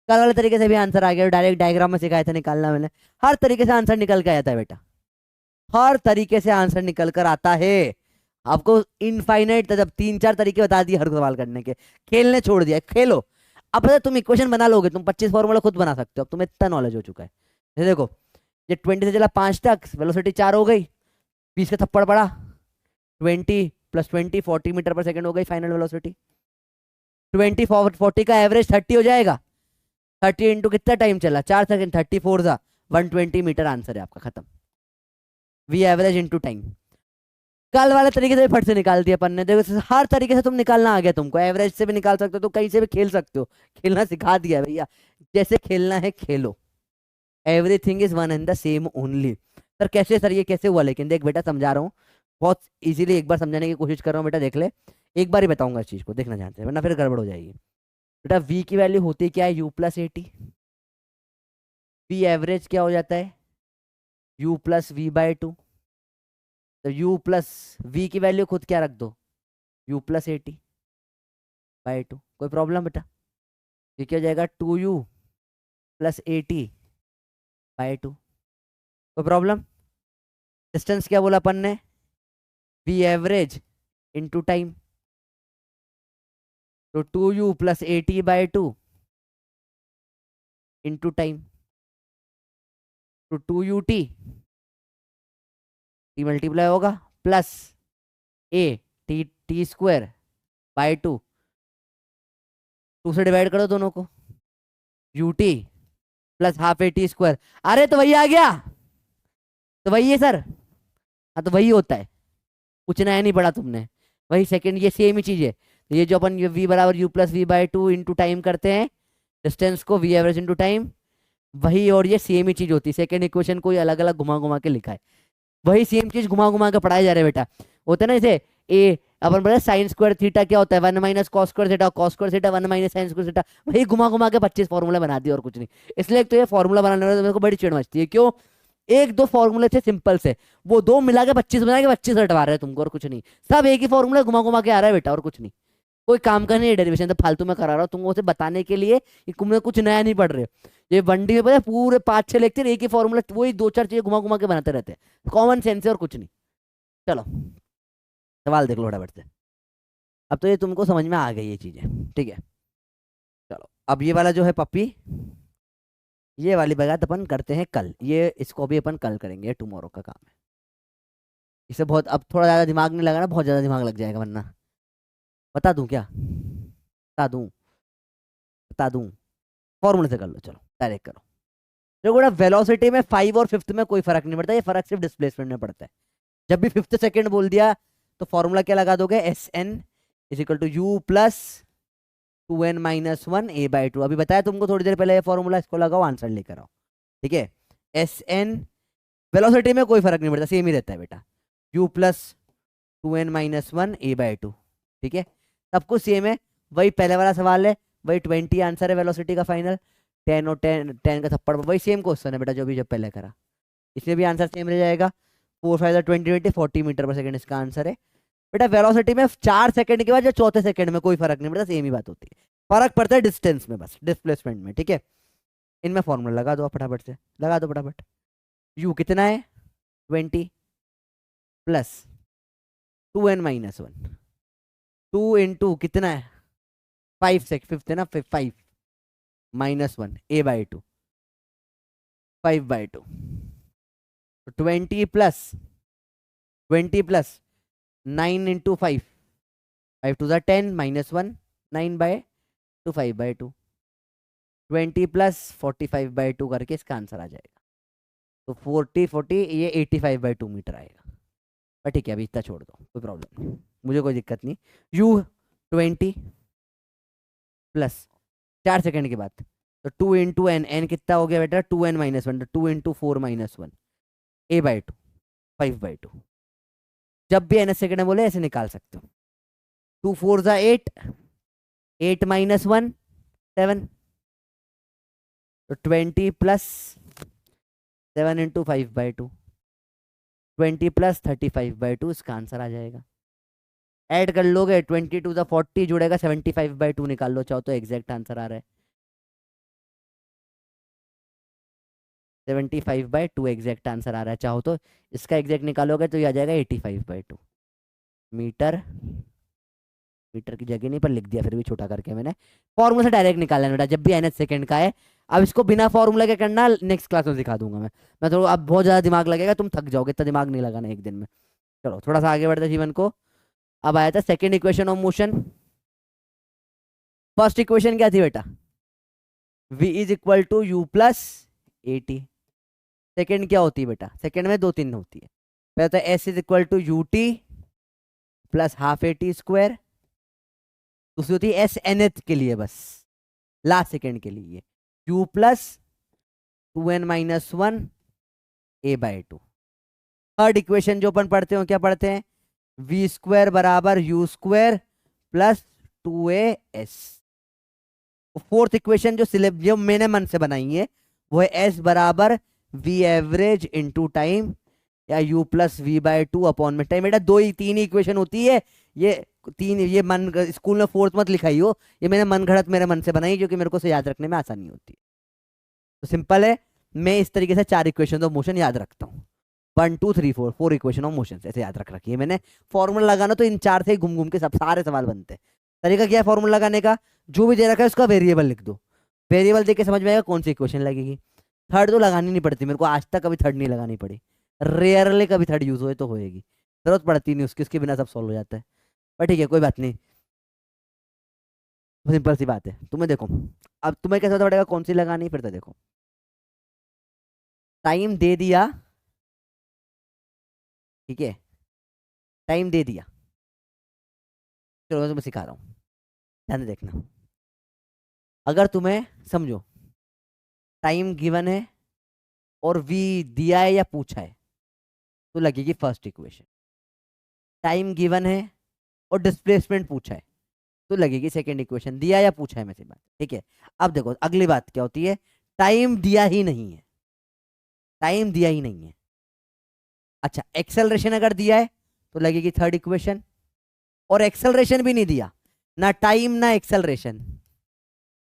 कल वाले तरीके से भी आंसर आ गया, डायरेक्ट डायग्राम में सिखाया था निकालना मैंने, हर तरीके से आंसर निकल के आया था बेटा, हर तरीके से आंसर निकल कर आता है। आपको इनफाइनाइट जब 3 4 तरीके बता दिए हर सवाल करने के, खेलने छोड़ दिया, खेलो। अब पता है, तुम इक्वेशन बना लोगे, तुम 25 फॉर्मूला खुद बना सकते हो, अब तुम्हें इतना नॉलेज हो चुका है। जैसे देखो, ये 20 से चला 5 तक, वेलोसिटी 4 हो गई, 20 का थप्पड़ पड़ा, 20 + 20 40 मीटर पर सेकंड हो गई फाइनल वेलोसिटी। 20 40 का एवरेज 30 हो जाएगा, 30 इंटू कितना टाइम चला, 4 सेकंड, 34 जा 120 मीटर आंसर है आपका, खत्म। V average into time. कल वाले तरीके से भी फट से निकाल दिया अपन ने, देखो हर तरीके से तुम निकालना आ गया तुमको, एवरेज से भी निकाल सकते हो, तो कहीं से भी खेल सकते हो, खेलना सिखा दिया भैया, जैसे खेलना है खेलो। Everything is one and the same only. Sir कैसे, सर ये कैसे हुआ? लेकिन देख बेटा, समझा रहा हूँ बहुत इजीली, एक बार समझाने की कोशिश कर रहा हूँ बेटा, देख ले, एक बार ही बताऊंगा इस चीज को, देखना ध्यान से, वरना फिर गड़बड़ हो जाएगी बेटा। वी की वैल्यू होती क्या है? U + 80। वी एवरेज क्या हो जाता है? U + V/2। तो U + V की वैल्यू खुद क्या रख दो, U + 80/2। कोई प्रॉब्लम बेटा? ये क्या हो जाएगा? 2U + 80/2। कोई प्रॉब्लम? डिस्टेंस क्या बोला अपन ने? वी एवरेज इंटू टाइम, तो 2U + 80/2 इंटू टाइम, तो 2UT, टी मल्टीप्लाई होगा, प्लस ए T²/2, 2 से डिवाइड कर दो दोनों को, UT + ½ AT²। अरे तो वही आ गया, तो वही है सर, हाँ तो वही होता है, कुछ नया नहीं पढ़ा तुमने, वही सेकंड, ये सेम ही चीज है। तो ये जो अपन V = U + V/2 into time करते हैं, डिस्टेंस को वी एवरेज इंटू टाइम, वही और ये सेम ही चीज होती है। सेकंड इक्वेशन को अलग अलग घुमा घुमा के लिखा है, वही सेम चीज घुमा घुमा के पढ़ाया जा रहा है बेटा। होता है ना, जैसे ए अपन बोले sin² क्या होता है, 1 - cos², cos², 1 - sin², वही घुमा घुमा के 25 फॉर्मूला बना दिए और कुछ नहीं। इसलिए एक तो ये फॉर्मूला बनाने में मेरे को बड़ी चिड़ मचती है, क्यों? एक दो फॉर्मूले थे सिंपल से, वो दो मिला के 25 बना के 25 हटवा रहे हैं तुमको, और कुछ नहीं। सब एक ही फॉर्मूला घुमा घुमा के आ रहा है बेटा, और कुछ नहीं। कोई काम का नहीं है डेरिवेशन, तो फालतू में करा रहा हूँ तुमको उसे बताने के लिए कि तुमने कुछ नया नहीं पढ़ रहे। ये वनडी में पता है पूरे 5-6 लेक्चर एक ही फॉर्मूला, वही 2-4 चीजें घुमा घुमा के बनाते रहते हैं, कॉमन सेंस है और कुछ नहीं। चलो सवाल देख लो फटाफट से। अब तो ये तुमको समझ में आ गई ये चीजें, ठीक है। चलो अब ये वाला जो है पप्पी, ये वाली बात अपन करते हैं कल, ये इसको भी अपन कल करेंगे, टुमारो का काम है। इसे बहुत अब थोड़ा ज्यादा दिमाग नहीं लगाना, बहुत ज्यादा दिमाग लग जाएगा वरना। बता दूं क्या, बता दूं, बता दूं? फॉर्मूले से कर लो, चलो डायरेक्ट करो। देखो बेटा वेलोसिटी में 5 और 5th में कोई फर्क नहीं पड़ता, ये फर्क सिर्फ डिस्प्लेसमेंट में पड़ता है। जब भी 5th सेकंड बोल दिया तो फॉर्मूला क्या लगा दोगे, s n is equal to u plus 2n-1 a/2। अभी बताया तुमको थोड़ी देर पहले ये फॉर्मूला, इसको लगाओ आंसर लेकर आओ, ठीक है। एस एन वेलोसिटी में कोई फर्क नहीं पड़ता, सेम ही रहता है बेटा, u प्लस 2n-1 a/2, ठीक है। सब कुछ सेम है, वही पहले वाला सवाल है, वही 20 आंसर है वेलोसिटी का फाइनल, 10 और 10 का थप्पड़, वही सेम क्वेश्चन है बेटा जो भी जब पहले करा, इसमें भी आंसर सेम रह जाएगा। 4 5 20 40 मीटर पर सेकंड इसका आंसर है बेटा। वेलोसिटी में 4 सेकंड के बाद या चौथे सेकंड में कोई फर्क नहीं पड़ता, सेम ही बात होती है। फर्क पड़ता है डिस्टेंस में बस, डिस्प्लेसमेंट में, ठीक है। इनमें फॉर्मूला लगा दो फटाफट से, लगा दो फटाफट। u कितना है 20 प्लस 2n-1, 2 इंटू कितना है 5 5th है ना, 5 -1 a/2, 5/2, 20 प्लस 9 इंटू 5, 5 2 10 -1 9/2 5/2, 20 प्लस 45/2 करके इसका आंसर आ जाएगा। तो 40 ये 85/2 मीटर आएगा। पर ठीक है अभी इतना छोड़ दो, कोई प्रॉब्लम नहीं, मुझे कोई दिक्कत नहीं। u 20 प्लस 4 सेकंड के बाद, तो 2 इंटू एन, एन कितना हो गया बेटा 2n-1, तो 2 इंटू 4-1 a/2 5/2। जब भी n सेकंड में बोले ऐसे निकाल सकते हो। 2 4 जा 8, 8 -1 7, तो 20 प्लस 7 इंटू 5/2, 20 प्लस 35/2 इसका आंसर आ जाएगा। ऐड कर लोगे 20 टू द 40 जुड़ेगा 75/2 निकाल लो चाहो तो, एग्जैक्ट आंसर आ रहा है 75/2 एग्जैक्ट आंसर आ रहा है। चाहो तो इसका एग्जैक्ट निकालोगे तो ये आ जाएगा 85/2 मीटर। मीटर की जगह नहीं पर लिख दिया फिर भी छोटा करके मैंने, फॉर्मूला से डायरेक्ट निकालना बेटा जब भी nth सेकंड का है। अब इसको बिना फॉर्मूला के करना नेक्स्ट क्लास में सिखा दूंगा मैं तो, अब बहुत ज्यादा दिमाग लगेगा, तुम थक जाओगे, इतना दिमाग नहीं लगाना एक दिन में। चलो थोड़ा सा आगे बढ़ते जीवन को। अब आया था second equation of motion. First equation क्या थी बेटा, v is equal to u plus a t. Second क्या होती है बेटा, सेकेंड में 2-3 होती है। पहले तो s is equal to U T plus half A T square, दूसरी होती है एस nth के लिए बस, लास्ट सेकेंड के लिए u plus 2n-1 a/2। Third equation जो अपन पढ़ते हो क्या पढ़ते हैं, v स्क्वायर बराबर u square plus 2as। Fourth equation जो मैंने मन से बनाई है वो है s बराबर v एवरेज इंटू टाइम, या u प्लस v/2 अपॉन में टाइम। बेटा 3 ही इक्वेशन होती है, ये 3, ये मन स्कूल में 4th मत लिखाई हो, ये मैंने मन घड़त मेरे मन से बनाई जो कि मेरे को से याद रखने में आसानी होती है। तो सिंपल है, मैं इस तरीके से 4 इक्वेशन ऑफ मोशन याद रखता हूँ, 1 2 3 4 इक्वेशन ऑफ मोशन ऐसे याद रखी है मैंने। फॉर्मूला लगाना तो इन 4 से ही घूम घूम के सब सारे सवाल बनते हैं। तरीका क्या है फॉर्मूला लगाने का, जो भी दे रखा है उसका वेरिएबल लिख दो, वेरिएबल देख के समझ में आएगा कौन सी इक्वेशन लगेगी। थर्ड तो लगानी नहीं पड़ती मेरे को, आज तक कभी थर्ड नहीं लगानी पड़ी, रेयरली कभी थर्ड यूज होए तो होएगी, जरूरत पड़ती नहीं उसकी, उसके बिना सब सॉल्व हो जाता है। पर ठीक है कोई बात नहीं, सिंपल सी बात है। तुम्हें देखो अब तुम्हें कैसे पता पड़ेगा कौन सी लगानी, फिर तो देखो टाइम दे दिया, ठीक है टाइम दे दिया, चलो मैं तुम्हें सिखा रहा हूँ, ध्यान से देखना। अगर तुम्हें समझो टाइम गिवन है और v दिया है या पूछा है तो लगेगी फर्स्ट इक्वेशन। टाइम गिवन है और डिस्प्लेसमेंट पूछा है तो लगेगी सेकंड इक्वेशन, दिया या पूछा है मैं से बात, ठीक है। अब देखो अगली बात क्या होती है, टाइम दिया ही नहीं है, टाइम दिया ही नहीं है। अच्छा एक्सेलरेशन अगर दिया है तो लगेगी थर्ड इक्वेशन, और एक्सेलरेशन भी नहीं दिया, ना टाइम ना एक्सेलरेशन,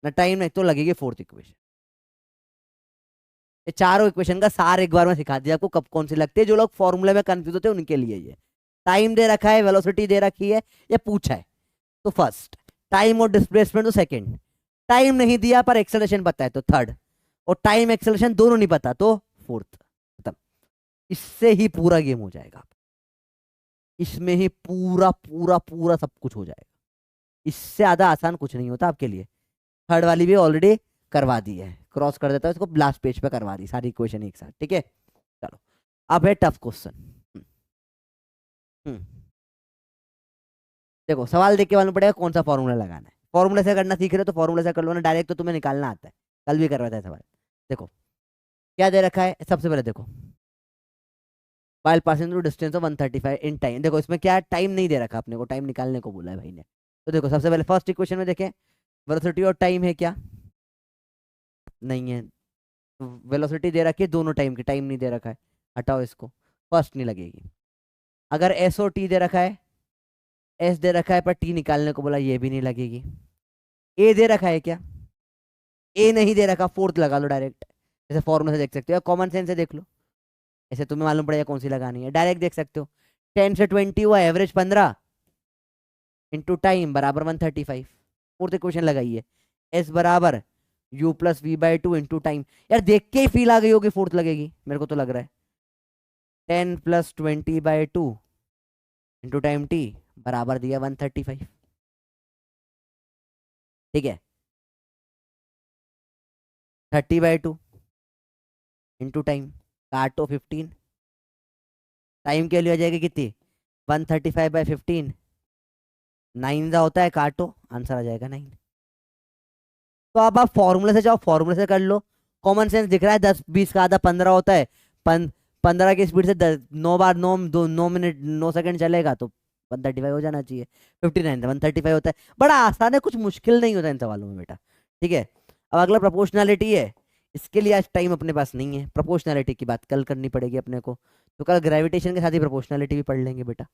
ना टाइम नहीं, तो लगेगी फोर्थ इक्वेशन। ये चारों इक्वेशन का सार एक बार में सिखा दिया आपको कब कौन सी लगती है। जो लोग फॉर्मूले में कंफ्यूज होते हैं उनके लिए ये टाइम दे रखा है, वेलोसिटी दे रखी है, ये पूछा है तो फर्स्ट, टाइम और डिस्प्लेसमेंट तो सेकंड, टाइम नहीं दिया पर एक्सेलरेशन पता है तो थर्ड, और टाइम एक्सेलरेशन दोनों नहीं पता तो फोर्थ। खत्म। इससे ही पूरा गेम हो जाएगा, इसमें ही पूरा पूरा पूरा सब कुछ हो जाएगा। इससे ज्यादा आसान कुछ नहीं होता आपके लिए। थर्ड वाली भी ऑलरेडी करवा दी है, क्रॉस कर देता है इसको, लास्ट पेज पे करवा दी सारी इक्वेशन एक साथ। ठीक है चलो, अब है टफ क्वेश्चन। देखो सवाल देख के मालूम पड़ेगा कौन सा फॉर्मूला लगाना है। फॉर्मूले से करना सीख रहे हो तो फॉर्मूले से कर लो ना, डायरेक्ट तो तुम्हें निकालना आता है, कल भी करवाता है सवाल। देखो क्या दे रखा है, सबसे पहले देखो while passing through distance of 135 in time। देखो इसमें क्या टाइम नहीं दे रखा, अपने को टाइम निकालने को बोला है भाई ने। तो देखो सबसे पहले फर्स्ट इक्वेशन में देखें, वेलोसिटी और टाइम है क्या, नहीं है। वेलोसिटी दे रखी है दोनों टाइम की, टाइम नहीं दे रखा है, हटाओ इसको, फर्स्ट नहीं लगेगी। अगर एस और टी दे रखा है, एस दे रखा है पर टी निकालने को बोला, ये भी नहीं लगेगी। ए दे रखा है क्या, ए नहीं दे रखा, फोर्थ लगा लो डायरेक्ट। जैसे फॉर्मूला से देख सकते हो, कॉमन सेंस से देख लो, ऐसे तुम्हें मालूम पड़ेगा कौन सी लगानी है, डायरेक्ट देख सकते हो। 10 से 20 हुआ, एवरेज 15 इंटू टाइम बराबर 135, फोर्थ इक्वेशन लगाई है। एस बराबर u plus v by two into time. यार देख के ही फील आ गई होगी फोर्थ लगेगी, मेरे को तो लग रहा है। 10 प्लस 20/2 इंटू टाइम टी बराबर दिया 135। ठीक है, 30/2 इंटू टाइम, काटो 15, टाइम के लिए हो जाएगी कितनी, 135/15, 9 का होता है, काटो आंसर आ जाएगा 9। तो अब आप फॉर्मूले से जाओ, फॉर्मूले से कर लो। कॉमन सेंस दिख रहा है, 10-20 का आधा 15 होता है, 15 की स्पीड से 9 बार 9 मिनट 9 सेकंड चलेगा तो 135 हो जाना चाहिए। 59 135 होता है, बड़ा आसान है, कुछ मुश्किल नहीं होता इन सवालों में बेटा। ठीक है, अब अगला प्रोपोर्शनैलिटी है। इसके लिए आज टाइम अपने पास नहीं है, प्रोपोर्शनैलिटी की बात कल करनी पड़ेगी अपने को, तो कल ग्रेविटेशन के साथ ही प्रोपोर्शनैलिटी भी पढ़ लेंगे बेटा।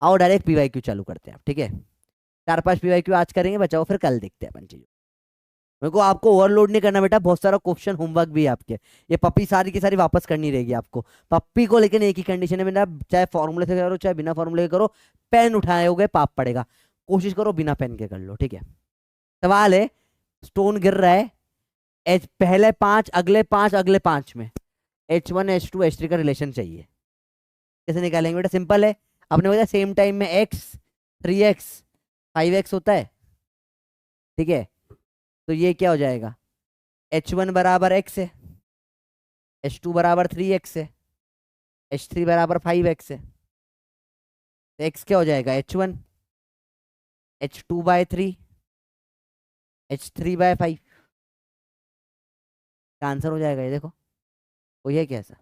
आओ डायरेक्ट पीवाईक्यू चालू करते हैं आप। ठीक है, 4-5 पीवाईक्यू आज करेंगे, बचाओ फिर कल देखते हैं अपन चीजों। मेरे को आपको ओवरलोड नहीं करना बेटा, बहुत सारा क्वेश्चन होमवर्क भी है आपके, ये पप्पी सारी की सारी वापस करनी रहेगी आपको। पप्पी को लेकिन एक ही कंडीशन है बेटा, चाहे फॉर्मूले से करो चाहे बिना फॉर्मूले के करो, पेन उठाए होगे पाप पड़ेगा, कोशिश करो बिना पेन के कर लो। ठीक है, सवाल है, स्टोन गिर रहा है, एच पहले 5 अगले 5 अगले 5 में H1 H2 H3 का रिलेशन चाहिए। कैसे निकालेंगे बेटा, सिंपल है, आपने बताया सेम टाइम में x 3x 5x होता है। ठीक है, तो ये क्या हो जाएगा, H1 बराबर x है, H2 बराबर 3x है, H3 बराबर 5x है, तो x क्या हो जाएगा, H1 H2/3 H3/5 का आंसर हो जाएगा ये। देखो कोई है क्या ऐसा,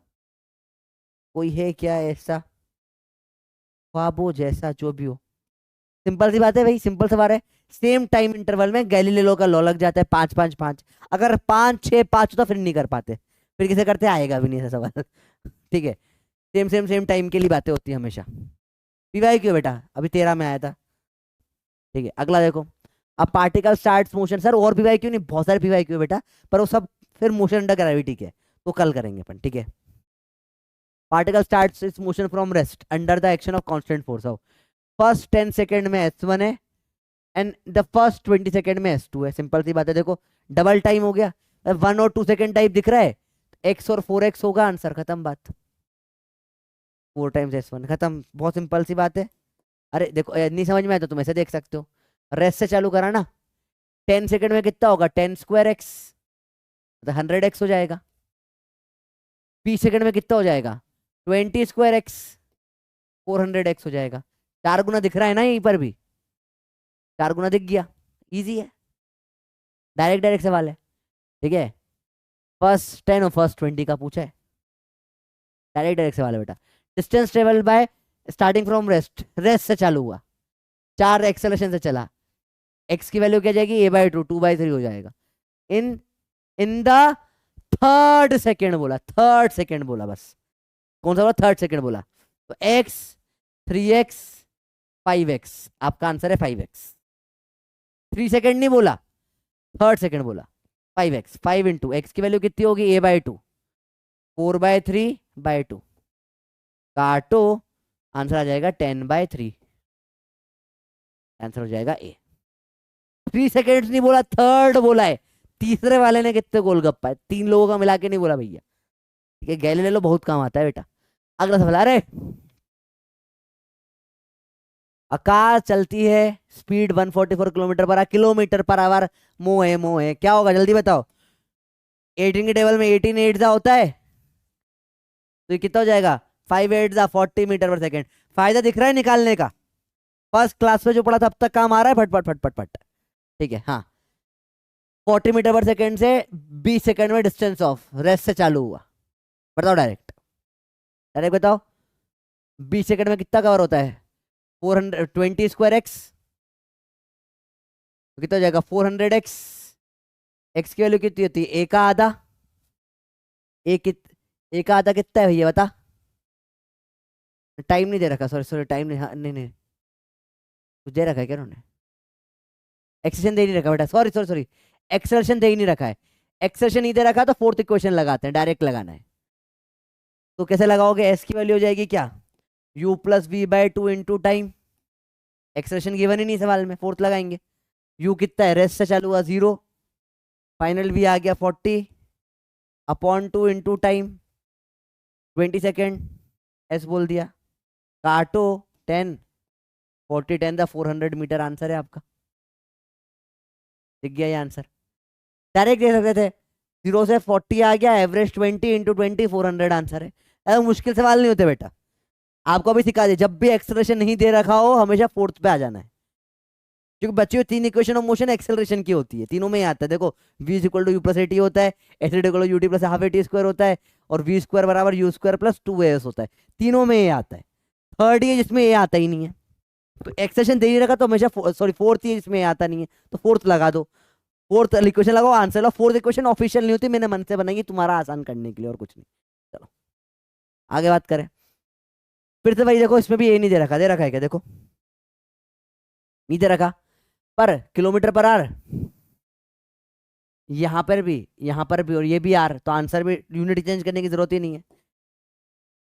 कोई है क्या ऐसा, ख्वाबों जैसा जो भी हो। सिंपल सी बात है भाई, सिंपल सवाल है। सेम टाइम इंटरवल में गैलीलियो का लॉ लग जाता है, 5-5-5, अगर 5-6-5 तो फिर नहीं कर पाते, फिर किसे करते आएगा भी नहीं ऐसा सवाल। ठीक है, सेम सेम सेम टाइम के लिए बातें होती है हमेशा। पीवाई क्यों बेटा, अभी 13 में आया था। ठीक है, अगला देखो, अब पार्टिकल स्टार्ट मोशन, सर और पीवाई क्यों नहीं, बहुत सारे पीवाई क्यों बेटा, पर वो सब फिर मोशन अंडर ग्रेविटी के, तो कल करेंगे अपन। ठीक है, particle starts it's motion from rest under the action of constant force of, first 10 second में S1 है एंड द फर्स्ट 20 सेकंड में S2 है। सिंपल सी बात है, देखो डबल टाइम हो गया, 1 और 2 सेकंड टाइप दिख रहा है, x और 4x होगा, आंसर खत्म बात, 4 टाइम्स S1 खत्म, बहुत सिंपल सी बात है। अरे देखो नहीं समझ में आया तो तुम ऐसे देख सकते हो, रेस्ट से चालू करा ना, 10 सेकंड में कितना होगा, 10² x, तो 100x हो जाएगा। 20 सेकंड में कितना हो जाएगा, 20² x, 400x हो जाएगा। 4 गुना दिख रहा है ना यहीं पर भी, 4 गुना दिख गया, इजी है, डायरेक्ट डायरेक्ट सवाल है। ठीक है, फर्स्ट 10 और फर्स्ट 20 का पूछा है, डायरेक्ट डायरेक्ट सवाल है बेटा। Distance travel by starting from rest, rest से चालू हुआ, 4 एक्सेलरेशन से चला, x की वैल्यू क्या जाएगी, a/2 2/3 हो जाएगा। इन इन द थर्ड सेकेंड बोला, थर्ड सेकेंड बोला, बस कौन सा बोला, थर्ड सेकेंड बोला। तो x 3x 5x, आपका आंसर है 5x। 3 सेकेंड नहीं बोला, थर्ड सेकेंड बोला। 5x, 5 इंटू एक्स की वैल्यू कितनी होगी, a/2, 4/3/2, काटो, आंसर आ जाएगा 10/3, आंसर हो जाएगा ए। 3 सेकेंड्स नहीं बोला, थर्ड बोला है। तीसरे वाले ने कितने गोलगप्पा है, 3 लोगों का मिला के नहीं बोला भैया, ठीक है, गैलीलियो बहुत काम आता है बेटा। अगला सवाल, अरे आकाश चलती है स्पीड 144 किलोमीटर पर आवर, मोह है, क्या होगा जल्दी बताओ। 18 के टेबल में 18 8 होता है, तो ये कितना हो जाएगा, 5 8 40 मीटर पर सेकेंड। फायदा दिख रहा है निकालने का, फर्स्ट क्लास में जो पढ़ा था अब तक काम आ रहा है, फटफट फटफट फट, ठीक है। हाँ, 40 मीटर पर सेकेंड से 20 सेकेंड में डिस्टेंस ऑफ रेस्ट से चालू हुआ, बताओ डायरेक्ट, डायरेक्ट बताओ। 20 सेकेंड में कितना कवर होता है, 420 स्क्वायर एक्स, तो कितना हो जाएगा 400x। एक्स की वैल्यू कितनी होती है, ए का आधा, ए का आधा कितना है भैया बता। टाइम नहीं दे रखा, सॉरी सॉरी, टाइम नहीं, हाँ नहीं नहीं, कुछ दे रखा है क्या उन्होंने, एक्सेशन दे नहीं रखा बेटा, सॉरी सॉरी सॉरी, एक्सेलरेशन दे ही नहीं रखा है। एक्सेलरेशन नहीं दे रखा तो फोर्थ इक्वेशन लगाते हैं, डायरेक्ट लगाना है। तो कैसे लगाओगे, एस की वैल्यू हो जाएगी क्या, u+v/2 into time, acceleration given ही नहीं सवाल में, फोर्थ लगाएंगे। u कितना है, रेस्ट से चालू हुआ 0, फाइनल v आ गया 40/2 इंटू टाइम 20 सेकेंड, एस बोल दिया, काटो 10, 40 10 400 मीटर, आंसर है आपका, दिख गया ये आंसर। डायरेक्ट दे सकते थे, 0 से 40 आ गया, एवरेज 20 इंटू 20 400, आंसर है। ऐसा मुश्किल सवाल नहीं होते बेटा, आपको अभी सिखा दे, जब भी एक्सेलरेशन नहीं दे रखा हो हमेशा फोर्थ पे आ जाना है, क्योंकि बच्चों 3 इक्वेशन ऑफ मोशन एक्सेलरेशन की होती है, तीनों में ही आता है। देखो v equal to u plus a t होता है, s equal to u t plus half a t square होता है, और v स्क्वायर बराबर यू स्क्वायर प्लस 2as होता है, तीनों में ये आता है। थर्ड ही जिसमें ये आता ही नहीं है, तो एक्सेशन दे ही रखा तो हमेशा, सॉरी फोर्थ ही जिसमें आता नहीं है तो फोर्थ लगा दो, फोर्थ इक्वेशन लगाओ, आंसर लो। फोर्थ इक्वेशन ऑफिशियल नहीं होती, मैंने मन से बनाई तुम्हारा आसान करने के लिए, और कुछ नहीं। चलो आगे बात करें, फिर से भाई देखो, इसमें भी ये नहीं दे रखा, दे रखा है क्या, देखो नहीं दे रखा, पर किलोमीटर पर आर, यहाँ पर भी, यहाँ पर भी, और ये भी आर, तो आंसर भी यूनिट चेंज करने की जरूरत ही नहीं है।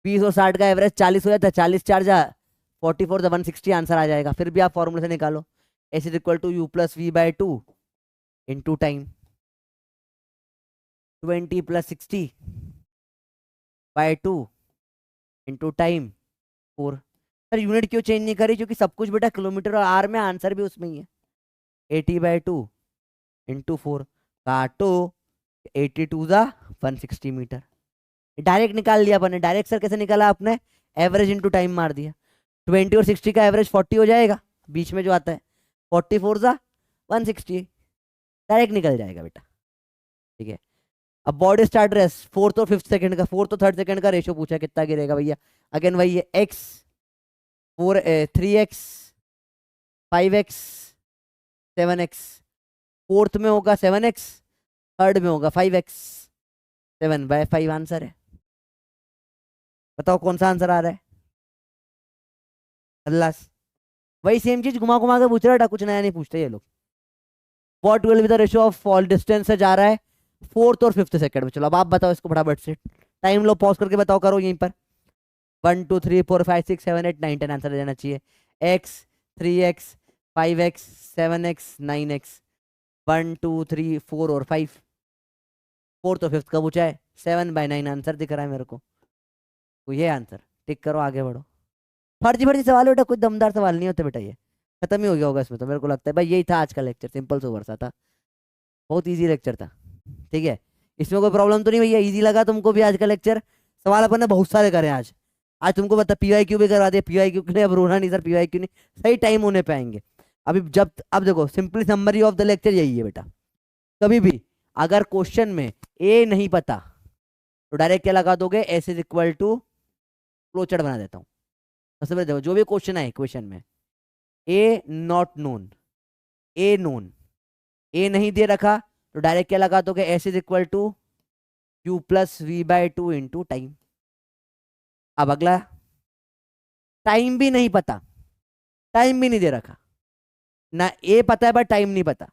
20 और 60 का एवरेज 40 हो जाता है, 40 4 जा 44 तो 160 आंसर आ जाएगा। फिर भी आप फॉर्मूले से निकालो, s is equal to u+v/2 into time 20 + 60/2 into time 4। Sir unit क्यों चेंज नहीं करी, क्योंकि सब कुछ बेटा किलोमीटर और आर में, आंसर भी उसमें ही है। 80/2 इंटू 4, काटो, 82 ज़ा 160 मीटर, डायरेक्ट निकाल लिया अपन ने। डायरेक्ट सर कैसे निकाला आपने, एवरेज इंटू टाइम मार दिया, 20 और 60 का एवरेज 40 हो जाएगा, बीच में जो आता है 44 ज़ा 160, डायरेक्ट निकल जाएगा बेटा, ठीक है। अब बॉडी स्टार्ट रेस्ट, फोर्थ और फिफ्थ सेकंड का, फोर्थ और थर्ड सेकंड का रेशियो पूछा, कितना गिरेगा भैया, अगेन वही है, x 3x 5x 7x, fourth में होगा 7x, थर्ड में होगा 5x, 7/5 आंसर है। बताओ कौन सा आंसर आ रहा है, अल्लाह, वही सेम चीज घुमा घुमा के पूछ रहा है, कुछ नया नहीं पूछते ये लोग। What will be the ratio of fall distance से जा रहा है फोर्थ और फिफ्थ सेकंड में। चलो अब आप बताओ इसको फटाफट से, टाइम लो, पॉज करके बताओ, करो यहीं पर। 1 2 3 4 5 6 7 8 9 10 आंसर देना चाहिए। x 3x 5x 7x 9x, 1 2 3 4 और 5, फोर्थ और फिफ्थ का पूछा है, 7/9 आंसर दिख रहा है मेरे को, तो ये आंसर टिक करो, आगे बढ़ो। फर्जी फर्जी सवाल बेटा, कोई दमदार सवाल नहीं होते बेटा, ये खत्म ही हो गया होगा इसमें तो, मेरे को लगता है भाई यही था आज का लेक्चर, सिंपल सोबर सा था, बहुत इजी लेक्चर था, ठीक है। इसमें कोई प्रॉब्लम तो नहीं भैया, इजी लगा तुमको भी आज का लेक्चर। सवाल अपन ने बहुत सारे करे आज, आज तुमको बता PYQ भी करवा दिया, PYQ के लिए अब रोना नहीं सर, PYQ नहीं, सही टाइम होने पे आएंगे अभी। जब अब देखो simply summary of the lecture यही है बेटा, कभी भी अगर क्वेश्चन में ए नहीं पता तो डायरेक्ट क्या लगा दोगे, s is equal to, flow chart बना देता हूँ। सबसे पहले देखो जो भी क्वेश्चन है, क्वेश्चन में a not known, a known, a नहीं दे रखा तो डायरेक्ट क्या लगा दोगे, s is equal to u plus v by two into time. अब अगला, टाइम भी नहीं पता, टाइम भी नहीं दे रखा ना, ए पता है बट टाइम नहीं पता।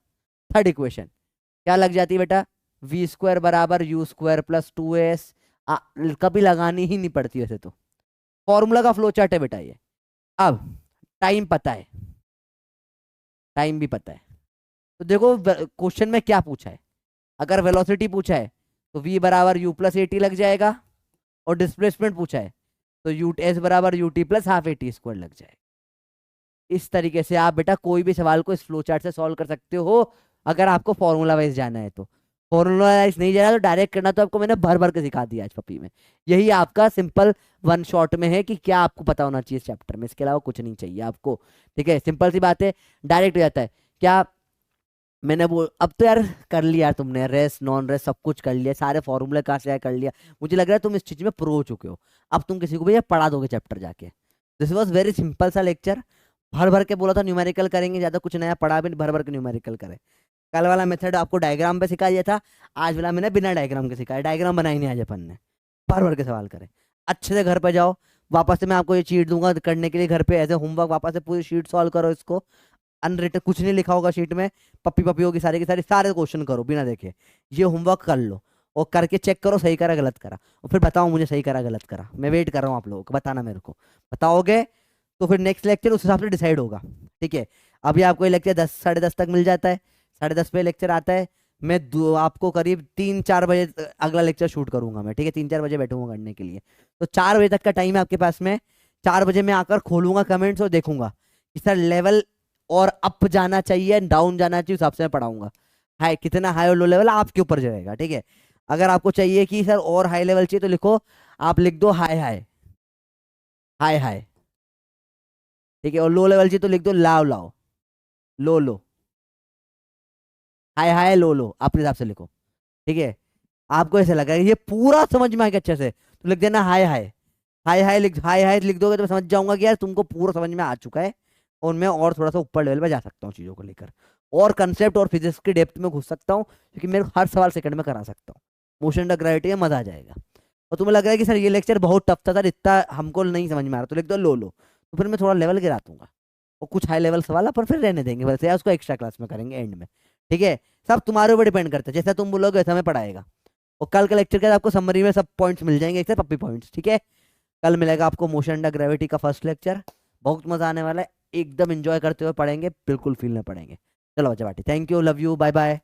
थर्ड इक्वेशन क्या लग जाती है बेटा, वी स्क्वायर बराबर u square plus two S. कभी लगानी ही नहीं पड़ती वैसे तो, फॉर्मूला का फ्लो चार्ट है बेटा ये। अब टाइम पता है, टाइम भी पता है, तो देखो क्वेश्चन में क्या पूछा है। अगर वेलोसिटी पूछा है तो v बराबर u प्लस ए टी लग जाएगा, और डिस्प्लेसमेंट पूछा है तो यू एस बराबर U T plus half A T square लग जाएगा। इस तरीके से आप बेटा कोई भी सवाल को इस फ्लो चार्ट से सॉल्व कर सकते हो, अगर आपको फॉर्मूला वाइज जाना है तो। फॉर्मूला वाइज नहीं जाना तो डायरेक्ट करना, तो आपको मैंने भर भर के सिखा दिया आज पपी में। यही आपका सिंपल वन शॉट में है कि क्या आपको पता होना चाहिए इस चैप्टर में, इसके अलावा कुछ नहीं चाहिए आपको। ठीक है, सिंपल सी बात है, डायरेक्ट हो जाता है। क्या मैंने वो, अब तो यार कर लिया तुमने, रेस नॉन रेस सब कुछ कर लिया, सारे फॉर्मूले कहाँ से कर लिया, मुझे लग रहा है तुम इस चीज में प्रो हो चुके हो। अब तुम किसी को भी ये पढ़ा दोगे चैप्टर जाके। दिस वॉज वेरी सिंपल सा लेक्चर, भर भर के बोला था न्यूमेरिकल करेंगे, ज्यादा कुछ नया पढ़ा भी नहीं, भर भर के न्यूमेरिकल करे। कल वाला मेथड आपको डायग्राम पे सिखा दिया था, आज वाला मैंने बिना डायग्राम के सिखाया, डायग्राम बनाई नहीं आज अपन ने, भर भर के सवाल करे। अच्छे से घर पे जाओ, वापस से मैं आपको ये चीट दूंगा करने के लिए, घर पे एज ए होमवर्क वापस से पूरी शीट सॉल्व करो इसको। अनरिटन कुछ नहीं लिखा होगा शीट में, पप्पी पप्पी होगी सारी की सारी, सारे क्वेश्चन करो बिना देखे, ये होमवर्क कर लो और करके चेक करो सही करा गलत करा, और फिर बताओ मुझे सही करा गलत करा। मैं वेट कर रहा हूँ आप लोगों को, बताना मेरे को, बताओगे तो फिर नेक्स्ट लेक्चर उस हिसाब से डिसाइड होगा। ठीक है, अभी आपको ये लेक्चर 10 साढ़े 10 तक मिल जाता है, 10:30 पे लेक्चर आता है। मैं आपको करीब 3-4 बजे अगला लेक्चर शूट करूंगा मैं। ठीक है, 3-4 बजे बैठूंगा करने के लिए, तो 4 बजे तक का टाइम है आपके पास में। 4 बजे मैं आकर खोलूंगा कमेंट्स और देखूंगा कि सर लेवल और अप जाना चाहिए डाउन जाना चाहिए, उस हिसाब से मैं पढ़ाऊंगा। हाई कितना हाई और लो लेवल आपके ऊपर जाएगा। ठीक है, अगर आपको चाहिए कि सर और हाई लेवल चाहिए तो लिखो, आप लिख दो हाई हाई हाई हाई। ठीक है, और लो लेवल चाहिए तो लिख दो लाओ लाओ लो लो, हाई हाई लो लो, अपने हिसाब से लिखो। ठीक है, आपको ऐसे लगा ये पूरा समझ में आएगा अच्छे से तो लिख देना हाई हाई हाई हाई, लिख हाई हाई लिख दोगे तो मैं समझ जाऊंगा कि यार तुमको पूरा समझ में आ चुका है, और मैं और थोड़ा सा ऊपर लेवल पे जा सकता हूँ चीज़ों को लेकर, और कंसेप्ट और फिजिक्स की डेप्थ में घुस सकता हूँ, क्योंकि मेरे को हर सवाल सेकंड में करा सकता हूँ। मोशन ऑफ ग्रेविटी में मजा आ जाएगा। और तुम्हें लग रहा है कि सर ये लेक्चर बहुत टफ था सर, इतना हमको नहीं समझ में आ रहा, तो लिख दो लो लो, तो फिर मैं थोड़ा लेवल गिरा दूंगा, और कुछ हाई लेवल सवाल अपन फिर रहने देंगे वैसे, या उसको एक्स्ट्रा क्लास में करेंगे एंड में। ठीक है, सब तुम्हारे ऊपर डिपेंड करता है, जैसा तुम बोलोगे वैसा मैं पढ़ाएगा। और कल के लेक्चर के बाद आपको समरी में सब पॉइंट्स मिल जाएंगे, एक पप्पी पॉइंट्स। ठीक है, कल मिलेगा आपको मोशन अंडर ग्रेविटी का फर्स्ट लेक्चर, बहुत मजा आने वाला है, एकदम एंजॉय करते हुए पढ़ेंगे, बिल्कुल फील में पढ़ेंगे। चलो बच्चा बाटी, thank you, love you, bye bye.